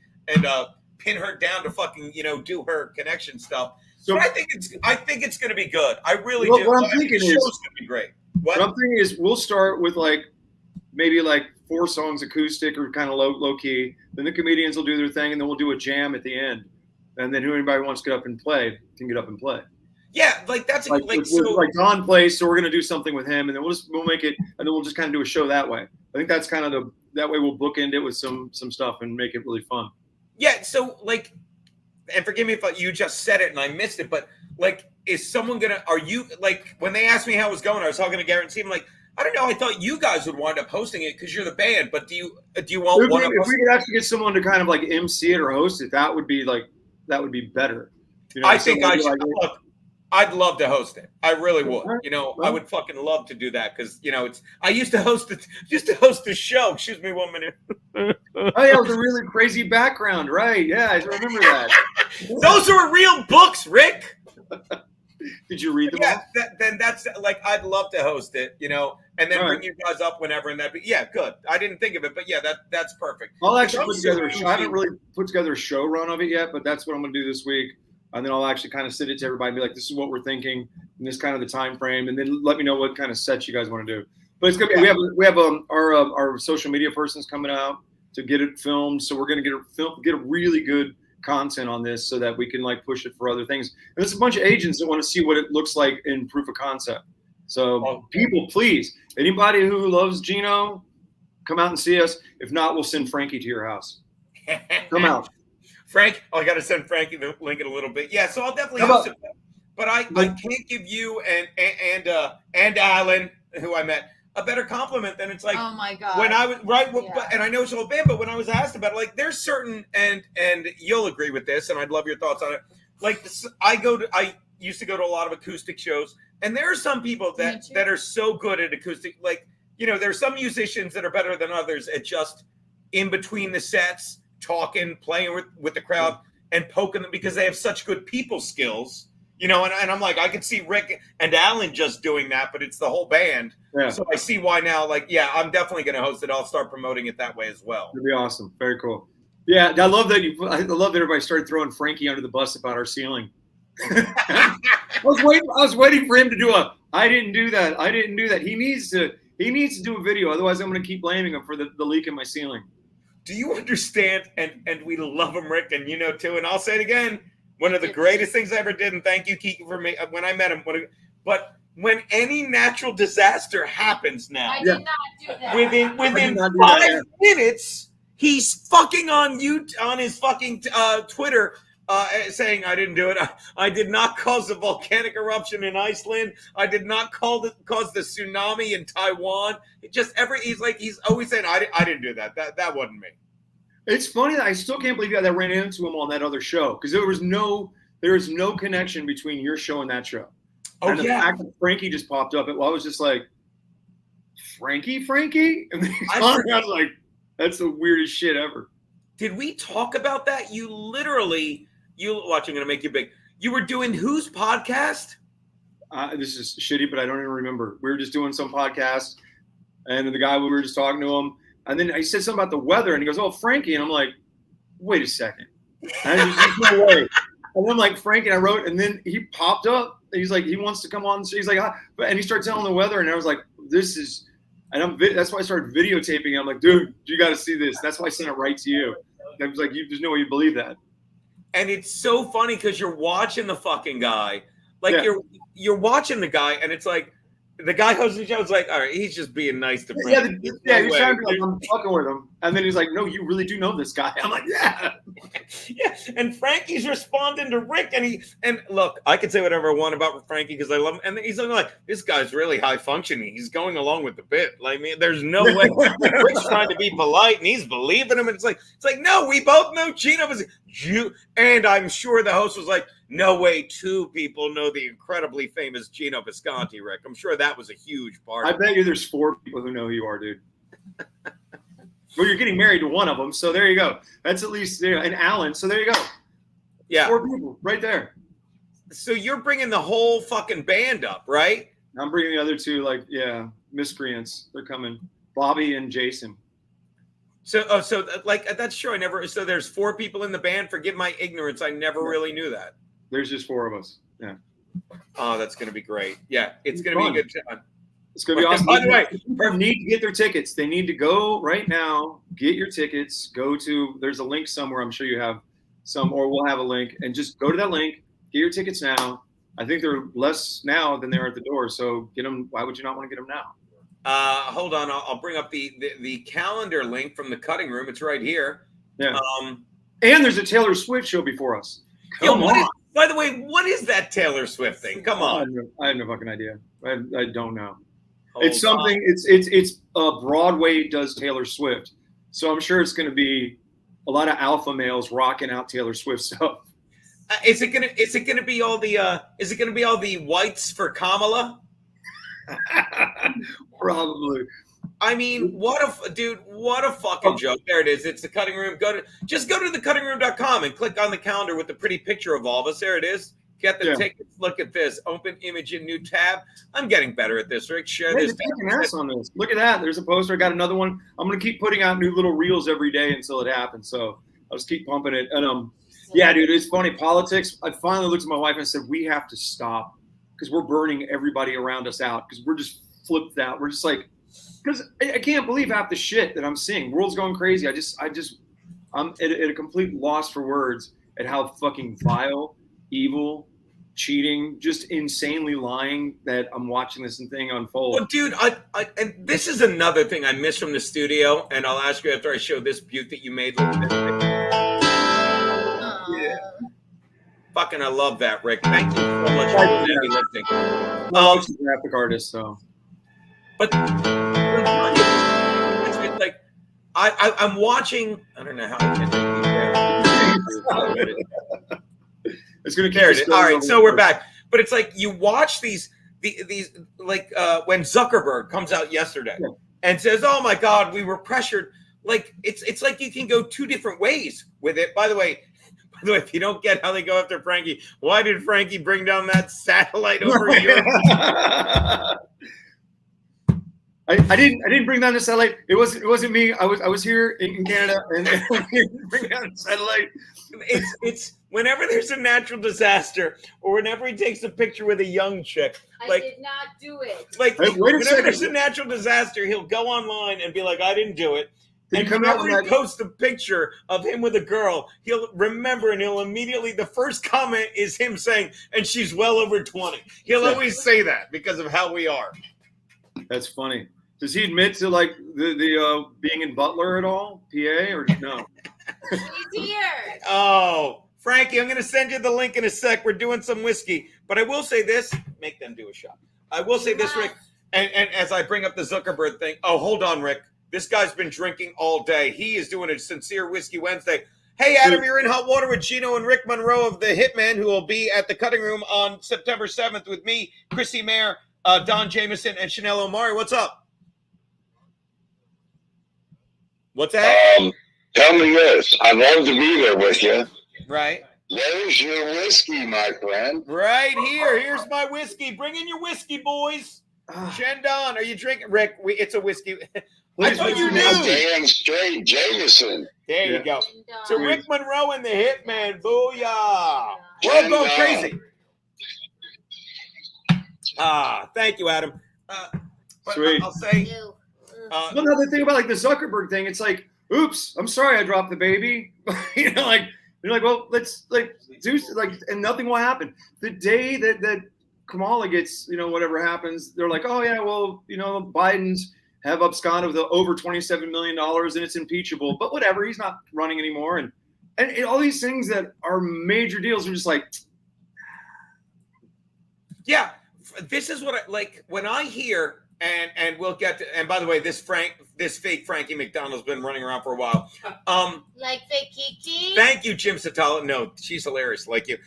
D: pin her down to fucking do her connection stuff. So but I think it's going to be good. I really do.
H: What I'm thinking
D: the show's going to be great.
H: What I'm thinking is we'll start with maybe 4 songs acoustic or kind of low key. Then the comedians will do their thing, and then we'll do a jam at the end. And then anybody wants to get up and play can get up and play.
D: Yeah, that's
H: like Don plays, so we're gonna do something with him, and then we'll make it, and then we'll just kind of do a show that way. I think that's kind of that way we'll bookend it with some stuff and make it really fun.
D: Yeah. So and forgive me if you just said it and I missed it, but is someone gonna? Are you when they asked me how it was going? I was talking to Garrett and Steve. I'm like, I don't know. I thought you guys would wind up hosting it because you're the band. But do you want one of us?
H: If we could actually get someone to kind of MC it or host it, that would be better.
D: I think I should. Look, I'd love to host it. I really would. I would fucking love to do that because it's. I used to host the show. Excuse me, 1 minute.
H: Oh yeah, with a really crazy background, right? Yeah, I remember that.
D: Those are real books, Rick.
H: Did you read them?
D: Yeah, then that's I'd love to host it, and then bring you guys up whenever, and that'd be good. I didn't think of it, but yeah, that's perfect.
H: I'll actually put together a show. I haven't really put together a show run of it yet, but that's what I'm going to do this week. And then I'll actually kind of sit it to everybody and be like, this is what we're thinking, and this kind of the time frame, and then let me know what kind of sets you guys want to do. But it's gonna be we have our social media person's coming out to get it filmed, so we're going to get a really good content on this so that we can push it for other things. And there's a bunch of agents that want to see what it looks like in proof of concept. So people, please, anybody who loves Gino, come out and see us. If not, we'll send Frankie to your house. Come out.
D: Frank, I got to send Frankie the link in a little bit. Yeah, so I'll definitely host it. But I can't give you and Alan, who I met, a better compliment than it's
C: oh my God.
D: When I was and I know it's all band, but when I was asked about it, there's certain and you'll agree with this, and I'd love your thoughts on it. I used to go to a lot of acoustic shows, and there are some people that are so good at acoustic. There's some musicians that are better than others at just in between the sets, talking, playing with the crowd, and poking them because they have such good people skills. And I'm like, I could see Rick and Alan just doing that, but it's the whole band. Yeah. So I see why now. I'm definitely going to host it. I'll start promoting it that way as well.
H: It'd be awesome. Very cool. Yeah, I love that. I love that everybody started throwing Frankie under the bus about our ceiling. I was waiting for him to do I didn't do that. He needs to He needs to do a video. Otherwise, I'm going to keep blaming him for the leak in my ceiling.
D: Do you understand? And we love him, Rick, and you know too. And I'll say it again. One of the greatest things I ever did, and thank you, Kiki, for me when I met him. But when any natural disaster happens now,
C: I did not do that.
D: within
H: not do
D: 5
H: that.
D: minutes, he's fucking on his fucking Twitter. Saying I didn't do it. I did not cause the volcanic eruption in Iceland. I did not cause the tsunami in Taiwan. He's always saying I didn't do that. That wasn't me.
H: It's funny that I still can't believe that I ran into him on that other show because there is no connection between your show and that show.
D: Oh,
H: and the
D: yeah.
H: fact that Frankie just popped up, I was just like, Frankie, and then I was like, that's the weirdest shit ever.
D: Did we talk about that? You literally, watch, I'm going to make you big. You were doing whose podcast?
H: This is shitty, but I don't even remember. We were just doing some podcast, and the guy, we were just talking to him. And then I said something about the weather, and he goes, oh, Frankie. And I'm like, wait a second. And I just went away. And I'm like, Frankie, and I wrote, and then he popped up. He's like, he wants to come on. He's like, and he started telling the weather, and I was like, that's why I started videotaping it. I'm like, dude, you got to see this. That's why I sent it right to you. I was like, there's no way you believe that.
D: And it's so funny because you're watching the fucking guy. Like you're watching the guy, and it's like the guy hosting the show is like, all right, he's just being nice to Frank.
H: He's trying to be like, I'm fucking with him. And then he's like, no, you really do know this guy. I'm like, yeah.
D: Yeah. And Frankie's responding to Rick, and look, I can say whatever I want about Frankie because I love him. And then he's like, this guy's really high functioning. He's going along with the bit. Like, man, there's no way Rick's trying to be polite and he's believing him. And it's like, no, we both know Gino was you. And I'm sure the host was like, no way 2 people know the incredibly famous Gino Visconti, Rick. I'm sure that was a huge part.
H: I bet you there's 4 people who know who you are, dude. Well, you're getting married to one of them, so there you go. That's at least, and Alan, so there you go.
D: Yeah.
H: 4 people right there.
D: So you're bringing the whole fucking band up, right?
H: I'm bringing the other 2, miscreants. They're coming. Bobby and Jason.
D: So that's true. So there's 4 people in the band. Forgive my ignorance. I never really knew that.
H: There's just 4 of us. Yeah.
D: Oh, that's going to be great. Yeah, it's going to be a good time.
H: It's going to be awesome.
D: By the way,
H: people need to get their tickets. They need to go right now, get your tickets, there's a link somewhere. I'm sure you have some, or we'll have a link, and just go to that link, get your tickets now. I think they're less now than they're at the door. So get them. Why would you not want to get them now?
D: Hold on. I'll bring up the calendar link from the cutting room. It's right here.
H: Yeah. And there's a Taylor Swift show before us. Come on.
D: By the way, what is that Taylor Swift thing? Come on.
H: I have no fucking idea. I don't know.
D: Hold
H: it's something.
D: on.
H: It's Broadway does Taylor Swift, so I'm sure it's going to be a lot of alpha males rocking out Taylor Swift stuff.
D: Is it gonna be all the whites for Kamala?
H: Probably.
D: I mean, what a fucking joke. There it is. It's the cutting room. Just go to thecuttingroom.com and click on the calendar with the pretty picture of all of us. There it is. Get the tickets. Look at this. Open image in new tab. I'm getting better at this, Rick. Share this.
H: Ass on this. Look at that. There's a poster. I got another one. I'm going to keep putting out new little reels every day until it happens. So I'll just keep pumping it. And yeah, dude, it's funny. Politics. I finally looked at my wife and said, we have to stop because we're burning everybody around us out because we're just flipped out. We're just like, because I can't believe half the shit that I'm seeing. World's going crazy. I'm at a complete loss for words at how fucking vile, evil, cheating, just insanely lying that I'm watching this thing unfold.
D: Well, dude, and this is another thing I miss from the studio, and I'll ask you after I show this butte that you made. Yeah. Fucking, I love that, Rick. Thank you so much for the heavy lifting.
H: She's a graphic artist, so.
D: But it's like I'm watching. I don't know how I can do that.
H: It's gonna
D: carry it. All right, so we're back. But it's like you watch these like when Zuckerberg comes out yesterday and says, "Oh my God, we were pressured." Like it's like you can go 2 different ways with it. By the way, if you don't get how they go after Frankie, why did Frankie bring down that satellite over Europe?
H: I didn't bring down the satellite. It wasn't me. I was here in Canada and bring down the satellite.
D: whenever there's a natural disaster or whenever he takes a picture with a young chick,
C: I
D: like,
C: did not do it.
D: like
H: Hey, wait a
D: whenever
H: second.
D: there's a natural disaster, he'll go online and be like, I didn't do it.
H: Did
D: And
H: he come out
D: whenever
H: with
D: he
H: that?
D: posts a picture of him with a girl, he'll remember and he'll immediately, the first comment is him saying, and she's well over 20. He'll always say that because of how we are.
H: That's funny. Does he admit to like the being in Butler at all, PA, or no?
C: He's here.
D: Oh, Frankie, I'm going to send you the link in a sec. We're doing some whiskey. But I will say this. Make them do a shot. I will say this, Rick. And as I bring up the Zuckerberg thing. Oh, hold on, Rick. This guy's been drinking all day. He is doing a Sincere Whiskey Wednesday. Hey, Adam, you're in Hot Water with Gino and Rick Monroe of The Hitman, who will be at the Cutting Room on September 7th with me, Chrissy Mayer, Don Jameson, and Chanel Omari. What's up? What's that?
E: Tell me this. I'd love to be there with you.
D: Right.
E: There's your whiskey, my friend.
D: Right here. Here's my whiskey. Bring in your whiskey, boys. Shandon, are you drinking? Rick, it's a whiskey. I thought you knew.
E: Damn straight Jameson.
D: There you go.
C: And,
D: So Rick Monroe and the Hitman. Booyah. We're all going crazy. Thank you, Adam. But
H: Sweet.
D: I'll say,
C: Ew.
H: Well, another thing about like the Zuckerberg thing, it's like, oops, I'm sorry I dropped the baby. You know, like you're like, well, let's like do like, and nothing will happen. The day that Kamala gets, you know, whatever happens, they're like, oh yeah, well, you know, Biden's have absconded with over $27 million and it's impeachable, but whatever, he's not running anymore, and all these things that are major deals are just like,
D: yeah, this is what I like when I hear, and we'll get to, and by the way, this fake Frankie McDonald's been running around for a while.
C: Like fake Kiki?
D: Thank you, Jim Satala. No, she's hilarious, like you.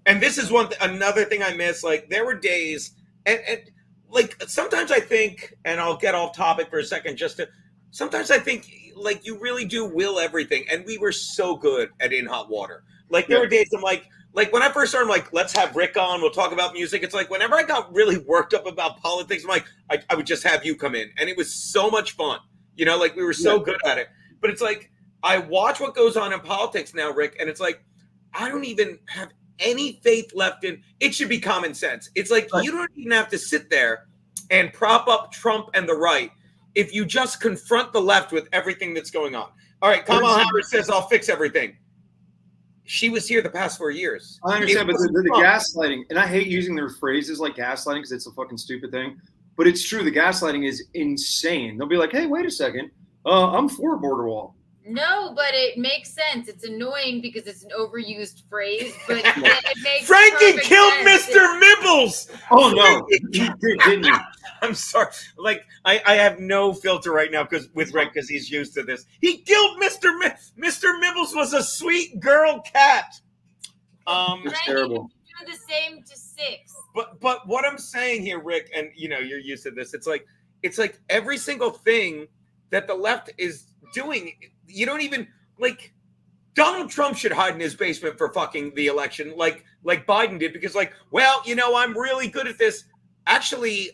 D: And this is another thing I miss. Like there were days, and like sometimes I think, and I'll get off topic for a second, sometimes I think like you really do will everything, and we were so good at In Hot Water. Like there were days I'm like when I first started, I'm like, let's have Rick on, we'll talk about music. It's like whenever I got really worked up about politics, I'm like, I would just have you come in, and it was so much fun. You know, like we were so good at it. But it's like I watch what goes on in politics now, Rick, and it's like I don't even have any faith left in it. Should be common sense. It's like you don't even have to sit there and prop up Trump and the right if you just confront the left with everything that's going on. All right, Kamala Harris says I'll fix everything. She was here the past 4 years.
H: I understand, but the gaslighting, and I hate using their phrases like gaslighting because it's a fucking stupid thing, but it's true. The gaslighting is insane. They'll be like, hey, wait a second. I'm for a border wall.
C: No, but it makes sense. It's annoying because it's an overused phrase, but it makes
D: Frankie
C: perfect
D: killed
C: sense.
D: Mr. Mibbles.
H: Oh, no. You did, didn't you?
D: I'm sorry. Like I have no filter right now with Rick because he's used to this. He killed Mr. Mr. Mibbles was a sweet girl cat.
H: It's
C: Frankie,
H: terrible.
C: you do the same to 6.
D: But what I'm saying here, Rick, and you know you're used to this. It's like every single thing that the left is doing. You don't even like. Donald Trump should hide in his basement for fucking the election, like Biden did, because well, you know, I'm really good at this. Actually,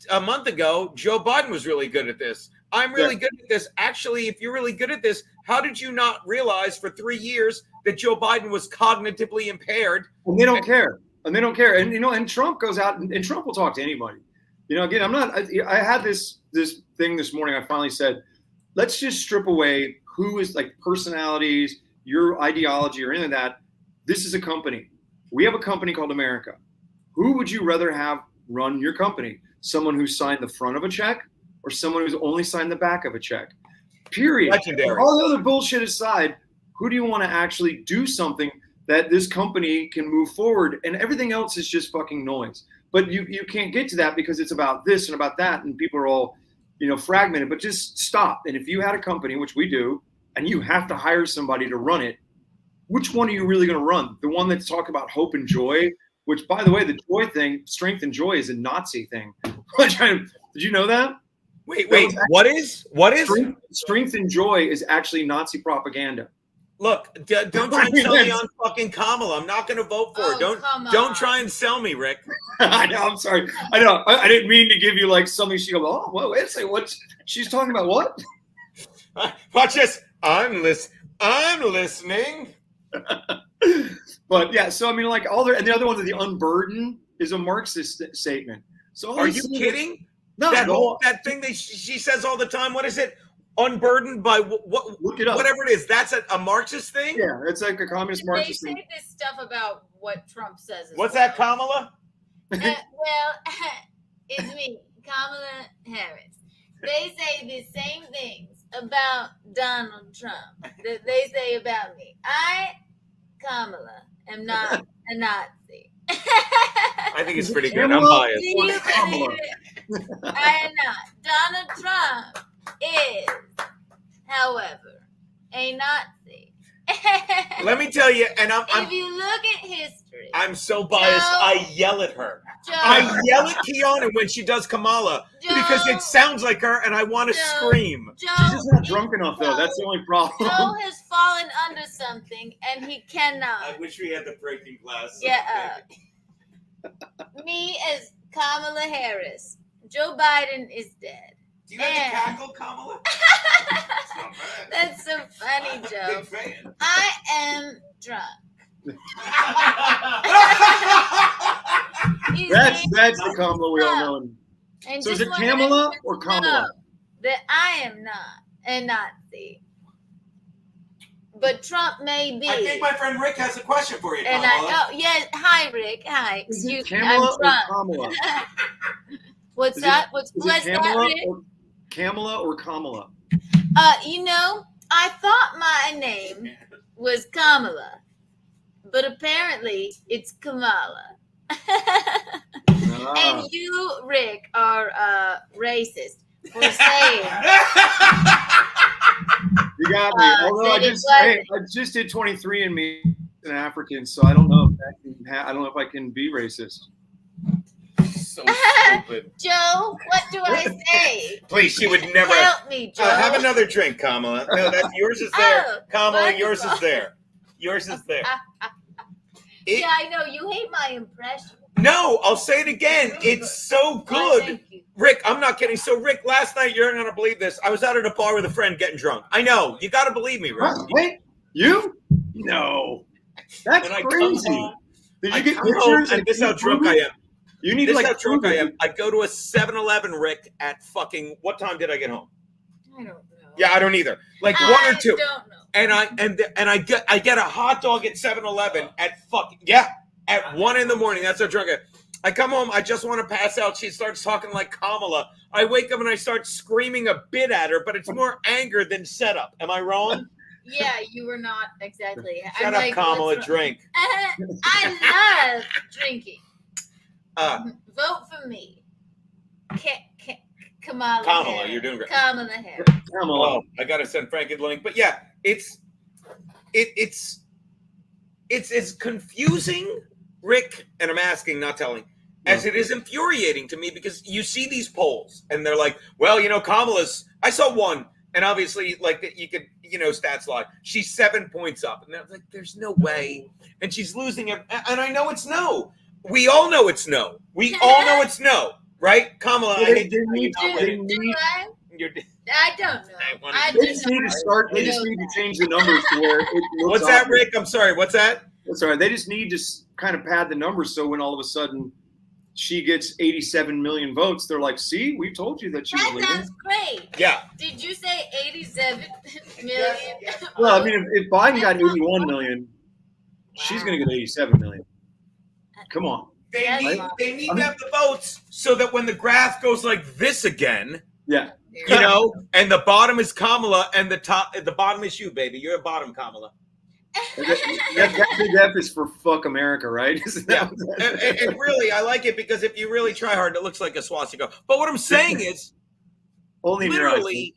D: a month ago, Joe Biden was really good at this. I'm really good at this. Actually, if you're really good at this, how did you not realize for 3 years that Joe Biden was cognitively impaired?
H: And they don't care. And they don't care. And, you know, and Trump goes out and Trump will talk to anybody. You know, again, I had this thing this morning. I finally said, let's just strip away who is like personalities, your ideology or any of that. This is a company. We have a company called America. Who would you rather have run your company? Someone who signed the front of a check or someone who's only signed the back of a check? Period.
D: Legendary.
H: All the other bullshit aside, who do you want to actually do something that this company can move forward? And everything else is just fucking noise. But you can't get to that because it's about this and about that, and people are all, you know, fragmented. But just stop. And if you had a company, which we do, and you have to hire somebody to run it, which one are you really going to run? The one that's talking about hope and joy, which, by the way, the joy thing, strength and joy, is a Nazi thing. Did you know that?
D: Wait, what is?
H: Strength and joy is actually Nazi propaganda.
D: Look, don't try and sell me on fucking Kamala. I'm not going to vote for her. Don't try and sell me, Rick.
H: I know. I'm sorry. I know. I didn't mean to give you like something. She goes, oh, well, wait a second. What? She's talking about what?
D: Watch this. I'm listening.
H: But yeah, so I mean, like and the other one, the unburden is a Marxist statement. So all
D: Are
H: these
D: you
H: things-
D: kidding?
H: No,
D: That thing that she says all the time. What is it? Unburdened by what?
H: look it up.
D: Whatever it is. That's a Marxist thing.
H: Yeah, it's like a communist
C: They
H: Marxist
C: say
H: thing.
C: this stuff about what Trump says. as
D: What's
C: well.
D: that, Kamala?
C: Well, it's me, Kamala Harris. They say the same things about Donald Trump that they say about me. I, Kamala, am not a Nazi.
D: I think it's pretty good. I'm
H: Kamala?
D: biased.
C: Do you
H: Kamala.
C: believe it? I am not. Donald Trump is, however, a Nazi.
D: Let me tell you, and
C: If you look at history,
D: I'm so biased.
C: Joe.
D: I yell at her.
C: Joe,
D: I yell at Keanu when she does Kamala because
C: Joe.
D: it sounds like her, and I want to
C: Joe.
D: scream.
H: She's
C: Joe,
H: just not drunk enough, though. That's the only problem.
C: Joe has fallen under something and he cannot.
D: wish we had the breaking glass.
C: Yeah. Me as Kamala Harris. Joe Biden is dead.
D: Do you have
C: Yeah.
D: to cackle, Kamala? It's not bad.
C: That's so funny,
D: I'm a
C: Joe.
D: big fan.
C: I am drunk. You
H: That's
C: see?
H: the Kamala we all know.
C: And
H: So is
C: just
H: it
C: want
H: Kamala
C: everyone
H: or
C: to
H: Kamala?
C: know that I am not a Nazi. But Trump may be.
D: I think my friend Rick has a question for you,
C: And
D: Kamala.
C: yes, hi Rick, hi.
H: Is it
C: Excuse me,
H: Kamala
C: I'm
H: or
C: drunk.
H: Kamala?
C: What's
H: Is
C: that?
H: Is
C: What's
H: it
C: that,
H: Kamala
C: Rick?
H: or Kamala or Kamala?
C: I thought my name was Kamala, but apparently it's Kamala.
H: Ah.
C: And you, Rick, are racist for saying
H: You got me. Although I
C: that it
H: just did 23andMe an African, so I don't know if that I don't know if I can be racist.
D: So stupid.
C: Joe. What do I say?
D: Please, she would never.
C: Help me, Joe.
D: Have another drink, Kamala. No, that's yours is there.
C: Oh,
D: Kamala, yours
C: wonderful.
D: is there. Yours is there. It-
C: Yeah, I know you hate my impression.
D: No, I'll say it again. It's so
C: Why,
D: good.
C: thank you.
D: Rick, I'm not kidding. So, Rick, last night, you're not going to believe this. I was out at a bar with a friend getting drunk. I know. You got to believe me, Rick.
H: Huh? Wait, you? No, that's
D: And I come
H: crazy.
D: home,
H: Did
D: I
H: you get
D: come home,
H: pictures?
D: and this is how drunk I am.
H: You need
D: This
H: to
D: is
H: like
D: how drunk
H: prove
D: I
H: it.
D: am. I go to a 7-Eleven, Rick, at fucking, what time did I get home?
C: I don't know.
D: Yeah, I don't either. Like
C: I
D: one or two.
C: don't know.
D: And I get a hot dog at 7-Eleven at 1 in the morning. That's how drunk I am. I come home. I just want to pass out. She starts talking like Kamala. I wake up and I start screaming a bit at her, but it's more anger than setup. Am I wrong?
C: Yeah, you were not exactly.
D: Shut
C: I'm
D: up,
C: like,
D: Kamala.
C: what's
D: Drink.
C: wrong? I love drinking. Vote for me. Kamala.
D: Kamala,
C: Harris.
D: you're doing great.
C: Kamala Harris.
H: Kamala.
D: Oh, I gotta send Frankie the link. But yeah, it's confusing, Rick, and I'm asking, not telling, as it is infuriating to me because you see these polls and they're like, well, you know, Kamala's. I saw one, and obviously, like you could, you know, stats lie. She's 7 points up, and they're like, there's no way, and she's losing it. And I know it's no. We all know it's no. We all know it's no, right? Kamala, I hate to tell you not
H: they
D: winning.
H: need-
D: You're-
C: I don't know.
D: I wanna-
C: I
H: They
C: do
H: just need to
C: not.
H: start. They just need to change the numbers to where it looks
D: What's that,
H: obvious.
D: Rick? I'm sorry. What's that?
H: That's all right. They just need to kind of pad the numbers so when all of a sudden she gets 87 million votes, they're like, "See, we told you that she was
C: That
H: leaving."
C: sounds great.
D: Yeah.
C: Did you say 87 million?
H: Well, I mean, if Biden got 81 million, she's going to get 87 million. Come on.
D: They
C: That's
D: need,
C: fine.
D: they need to have the votes so that when the graph goes like this again,
H: Yeah.
D: you know, and the bottom is Kamala and the bottom is you, baby. You're a bottom, Kamala.
H: That big F is for fuck America, right? Isn't that what that is?
D: And really, I like it because if you really try hard, it looks like a swastika. But what I'm saying is,
H: Only in your eyes.
D: literally,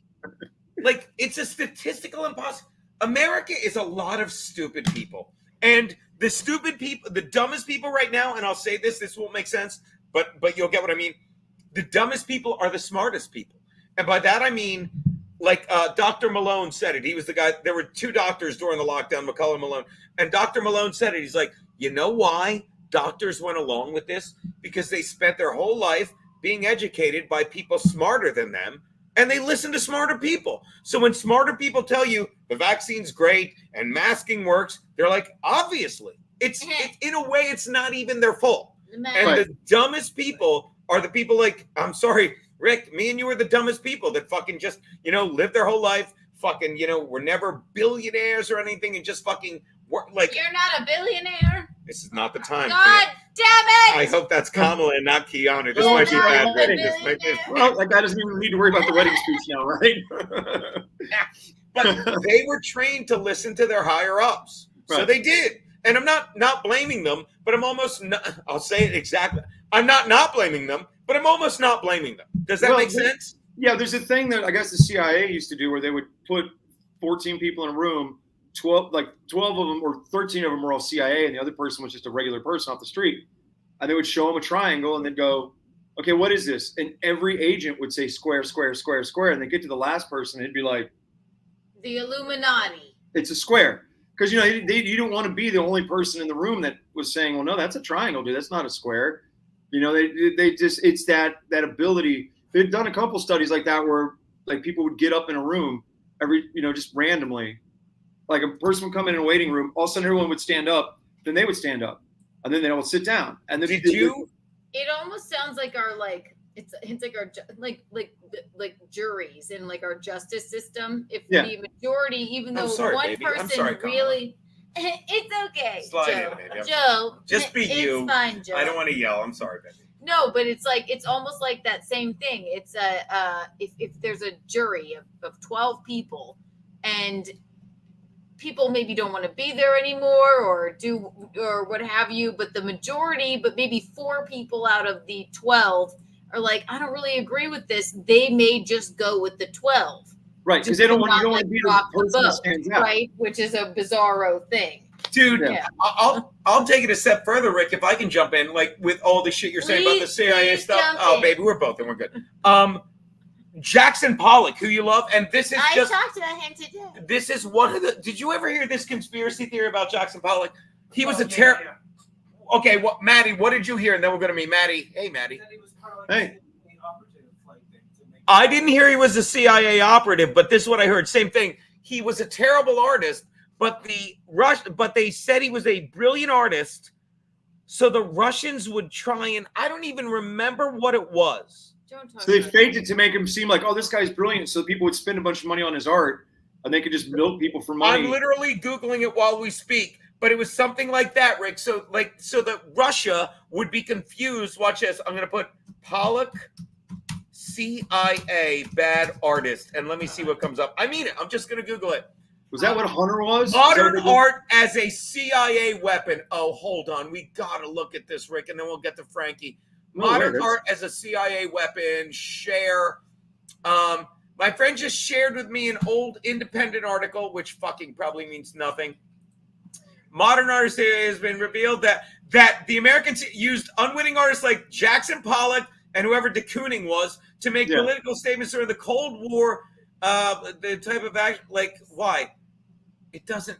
D: like it's a statistical impossible. America is a lot of stupid people, and the stupid people, the dumbest people right now. And I'll say this won't make sense, but you'll get what I mean. The dumbest people are the smartest people, and by that I mean, like Dr. Malone said it. He was the guy. There were two doctors during the lockdown, McCullough and Malone, and Dr. Malone said it. He's like, you know why doctors went along with this? Because they spent their whole life being educated by people smarter than them, and they listen to smarter people. So when smarter people tell you the vaccine's great and masking works, they're like, obviously. It's in a way, it's not even their fault. And
H: Right.
D: the dumbest people are the people like, I'm sorry, Rick, me and you are the dumbest people that fucking just, live their whole life, fucking, were never billionaires or anything and just fucking work like.
C: You're not a billionaire.
D: This is not the time.
C: God damn
D: I
C: it!
D: hope that's Kamala and not Keanu. This
C: You're
D: might be
C: not
D: bad
C: a
D: wedding. This might be.
C: billionaire.
H: Well, that guy doesn't even need to worry about the wedding speech now, right?
D: But they were trained to listen to their higher ups, so
H: Right.
D: they did. And I'm not blaming them, but I'm almost not, I'll say it exactly. I'm not blaming them, but I'm almost not blaming them. Does that
H: Well,
D: make sense?
H: Yeah, there's a thing that I guess the CIA used to do where they would put 14 people in a room, 12 of them or 13 of them were all CIA, and the other person was just a regular person off the street. And they would show them a triangle and they'd go, okay, what is this? And every agent would say square, square, square, square. And they get to the last person, it'd be like,
C: The Illuminati.
H: it's a square. Because, you don't want to be the only person in the room that was saying, well, no, that's a triangle, dude. That's not a square. They just, it's that ability. They've done a couple studies like that where like people would get up in a room just randomly. Like a person would come in a waiting room, all of a sudden everyone would stand up, then they would stand up, and then they all sit down. And then
D: Did you?
C: It almost sounds like our it's like our like juries and like our justice system. If
H: Yeah.
C: the majority, even
D: I'm
C: though
D: sorry,
C: one
D: baby. I'm
C: person
D: sorry, Kamala.
C: really, it's okay,
D: Slide in,
C: Joe.
D: baby. I'm
C: Joe,
D: Just be
C: it's
D: you.
C: fine, Joe.
D: I don't want to yell. I'm sorry, baby.
C: No, but it's almost like that same thing. It's if there's a jury of 12 people and people maybe don't want to be there anymore or what have you, but the majority, but maybe 4 people out of the 12 are like, I don't really agree with this. They may just go with the 12.
H: right, because they don't want
C: Not,
H: you don't want
C: like,
H: to be the
C: rock the
H: person that
C: boat,
H: stands out.
C: right? Which is a bizarro thing.
D: Dude,
C: Yeah.
D: I'll take it a step further, Rick, if I can jump in, like with all the shit you're saying about the
C: Please,
D: CIA
C: please
D: stuff.
C: jump
D: Oh,
C: in.
D: baby, we're both and we're good. Jackson Pollock, who you love, and this is
C: I
D: just
C: talked about him today.
D: this is one of the. Did you ever hear this conspiracy theory about Jackson Pollock? He was
F: Oh,
D: a
F: yeah,
D: terrible.
F: yeah.
D: Okay, Maddie, what did you hear? And then we're going to meet Maddie. Hey, Maddie.
F: That he was part of
H: Hey.
F: the operative like thing to make.
D: I didn't hear he was a CIA operative, but this is what I heard. Same thing. He was a terrible artist, but they said he was a brilliant artist. So the Russians would try and I don't even remember what it was.
C: Don't talk
H: So they
C: about
H: faked it to make him seem like, oh, this guy's brilliant. So people would spend a bunch of money on his art and they could just milk people for money.
D: I'm literally Googling it while we speak, but it was something like that, Rick. So that Russia would be confused. Watch this. I'm going to put Pollock CIA bad artist. And let me see what comes up. I mean it. I'm just going to Google it.
H: Was that what Hunter was? Is that
D: Modern
H: what they did?
D: art as a CIA weapon. Oh, hold on. We got to look at this, Rick, and then we'll get to Frankie.
H: No, there
D: Modern
H: it is.
D: art as a CIA weapon. Share. My friend just shared with me an old independent article, which fucking probably means nothing. Modern artists, it has been revealed that the Americans used unwitting artists like Jackson Pollock and whoever de Kooning was to make
H: Yeah.
D: political statements during the Cold War. The type of act, like, why? It doesn't.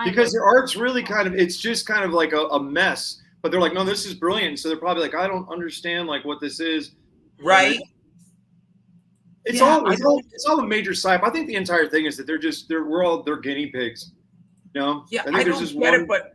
H: Because their art's really it's just kind of like a mess. But they're like, no, this is brilliant. So they're probably like, I don't understand like what this is.
D: Right.
H: It's
D: Yeah,
H: all a major psyop. I think the entire thing is that they're guinea pigs.
D: Yeah,
H: think
D: I
H: there's
D: don't
H: just
D: get
H: one-
D: it,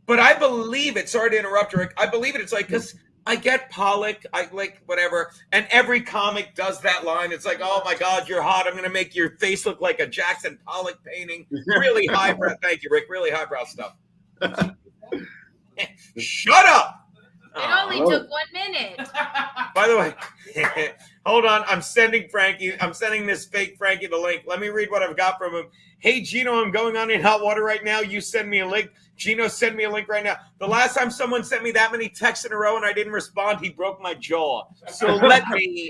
D: but I believe it. Sorry to interrupt, Rick. I believe it. It's like, because I get Pollock, I like whatever, and every comic does that line. It's like, oh my God, you're hot. I'm going to make your face look like a Jackson Pollock painting. Really highbrow. Thank you, Rick. Really highbrow stuff. Shut up.
C: It only
H: Oh.
C: took 1 minute.
D: By the way, hold on. I'm sending this fake Frankie the link. Let me read what I've got from him. Hey, Gino, I'm going on in hot water right now. You send me a link. Gino, send me a link right now. The last time someone sent me that many texts in a row and I didn't respond, he broke my jaw. So let me.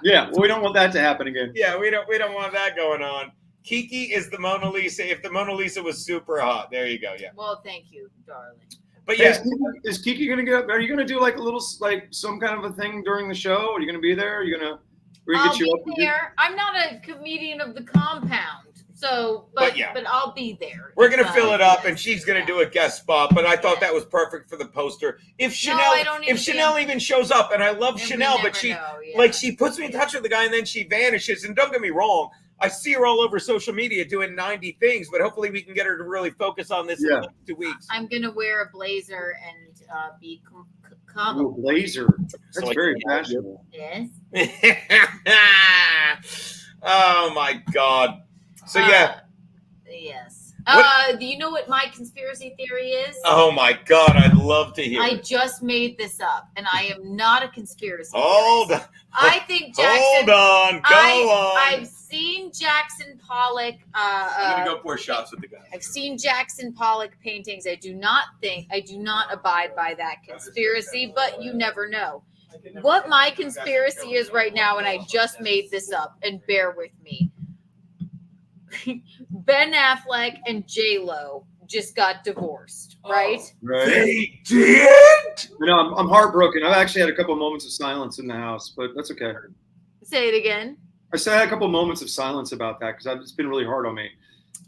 H: Yeah, well, we don't want that to happen again.
D: Yeah, we don't want that going on. Kiki is the Mona Lisa. If the Mona Lisa was super hot, there you go. Yeah,
C: Well, thank you, darling.
D: but
H: Hey,
D: yeah,
H: is Kiki gonna get up? Are you gonna do like a little some kind of a thing during the show? Are you gonna be there? Are you gonna? We're gonna
C: I'll
H: get you
C: be
H: up. and do-
C: there. I'm not a comedian of the compound, So,
D: But
C: but
D: yeah.
C: but I'll be there.
D: We're gonna
C: If,
D: fill it up,
C: yes,
D: and she's gonna
C: yeah.
D: do a guest spot. But I thought that was perfect for the poster. If Chanel,
C: I don't need
D: if
C: to
D: Chanel
C: be-
D: even shows up, and I love
C: And we
D: Chanel, but
C: never
D: she
C: know, yeah.
D: like she puts me in touch with the guy, and then she vanishes. And don't get me wrong, I see her all over social media doing 90 things, but hopefully we can get her to really focus on this in
H: Yeah.
D: the next 2 weeks.
C: I'm gonna wear a blazer and be
H: Ooh,
C: calm.
H: blazer. That's
D: like-
H: very fashionable.
C: Yes.
D: Oh my god. So yeah.
C: Yes.
D: What-
C: Do you know what my conspiracy theory is?
D: Oh my god, I'd love to hear.
C: I
D: it.
C: just made this up, and I am not a conspiracy
D: Hold
C: theorist.
D: on.
C: I think Jackson.
D: Hold on. Go on.
C: I've seen Jackson Pollock.
D: I'm gonna go pour shots with the guy.
C: I've seen Jackson Pollock paintings. I do not abide by that conspiracy, but you never know. What my conspiracy is right now, and I just made this up, and bear with me. Ben Affleck and J-Lo just got divorced, right?
H: Right.
D: They did?
H: You know, I'm heartbroken. I've actually had a couple of moments of silence in the house, but that's okay.
C: Say it again.
H: I said I had a couple of moments of silence about that because it's been really hard on me.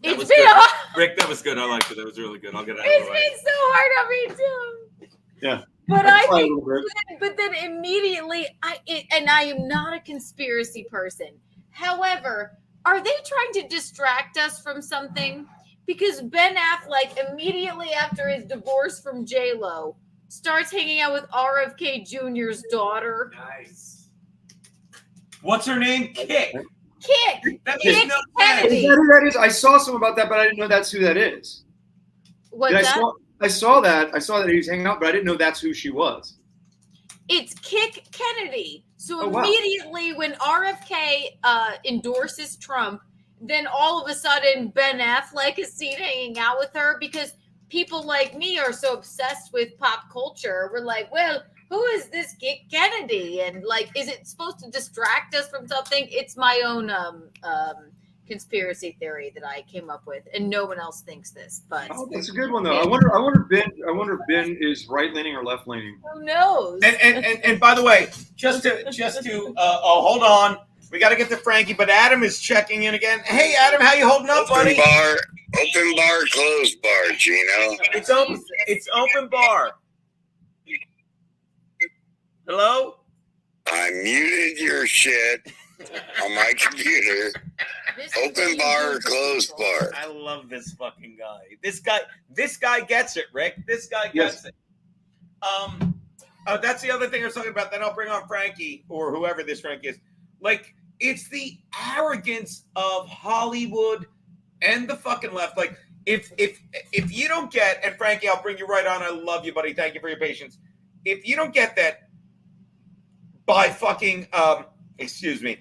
D: That
C: It's
D: was
C: been
D: good.
C: hard.
D: Rick, that was good. I liked it. That was really good. I'll get it out of
C: It's
D: the way.
C: been so hard on me too.
H: Yeah.
C: But
H: I'd
C: I
H: cry a
C: think,
H: little bit.
C: but then immediately, and I am not a conspiracy person. However, are they trying to distract us from something? Because Ben Affleck, immediately after his divorce from J-Lo, starts hanging out with RFK Jr.'s daughter.
B: Nice.
D: What's her name? Kick.
C: Kick!
D: That
C: Kick
D: makes no
C: Kennedy.
H: Is that who that is? I saw some about that, but I didn't know that's who that is.
C: What's
H: And
C: that?
H: I saw that. I saw that he was hanging out, but I didn't know that's who she was.
C: It's Kick Kennedy. So
H: Oh, wow.
C: immediately when RFK endorses Trump, then all of a sudden Ben Affleck is seen hanging out with her because people like me are so obsessed with pop culture. We're like, well, who is this Kick Kennedy? And like, is it supposed to distract us from something? It's my own conspiracy theory that I came up with, and no one else thinks this. But
H: Oh, that's a good one though. I wonder if Ben is right leaning or left leaning.
C: who knows?
D: And by the way, just to hold on. We got to get to Frankie, but Adam is checking in again. Hey, Adam, how you holding up, buddy?
E: Open bar, closed bar, Gino.
D: It's open. It's open bar. Hello?
E: I muted your shit on my computer.
C: This is
E: Open
C: what
E: bar
C: you
E: or
C: do to
E: closed
C: people.
E: bar?
D: I love this fucking guy. This guy gets it, Rick. This guy gets
H: Yes.
D: it. That's the other thing I was talking about. Then I'll bring on Frankie or whoever this Frankie is. Like, it's the arrogance of Hollywood and the fucking left. Like, if you don't get, and Frankie, I'll bring you right on. I love you, buddy. Thank you for your patience. If you don't get that by fucking, excuse me,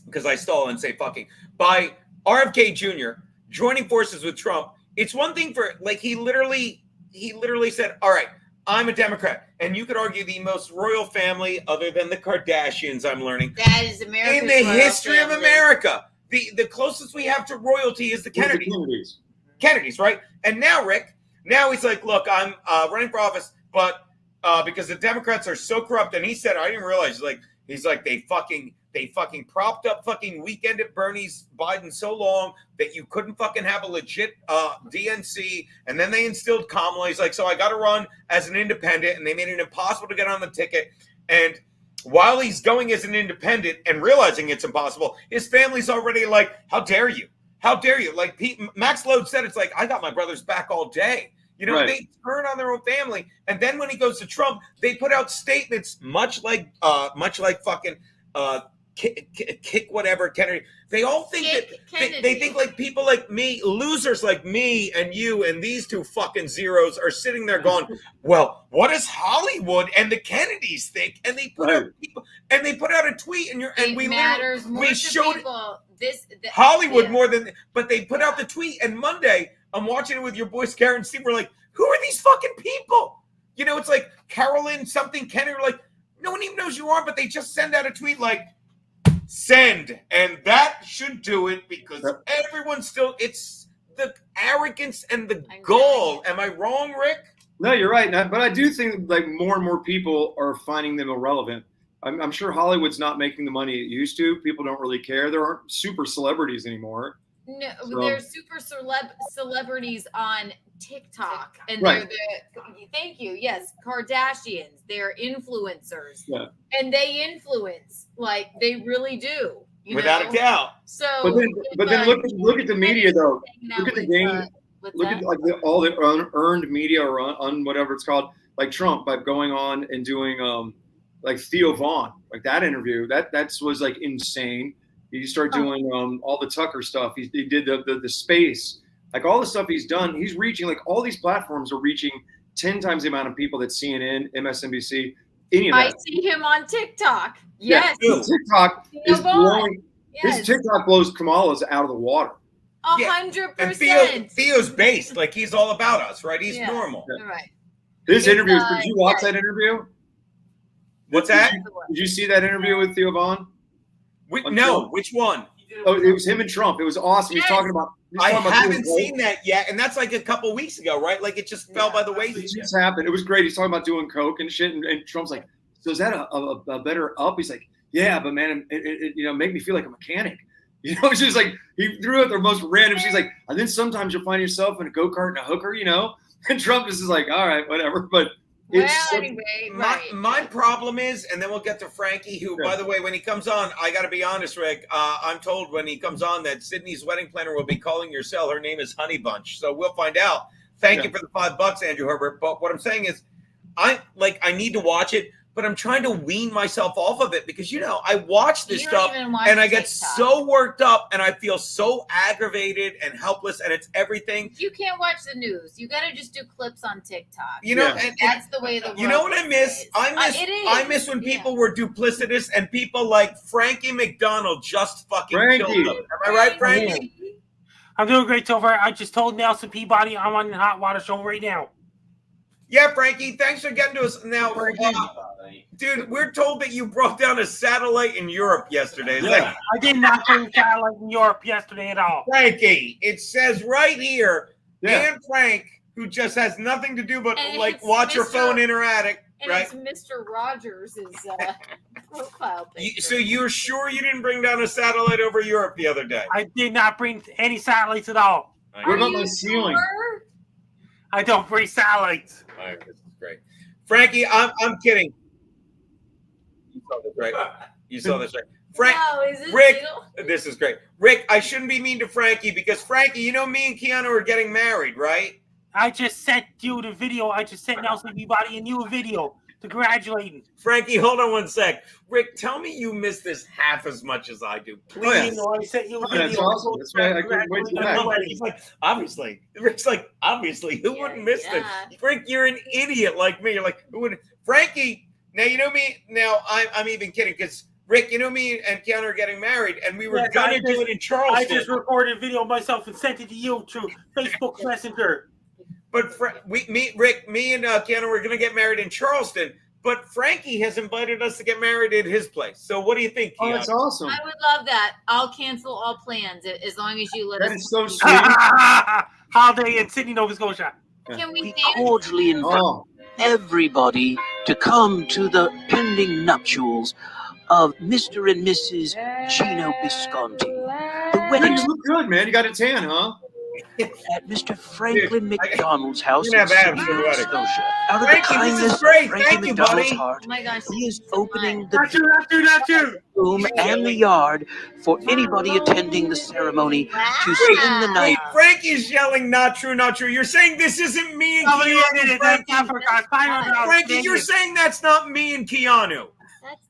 D: because I stall and say fucking, by RFK Jr. joining forces with Trump, it's one thing for, like, he literally said, all right, I'm a Democrat. And you could argue the most royal family other than the Kardashians, I'm learning,
C: That is America's
D: in the
C: royal
D: history of
C: family.
D: America. The closest we have to royalty is the Kennedys.
H: Kennedys.
D: Kennedys, right? And now, Rick, he's like, look, I'm running for office, but because the Democrats are so corrupt, and he said, I didn't realize, he's like, they fucking propped up fucking Weekend at Bernie's Biden so long that you couldn't fucking have a legit DNC, and then they instilled Kamala. He's like, so I got to run as an independent, and they made it impossible to get on the ticket. And while he's going as an independent and realizing it's impossible, his family's already like, how dare you? How dare you? Like Max Lode said, it's like, I got my brother's back all day. You know,
H: Right.
D: They turn on their own family. And then when he goes to Trump, they put out statements much like fucking kick whatever Kennedy. They all think
C: Kick
D: that
C: Kennedy.
D: they think like people like me, losers like me and you and these two fucking zeros are sitting there going, well, what does Hollywood and the Kennedys think? And they put out people, and they put out a tweet and
C: It
D: we
C: matters more
D: we
C: to
D: showed
C: people.
D: Hollywood
C: yeah.
D: more than, but they put out the tweet, and Monday I'm watching it with your boys Karen and Steve. We're like, who are these fucking people? You know, it's like Carolyn something Kennedy. We're like, no one even knows you are, but they just send out a tweet like, send, and that should do it because everyone's still. It's the arrogance and the gall. Am I wrong, Rick?
H: No, you're right. But I do think like more and more people are finding them irrelevant. I'm sure Hollywood's not making the money it used to. People don't really care. There aren't super celebrities anymore.
C: No,
H: So-
C: they're super celebrities on TikTok, and
H: Right.
C: they're thank you. Yes, Kardashians. They're influencers,
H: Yeah.
C: and they influence like they really do. You
D: Without
C: know?
D: a doubt.
C: So,
H: But then look at the media though.
C: hanging out
H: Look at the
C: with,
H: game.
C: what's
H: Look
C: that?
H: at like all the unearned media or on whatever it's called, like Trump, by going on and doing like Theo Vaughn, like that interview. That was like insane. You start doing all the Tucker stuff. He did the space, like all the stuff he's done. He's reaching like all these platforms are reaching 10 times the amount of people that CNN, MSNBC, any of
C: I
H: that.
C: see him on TikTok.
H: Yeah,
C: Yes,
H: his TikTok is
C: Theo Vaughn.
H: blowing.
C: yes,
H: His TikTok blows Kamala's out of the water.
C: 100%.
D: Theo's based, like he's all about us, right? He's
C: Yeah.
D: normal.
C: All right.
H: His
C: It's,
H: interviews. Did you watch
C: yeah.
H: that interview?
D: What's that?
H: Did you see that interview with Theo Vaughn?
D: No, which one?
H: Oh, it was him and Trump. It was awesome. He's
C: Yes.
H: talking about.
D: I haven't seen that yet, and that's like a couple weeks ago, right? Like it just fell by the
H: It
D: wayside.
H: just happened. It was great. He's talking about doing coke and shit, and Trump's like, "So is that a better up?" He's like, "Yeah, but man, it make me feel like a mechanic." You know, it's just like he threw out the most random. She's like, and then sometimes you'll find yourself in a go-kart and a hooker, you know. And Trump just is like, "All right, whatever." But
C: Well,
H: it's so-
C: anyway, right.
D: My problem is, and then we'll get to Frankie, who, by the way, when he comes on, I got to be honest, Rick. I'm told when he comes on that Sydney's wedding planner will be calling your cell. Her name is Honey Bunch, so we'll find out. Thank you for the $5, Andrew Herbert. But what I'm saying is, I need to watch it, but I'm trying to wean myself off of it because I watch this
C: You don't
D: stuff
C: even watch
D: and I get
C: TikTok.
D: so worked up and I feel so aggravated and helpless, and it's everything.
C: You can't watch the news. You got to just do clips on TikTok.
D: And
C: That's the way the world
D: you know what I miss?
C: is.
D: I
C: It is.
D: I miss when
C: Yeah.
D: people were duplicitous and people like Frankie McDonald just fucking
H: Frankie.
D: killed them. Am I right, Frankie?
I: I'm doing great so far. I just told Nelson Peabody I'm on the Hot Water Show right now.
D: Yeah, Frankie. Thanks for getting to us. Now, dude, we're told that you brought down a satellite in Europe yesterday. Is that-
I: I did not bring satellite in Europe yesterday at all.
D: Frankie, it says right here,
H: Yeah.
D: Dan Frank, who just has nothing to do but
C: And
D: like
C: it's
D: watch your
C: Mr.
D: phone in her attic,
C: And
D: right?
C: it's Mr. Rogers' profile picture.
D: So you're sure you didn't bring down a satellite over Europe the other day?
I: I did not bring any satellites at all.
H: What about my ceiling?
C: Sure?
I: I don't bring satellites.
D: All right, this is great. Frankie, I'm kidding. You saw this, right? You saw this, right? Frank,
C: No, is it
D: Rick,
C: real?
D: this is great. Rick, I shouldn't be mean to Frankie because Frankie, me and Keanu are getting married, right?
I: I just sent you the video. I just sent Nelson Peabody and you a video to congratulate him.
D: Frankie, hold on one sec. Rick, tell me you miss this half as much as I do. Please.
H: Oh, yeah.
I: You know, I sent you a
H: Yeah,
I: video.
H: that's awesome. That's why I couldn't wait to
I: Congratulating
H: back.
I: everybody.
D: He's like, obviously. Rick's like, obviously. Who
C: Yeah,
D: wouldn't miss
C: yeah.
D: this? Frank, you're an idiot like me. You're like, who would? Frankie, now you know me. Now I'm even kidding because Rick, me and Keanu are getting married, and we were
I: Yes,
D: gonna
I: I
D: do
I: just-
D: it in Charleston.
I: I just recorded a video of myself and sent it to you through Facebook Messenger.
D: But Rick, me and Keanu were gonna get married in Charleston. But Frankie has invited us to get married at his place. So what do you think,
H: Oh,
D: Keanu?
H: that's awesome.
C: I would love that. I'll cancel all plans as long as you let
H: That
C: us.
H: is so sweet.
I: Holiday in Sydney, Nova Scotia.
C: Can we
J: We
C: name
J: cordially invite
H: Oh,
J: everybody to come to the pending nuptials of Mr. and Mrs. Gino Visconti. The
H: man,
J: wedding
H: you look good, man. You got a tan, huh?
J: at Mr. Franklin
D: Dude,
J: McDonald's house
D: you're
J: in
D: gonna have abs
J: Sydney,
D: for the
J: Nova
D: wedding.
J: Scotia. Out of the
D: Frankie, this is
J: kindness of
D: great.
J: Frankie
D: Thank you,
J: McDonald's
D: buddy.
J: heart,
C: Oh my gosh.
J: he is
C: thank you so
J: opening
C: much.
J: the
I: Not you.
J: room and the yard for anybody attending the ceremony to spend the night.
D: Frankie's yelling, "Not true, not true." You're saying this isn't me and
I: Somebody
D: Keanu.
I: edited
D: Frankie,
I: that for $500.
D: Frankie, you're saying that's not me and Keanu.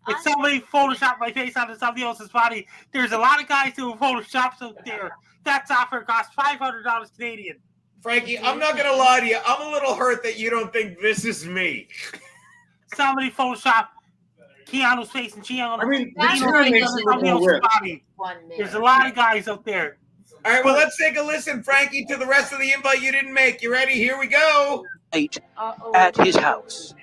I: If somebody photoshopped my face onto somebody else's body, there's a lot of guys doing photoshops out there. That software costs $500 Canadian.
D: Frankie, I'm not gonna lie to you. I'm a little hurt that you don't think this is me.
I: Somebody photoshopped Keanu's face and Keanu.
H: I mean,
C: That's
H: this
I: Keanu
H: really
C: right,
H: makes
I: on
H: it look
I: somebody
H: more
I: else's
H: ripped.
I: body.
C: 1 minute.
I: There's a lot of guys out there.
D: All right, well, let's take a listen, Frankie, to the rest of the invite you didn't make. You ready? Here we go.
C: Uh-oh.
J: At his house.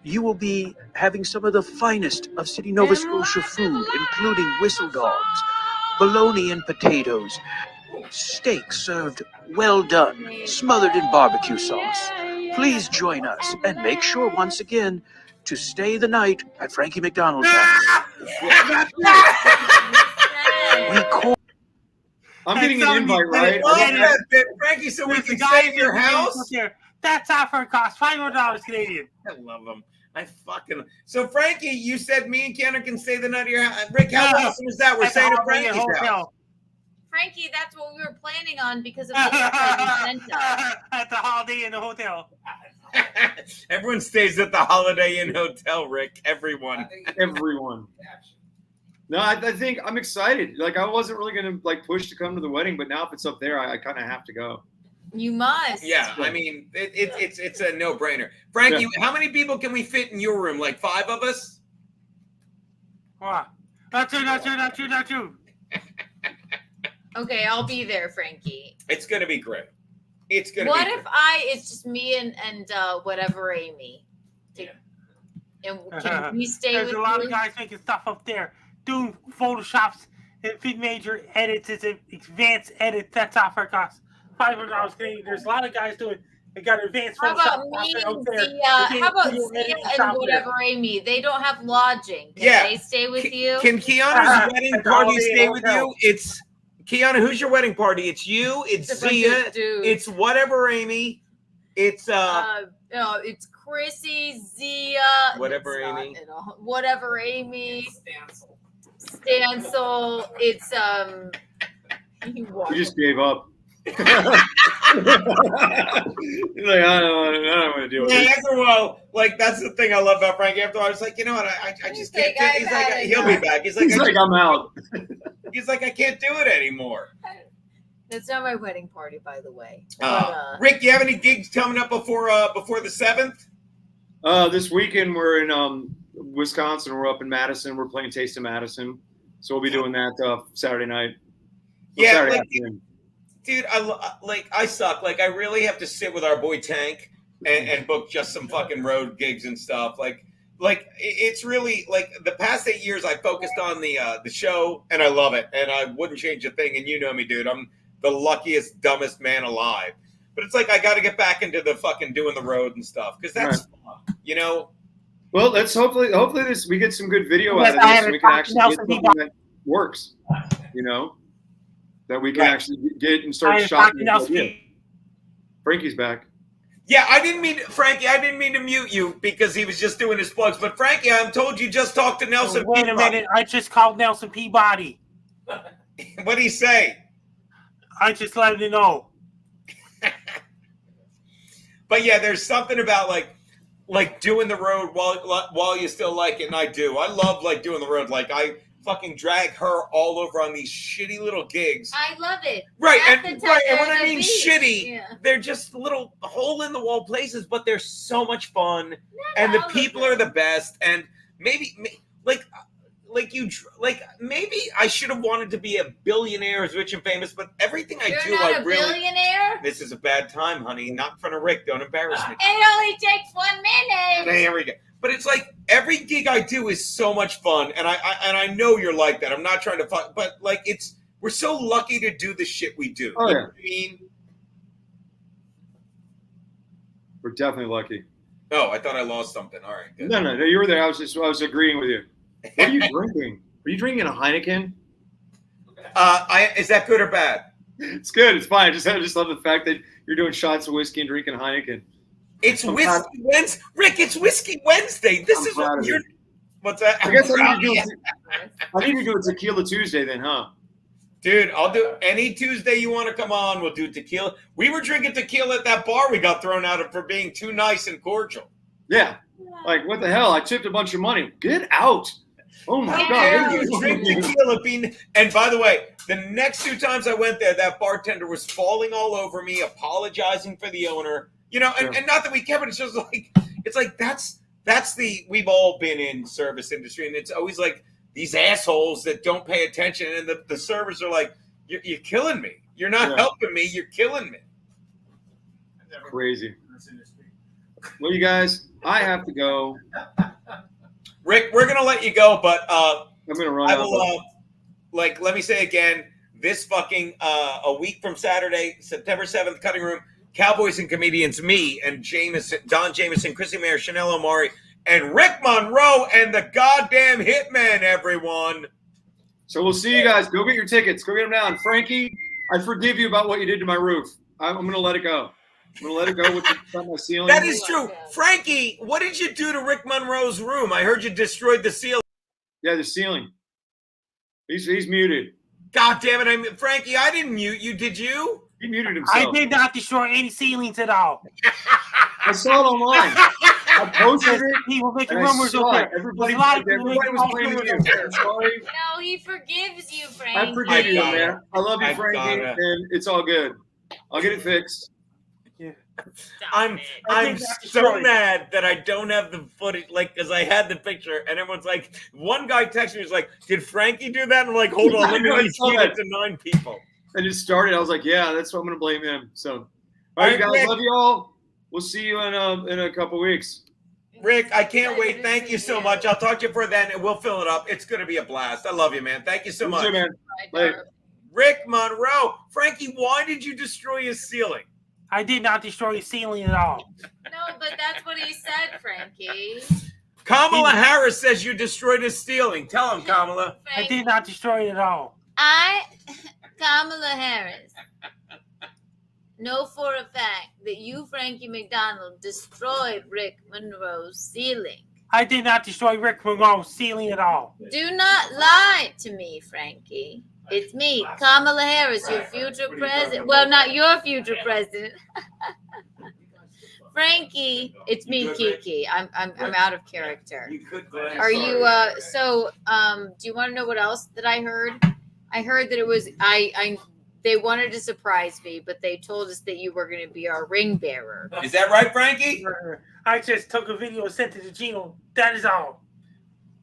J: You will be having some of the finest of City Nova Scotia food, including whistle dogs, bologna and potatoes, steak served well done, smothered in barbecue sauce. Please join us and make sure once again to stay the night at Frankie McDonald's house. We call
H: I'm
I: And
H: getting an
I: somebody
H: invite,
I: did
H: right?
I: it.
D: Love
I: Yeah,
D: that bit, Frankie, so we
I: There's a
D: can
I: guy
D: stay in your
I: sitting
D: house.
I: up there. That's offer cost $500 Canadian.
D: I love them. I fucking so Frankie, you said me and Keanu can stay the night at your house. Rick, how
I: Yeah.
D: awesome is that? We're
I: At the
D: staying at
I: Holiday Inn
D: Frankie's house.
I: Hotel.
C: Frankie, that's what we were planning on because of the invite you sent us.
I: At the Holiday Inn Hotel.
D: Everyone stays at the Holiday Inn Hotel, Rick. Everyone.
H: Everyone. No, I think I'm excited. Like I wasn't really gonna like push to come to the wedding, but now if it's up there, I kind of have to go.
C: You must.
D: Yeah, I mean, it's a no-brainer. Frankie, how many people can we fit in your room? Like 5 of us?
I: What? Not true.
C: Okay, I'll be there, Frankie.
D: It's gonna be great. It's gonna
C: What
D: be
C: if
D: great.
C: it's just me and whatever Amy? And can we stay
I: There's
C: with
I: a lot
C: you?
I: of guys making stuff up there, doing Photoshops, and big major edits, it's advanced edit. That's offer cost $500 Canadian. There's a lot of guys doing. They got advanced
C: How
I: Photoshop
C: about me
I: software out
C: and
I: there.
C: Zia?
I: They
C: How about
I: do
C: Zia
I: editing
C: and
I: software.
C: whatever Amy? They don't have lodging. Can
D: Yeah.
C: they stay with you?
D: Can Keanu's wedding
I: At the
D: party
I: Holiday Inn
D: stay with
I: Hotel.
D: you? It's Keanu. Who's your wedding party? It's you. It's
C: It's a bunch
D: Zia.
C: of dudes.
D: It's whatever Amy. It's
C: No, it's Chrissy, Zia.
D: Whatever
C: it's not,
D: Amy.
C: Whatever Amy. Stancil. It's
H: You just gave up. He's like, I don't want to deal with
D: Yeah,
H: this.
D: after a while, like that's the thing I love about Frankie. After a while, I was like, you know what? I just can't.
C: like,
D: He's
C: I've
D: like,
C: had
D: he'll be
C: enough.
D: back. He's like,
H: He's like, I'm out.
D: he's like, I can't do it anymore.
C: It's not my wedding party, by the way.
D: Rick, you have any gigs coming up before the 7th?
H: This weekend we're in Wisconsin. We're up in Madison. We're playing Taste of Madison, so we'll be doing that Saturday night. Well,
D: Yeah,
H: Saturday
D: like,
H: afternoon.
D: dude, I suck. Like, I really have to sit with our boy Tank and book just some fucking road gigs and stuff. Like it's really like the past 8 years I focused on the show and I love it and I wouldn't change a thing. And you know me, dude. I'm the luckiest, dumbest man alive. But it's like I got to get back into the fucking doing the road and stuff because that's fun, you know.
H: Well, let's hopefully this we get some good video
I: Yes,
H: out of
I: I
H: this,
I: have
H: and we
I: it.
H: can actually get
I: Nelson,
H: something that works. You know, that we can
D: Right.
H: actually get and
I: I
H: start
I: am
H: shopping.
I: talking now.
H: Frankie's back.
D: Yeah, Frankie, I didn't mean to mute you because he was just doing his plugs. But Frankie, I'm told you just talked to Nelson.
I: Wait a minute. I just called Nelson Peabody.
D: What'd he say?
I: I just let him know.
D: But yeah, there's something about like doing the road while you still like it, and I do. I love like doing the road. Like I fucking drag her all over on these shitty little gigs.
C: I love it.
D: Right,
C: Half
D: and
C: the time
D: right, and
C: they're
D: when I
C: the
D: mean
C: beach.
D: shitty,
C: Yeah.
D: they're just little hole in the wall places, but they're so much fun,
C: Not
D: and the
C: all of
D: people are
C: them.
D: the best. And maybe maybe I should have wanted to be a billionaire, as rich and famous, but everything I
C: You're
D: do,
C: not
D: I
C: a
D: really.
C: billionaire.
D: This is a bad time, honey. Not in front of Rick. Don't embarrass me.
C: It only takes 1 minute.
D: There we go. But it's like every gig I do is so much fun, and I know you're like that. I'm not trying to fuck, but like we're so lucky to do the shit we do.
H: Oh,
D: You
H: yeah.
D: know what I mean?
H: We're definitely lucky.
D: Oh, I thought I lost something. All right, good.
H: No, you were there. I was agreeing with you. What are you drinking? Are you drinking a Heineken?
D: Is that good or bad?
H: It's good. It's fine. I just love the fact that you're doing shots of whiskey and drinking Heineken.
D: It's
H: I'm
D: Whiskey
H: proud-
D: Wednesday. Rick, it's Whiskey Wednesday. This
H: I'm
D: is
H: proud
D: what
H: of
D: you're.
H: you.
D: What's that?
H: I guess
D: I'm
H: I
D: proud
H: need
D: of
H: to
D: you.
H: do a Tequila Tuesday then, huh?
D: Dude, I'll do any Tuesday you want to come on. We'll do tequila. We were drinking tequila at that bar we got thrown out of for being too nice and cordial.
H: Yeah. Like, what the hell? I tipped a bunch of money. Get out. Oh, my
D: How
H: God.
D: dare you drink tequila bean? And by the way, the next 2 times I went there, that bartender was falling all over me, apologizing for the owner. You know, and not that we care, but it's just like that's the we've all been in service industry, and it's always like these assholes that don't pay attention, and the servers are like, "You're killing me. You're not helping me. You're killing me."
H: Crazy. Well, you guys, I have to go.
D: Rick, we're gonna let you go, but
H: I'm going to run
D: I
H: out.
D: will. Let me say again, this fucking a week from Saturday, September 7th, Cutting Room. Cowboys and Comedians, me and Don Jameson, Chrissy Mayer, Chanel Omari, and Rick Monroe and the goddamn Hitman, everyone.
H: So we'll see you guys. Go get your tickets. Go get them now. And Frankie, I forgive you about what you did to my roof. I'm going to let it go. I'm going to let it go with my ceiling.
D: That is true. Frankie, what did you do to Rick Monroe's room? I heard you destroyed the ceiling.
H: Yeah, the ceiling. He's muted.
D: God damn it. Frankie, I didn't mute you. Did you?
H: He muted himself.
I: I did not destroy any ceilings at all.
H: I saw it online. I posted it.
I: People making
H: and I
I: rumors
H: saw
I: out
H: it.
I: there.
H: Everybody,
I: A lot of people
H: everybody
I: making
H: was
I: false
H: blaming you.
I: rumors out there.
H: I'm sorry.
C: No, he forgives you, Frank.
H: I forgive you,
D: got it.
H: man. I love you,
D: I
H: Frankie,
D: got it.
H: and it's all good. I'll get it fixed.
D: I'm so mad that I don't have the footage, like, because I had the picture, and everyone's like, one guy texted me, was like, did Frankie do that? And I'm like, hold on, let me
H: I saw
D: tweet
H: that.
D: it to 9 people.
H: And it started. I was like, yeah, that's what I'm going to blame him. So, all right, guys,
D: Rick.
H: love you all. We'll see you in a couple weeks.
D: Rick, I can't wait. Thank you so much. I'll talk to you for then, and we'll fill it up. It's going to be a blast. I love you, man. Thank you so
H: You
D: much.
H: too, man. Later.
D: Rick Monroe. Frankie, why did you destroy his ceiling?
I: I did not destroy the ceiling at all.
C: No, but that's what he said, Frankie.
D: Kamala Harris says you destroyed his ceiling. Tell him, Kamala.
I: I did not destroy it at all.
C: Kamala Harris, know for a fact that you, Frankie McDonald, destroyed Rick Monroe's ceiling.
I: I did not destroy Rick Monroe's ceiling at all.
C: Do not lie to me, Frankie. It's me, Kamala Harris, your future president. Well, not your future president. Frankie, it's me, Kiki. I'm out of character. Are you do you want to know what else that I heard? I heard that it was they wanted to surprise me, but they told us that you were going to be our ring bearer.
D: Is that right, Frankie?
I: I just took a video and sent it to Gino. That is all.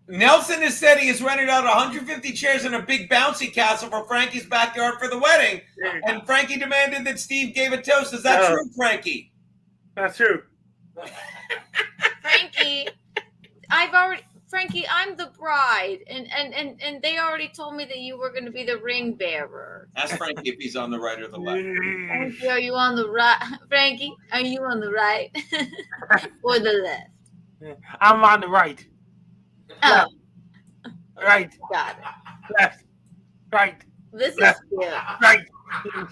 D: Nelson has said he has rented out 150 chairs in a big bouncy castle for Frankie's backyard for the wedding. And Frankie demanded that Steve gave a toast. Is that true, Frankie?
I: That's true.
C: Frankie, I'm the bride, and they already told me that you were going to be the ring bearer.
D: Ask Frankie if he's on the right or the left.
C: Frankie, are you on the right? Frankie, are you on the right or the left?
I: I'm on the right.
C: Oh,
I: Right.
C: got it.
I: Left. Right.
C: This is
I: Left.
C: good.
I: Right.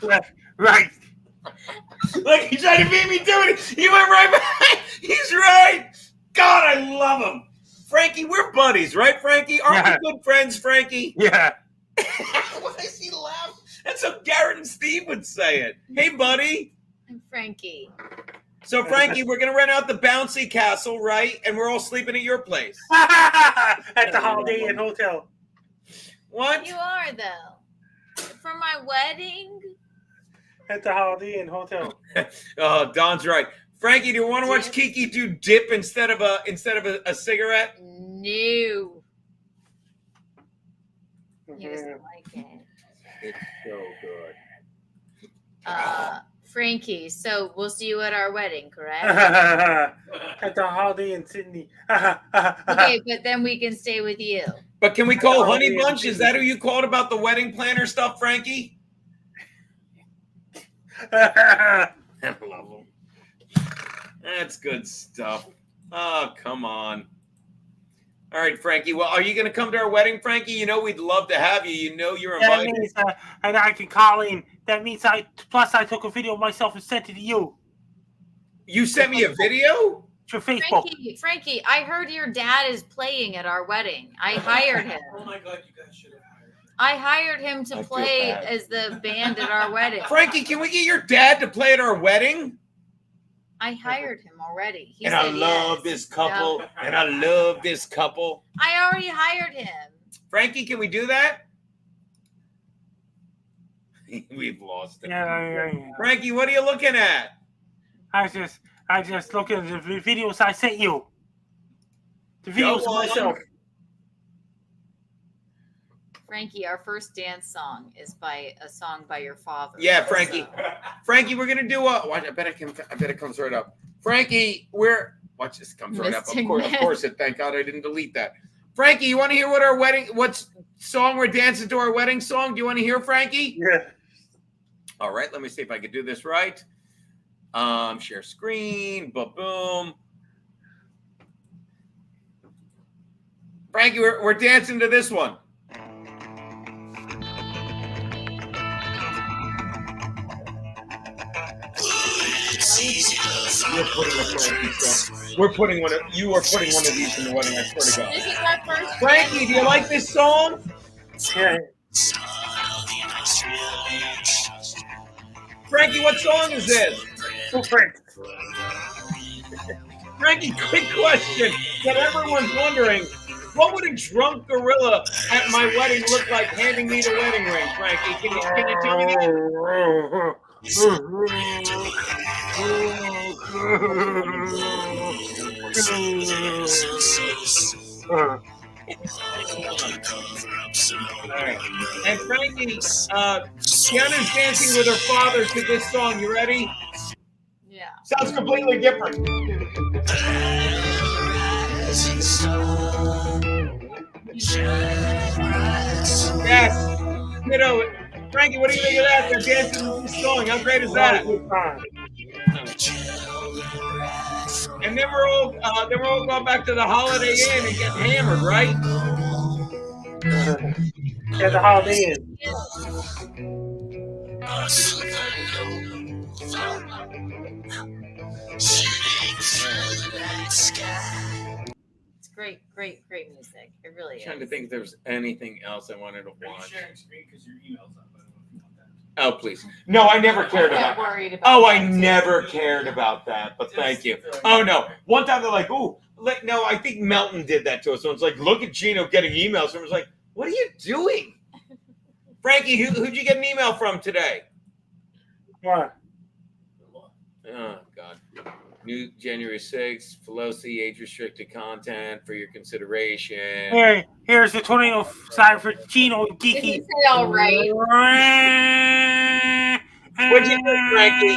I: Left. Right.
D: Look, he tried to beat me doing it. He went right back. He's right. God, I love him. Frankie, we're buddies, right, Frankie? Aren't we good friends, Frankie?
I: Yeah.
D: Why does he laugh? That's how Garrett and Steve would say it. Hey, buddy.
C: I'm Frankie.
D: So, Frankie, we're going to rent out the bouncy castle, right? And we're all sleeping at your place.
I: At the Holiday Inn Hotel.
D: What?
C: You are, though. For my wedding?
I: At the Holiday Inn Hotel.
D: Oh, Don's right. Frankie, do you want to watch Kiki do dip instead of a cigarette?
C: No. He doesn't like it.
D: It's so good.
C: Frankie, so we'll see you at our wedding, correct?
I: At the Holiday Inn Sydney.
C: Okay, but then we can stay with you.
D: But can we call Honey Bunch? Is that who you called about the wedding planner stuff, Frankie? I love him. That's good stuff. Oh, come on. All right, Frankie. Well, are you going to come to our wedding, Frankie? You know we'd love to have you. You know you're
I: That
D: invited.
I: means, and I can call in. That means I took a video of myself and sent it to you.
D: You sent me a video?
I: To Facebook.
C: Frankie, I heard your dad is playing at our wedding. I hired him.
F: Oh my God, you guys should have hired him.
C: I hired him to
D: I feel
C: play
D: bad.
C: as the band at our wedding.
D: Frankie, can we get your dad to play at our wedding?
C: I hired him already. He
D: And I
C: said
D: love
C: yes.
D: this couple.
C: No.
D: And I love this couple.
C: I already hired him.
D: Frankie, can we do that? We've lost it.
I: Yeah.
D: Frankie, what are you looking at?
I: I just look at the videos I sent you. The videos of
D: Go on.
I: myself.
C: Frankie, our first dance song is by a song by your father.
D: Yeah, Frankie. Frankie, we're gonna do a. Watch, I bet it comes right up. Frankie, watch this comes right up.
C: Mr.
D: Of course it. Thank God I didn't delete that. Frankie, you want to hear what song we're dancing to our wedding song? Do you want to hear, Frankie?
I: Yeah.
D: All right, let me see if I can do this right. Share screen. Boom. Frankie, we're dancing to this one. You're putting a Frankie song. We're putting one of you are putting one of these in the wedding, I swear to God.
C: This is our first.
D: Frankie, do you like this song?
I: Yeah.
D: Frankie, what song is this?
I: Go Frank.
D: Frankie, quick question that everyone's wondering. What would a drunk gorilla at my wedding look like handing me the wedding ring, Frankie? Can you tell me that? All right. And Frankie, Tiana's dancing with her father to this song. You ready?
C: Yeah.
D: Sounds completely different. Yes. Kiddo, Frankie, what do you think of that? They're dancing to this song. How great is that? And then we're all going back to the Holiday Inn and getting hammered, right?
I: Yeah, the Holiday Inn.
C: It's great, great, great music. It really
D: I'm
C: is.
D: trying to think if there was anything else I wanted to
F: Are you
D: watch.
F: sharing screen because your email's up? I don't know if you want that.
D: Oh, please. No, I never cared
C: I'm
D: about
C: not worried about
D: Oh, I
C: that, too.
D: never cared about that, but thank you. Oh, no. One time they're like, ooh, like, no, I think Melton did that to us. So it's like, look at Gino getting emails from us. Like, what are you doing? Frankie, who'd you get an email from today?
I: What?
D: Oh, God. New January 6th, Pelosi, age-restricted content for your consideration.
I: Here, here's the tornado sign for Gino
C: Did
I: Geeky.
C: he say all right?
D: What'd you do, Frankie?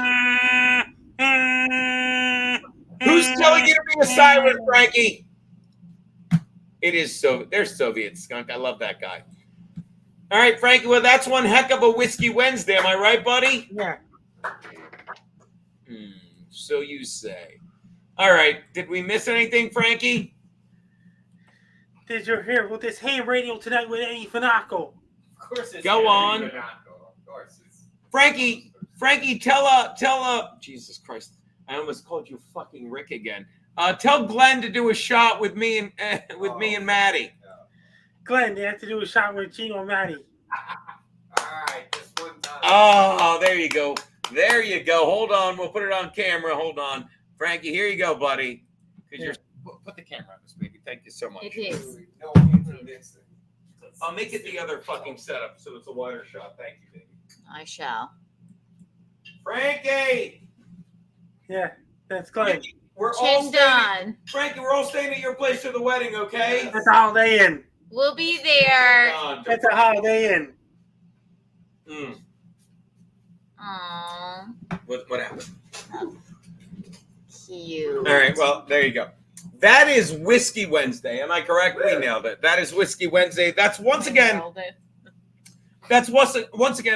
D: Who's telling you to be a siren, Frankie? It is there's Soviet skunk. I love that guy. All right, Frankie. Well, that's one heck of a Whiskey Wednesday. Am I right, buddy?
I: Yeah.
D: So you say. All right. Did we miss anything, Frankie?
I: Did you hear with this ham radio tonight with Eddie Fanaco?
F: Of course it's
D: Go on.
F: Of course it's
D: Frankie, tell Jesus Christ. I almost called you fucking Rick again. Tell Glenn to do a shot with me and me and Maddie.
I: Glenn, they have to do a shot with Gino and Maddie.
B: All right, just one time.
D: Oh, there you go. There you go. Hold on. We'll put it on camera. Hold on. Frankie, here you go, buddy. You're, put the camera on this, baby. Thank you so much.
C: It is.
B: No intermixing.
D: I'll make it the other fucking setup so it's a wider shot. Thank you, baby.
C: I shall.
D: Frankie!
I: Yeah, that's Glenn.
D: We're all
C: Chin
D: staying,
C: done.
D: Frankie, we're all staying at your place for the wedding, okay?
I: That's a Holiday Inn.
C: We'll be there.
I: That's a Holiday Inn.
C: Aww.
D: What happened?
C: Cute.
D: All right, well, there you go. That is Whiskey Wednesday. Am I correct? We nailed it. That is Whiskey Wednesday. That's once again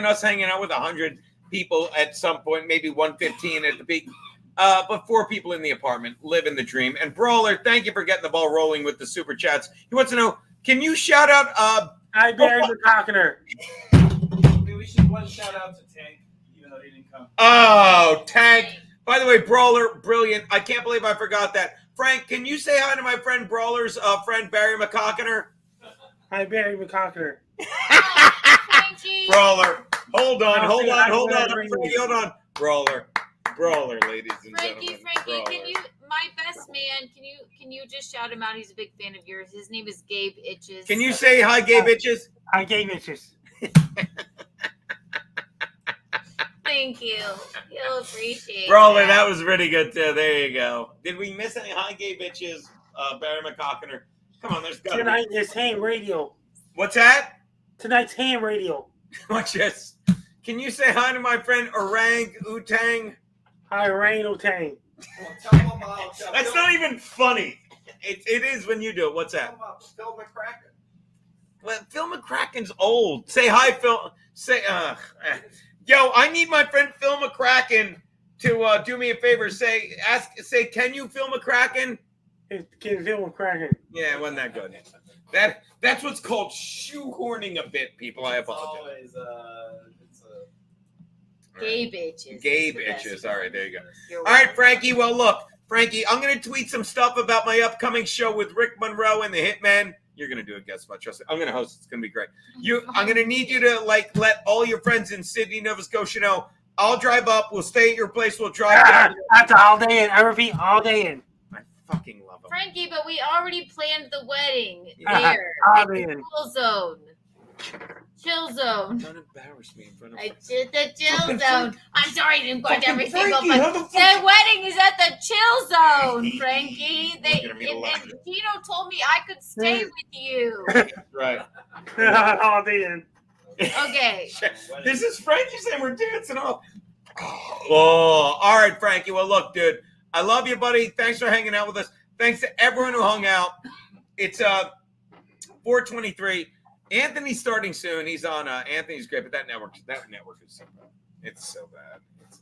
D: us hanging out with 100 people at some point, maybe 115 at the peak. But 4 people in the apartment living the dream. And Brawler, thank you for getting the ball rolling with the super chats. He wants to know, can you shout out
I: I buried the Cockner.
F: Maybe we should one shout out to Tank, even though he didn't come.
D: Oh, Tank. By the way, Brawler, brilliant. I can't believe I forgot that. Frank, can you say hi to my friend Brawler's friend Barry McCockiner?
I: I buried the Cockner.
D: Brawler, hold on.
I: Frankie,
D: Hold on. Brawler, ladies and
C: Frankie,
D: gentlemen.
C: Frankie,
D: Brawler.
C: can you, my best man, can you just shout him out? He's a big fan of yours. His name is Gabe Itches.
D: Can you say hi, Gabe Itches?
I: Hi, Gabe Itches.
C: Thank you. You'll appreciate
D: Brawler, that was pretty good too. There you go. Did we miss any hi, Gabe Itches? Barry McCockiner. Come on, there's got
I: Tonight is ham radio.
D: What's that?
I: Tonight's ham radio.
D: Watch this. Can you say hi to my friend Orang Utang?
I: Hi, Rain Otang.
B: Tell him about
D: That's not even funny. It is when you do it. What's
B: Tell
D: that?
B: him about Phil McCracken.
D: Well, Phil McCracken's old. Say hi, Phil. Say, yo, I need my friend Phil McCracken to do me a favor. Say, can you Phil McCracken?
I: Can Phil McCracken.
D: Yeah, it wasn't that good. That's what's called shoehorning a bit, people. I apologize.
B: Always,
C: Gay bitches.
D: Gay
C: is the best
D: bitches.
C: one.
D: All right, there you go.
C: You're
D: All right,
C: welcome.
D: Frankie. Well, look, Frankie, I'm going to tweet some stuff about my upcoming show with Rick Monroe and the Hitmen. You're going to do a guest spot. Trust me. I'm going to host. It's going to be great. I'm going to need you to let all your friends in Sydney, Nova Scotia know. I'll drive up. We'll stay at your place. We'll drive down.
I: That's all day in. I repeat, all day in.
D: I fucking love them.
C: Frankie, but we already planned the wedding
D: Yeah.
C: there.
I: All
C: At
I: day
C: the
I: in.
C: chill zone. Chill zone.
D: Don't embarrass me in front of
C: I did the chill zone. I'm sorry I didn't go into every single
D: Frankie, how
C: but
D: the fuck-
C: the wedding is at the chill zone, Frankie.
D: You're gonna be
C: And
D: lying.
C: Gino told me I could stay with you.
D: Right.
I: All day in.
C: Okay.
D: This is Frankie saying we're dancing off. Oh, all right, Frankie. Well, look, dude, I love you, buddy. Thanks for hanging out with us. Thanks to everyone who hung out. It's 4:23. Anthony's starting soon. He's on. Anthony's great, but that network is so bad. It's so bad.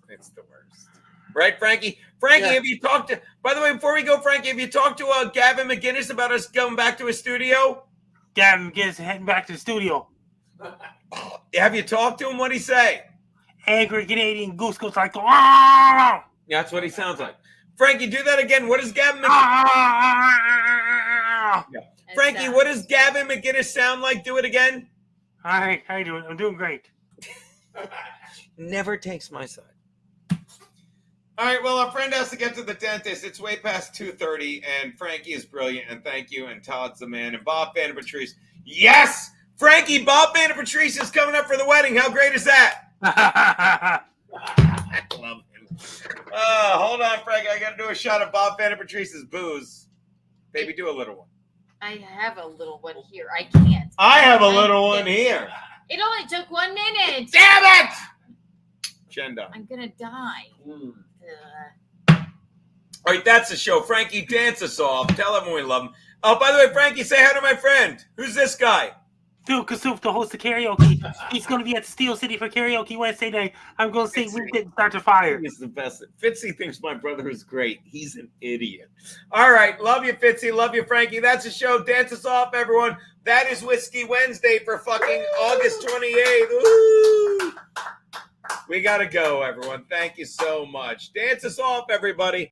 D: It's the worst. Right, Frankie? Frankie,
I: Yeah.
D: have you talked to? By the way, before we go, Frankie, have you talked to Gavin McGinnis about us going back to his studio?
I: Gavin gets heading back to the studio.
D: Have you talked to him? What'd he say?
I: Angry Canadian goose goes like, "Ah!"
D: That's what he sounds like. Frankie, do that again. What does Gavin McGinnis?
I: Ah!
D: Frankie, what does Gavin McGinnis sound like? Do it again.
I: All right, how you doing? I'm doing great.
D: Never takes my side. All right, well, our friend has to get to the dentist. It's way past 2:30, and Frankie is brilliant, and thank you, and Todd's the man, and Bob Van Patrice. Yes! Frankie, Bob Van Patrice is coming up for the wedding. How great is that? I love him. Hold on, Frankie. I got to do a shot of Bob Van Patrice's booze. Baby, do a little one.
C: I have a little one here. I can't.
D: I have a little one here.
C: It only took 1 minute.
D: Damn it! Jen done.
C: I'm gonna die.
D: All right, that's the show. Frankie, dance us off. Tell everyone we love him. Oh, by the way, Frankie, say hi to my friend. Who's this guy?
I: Dude, Kasuf to host the karaoke. He's going to be at Steel City for karaoke Wednesday night. I'm going to sing We Didn't Start the Fire.
D: He's the best. Fitzy thinks my brother is great. He's an idiot. All right, love you, Fitzy. Love you, Frankie. That's the show. Dance us off, everyone. That is Whiskey Wednesday for fucking August 28th. Woo! We got to go, everyone. Thank you so much. Dance us off, everybody.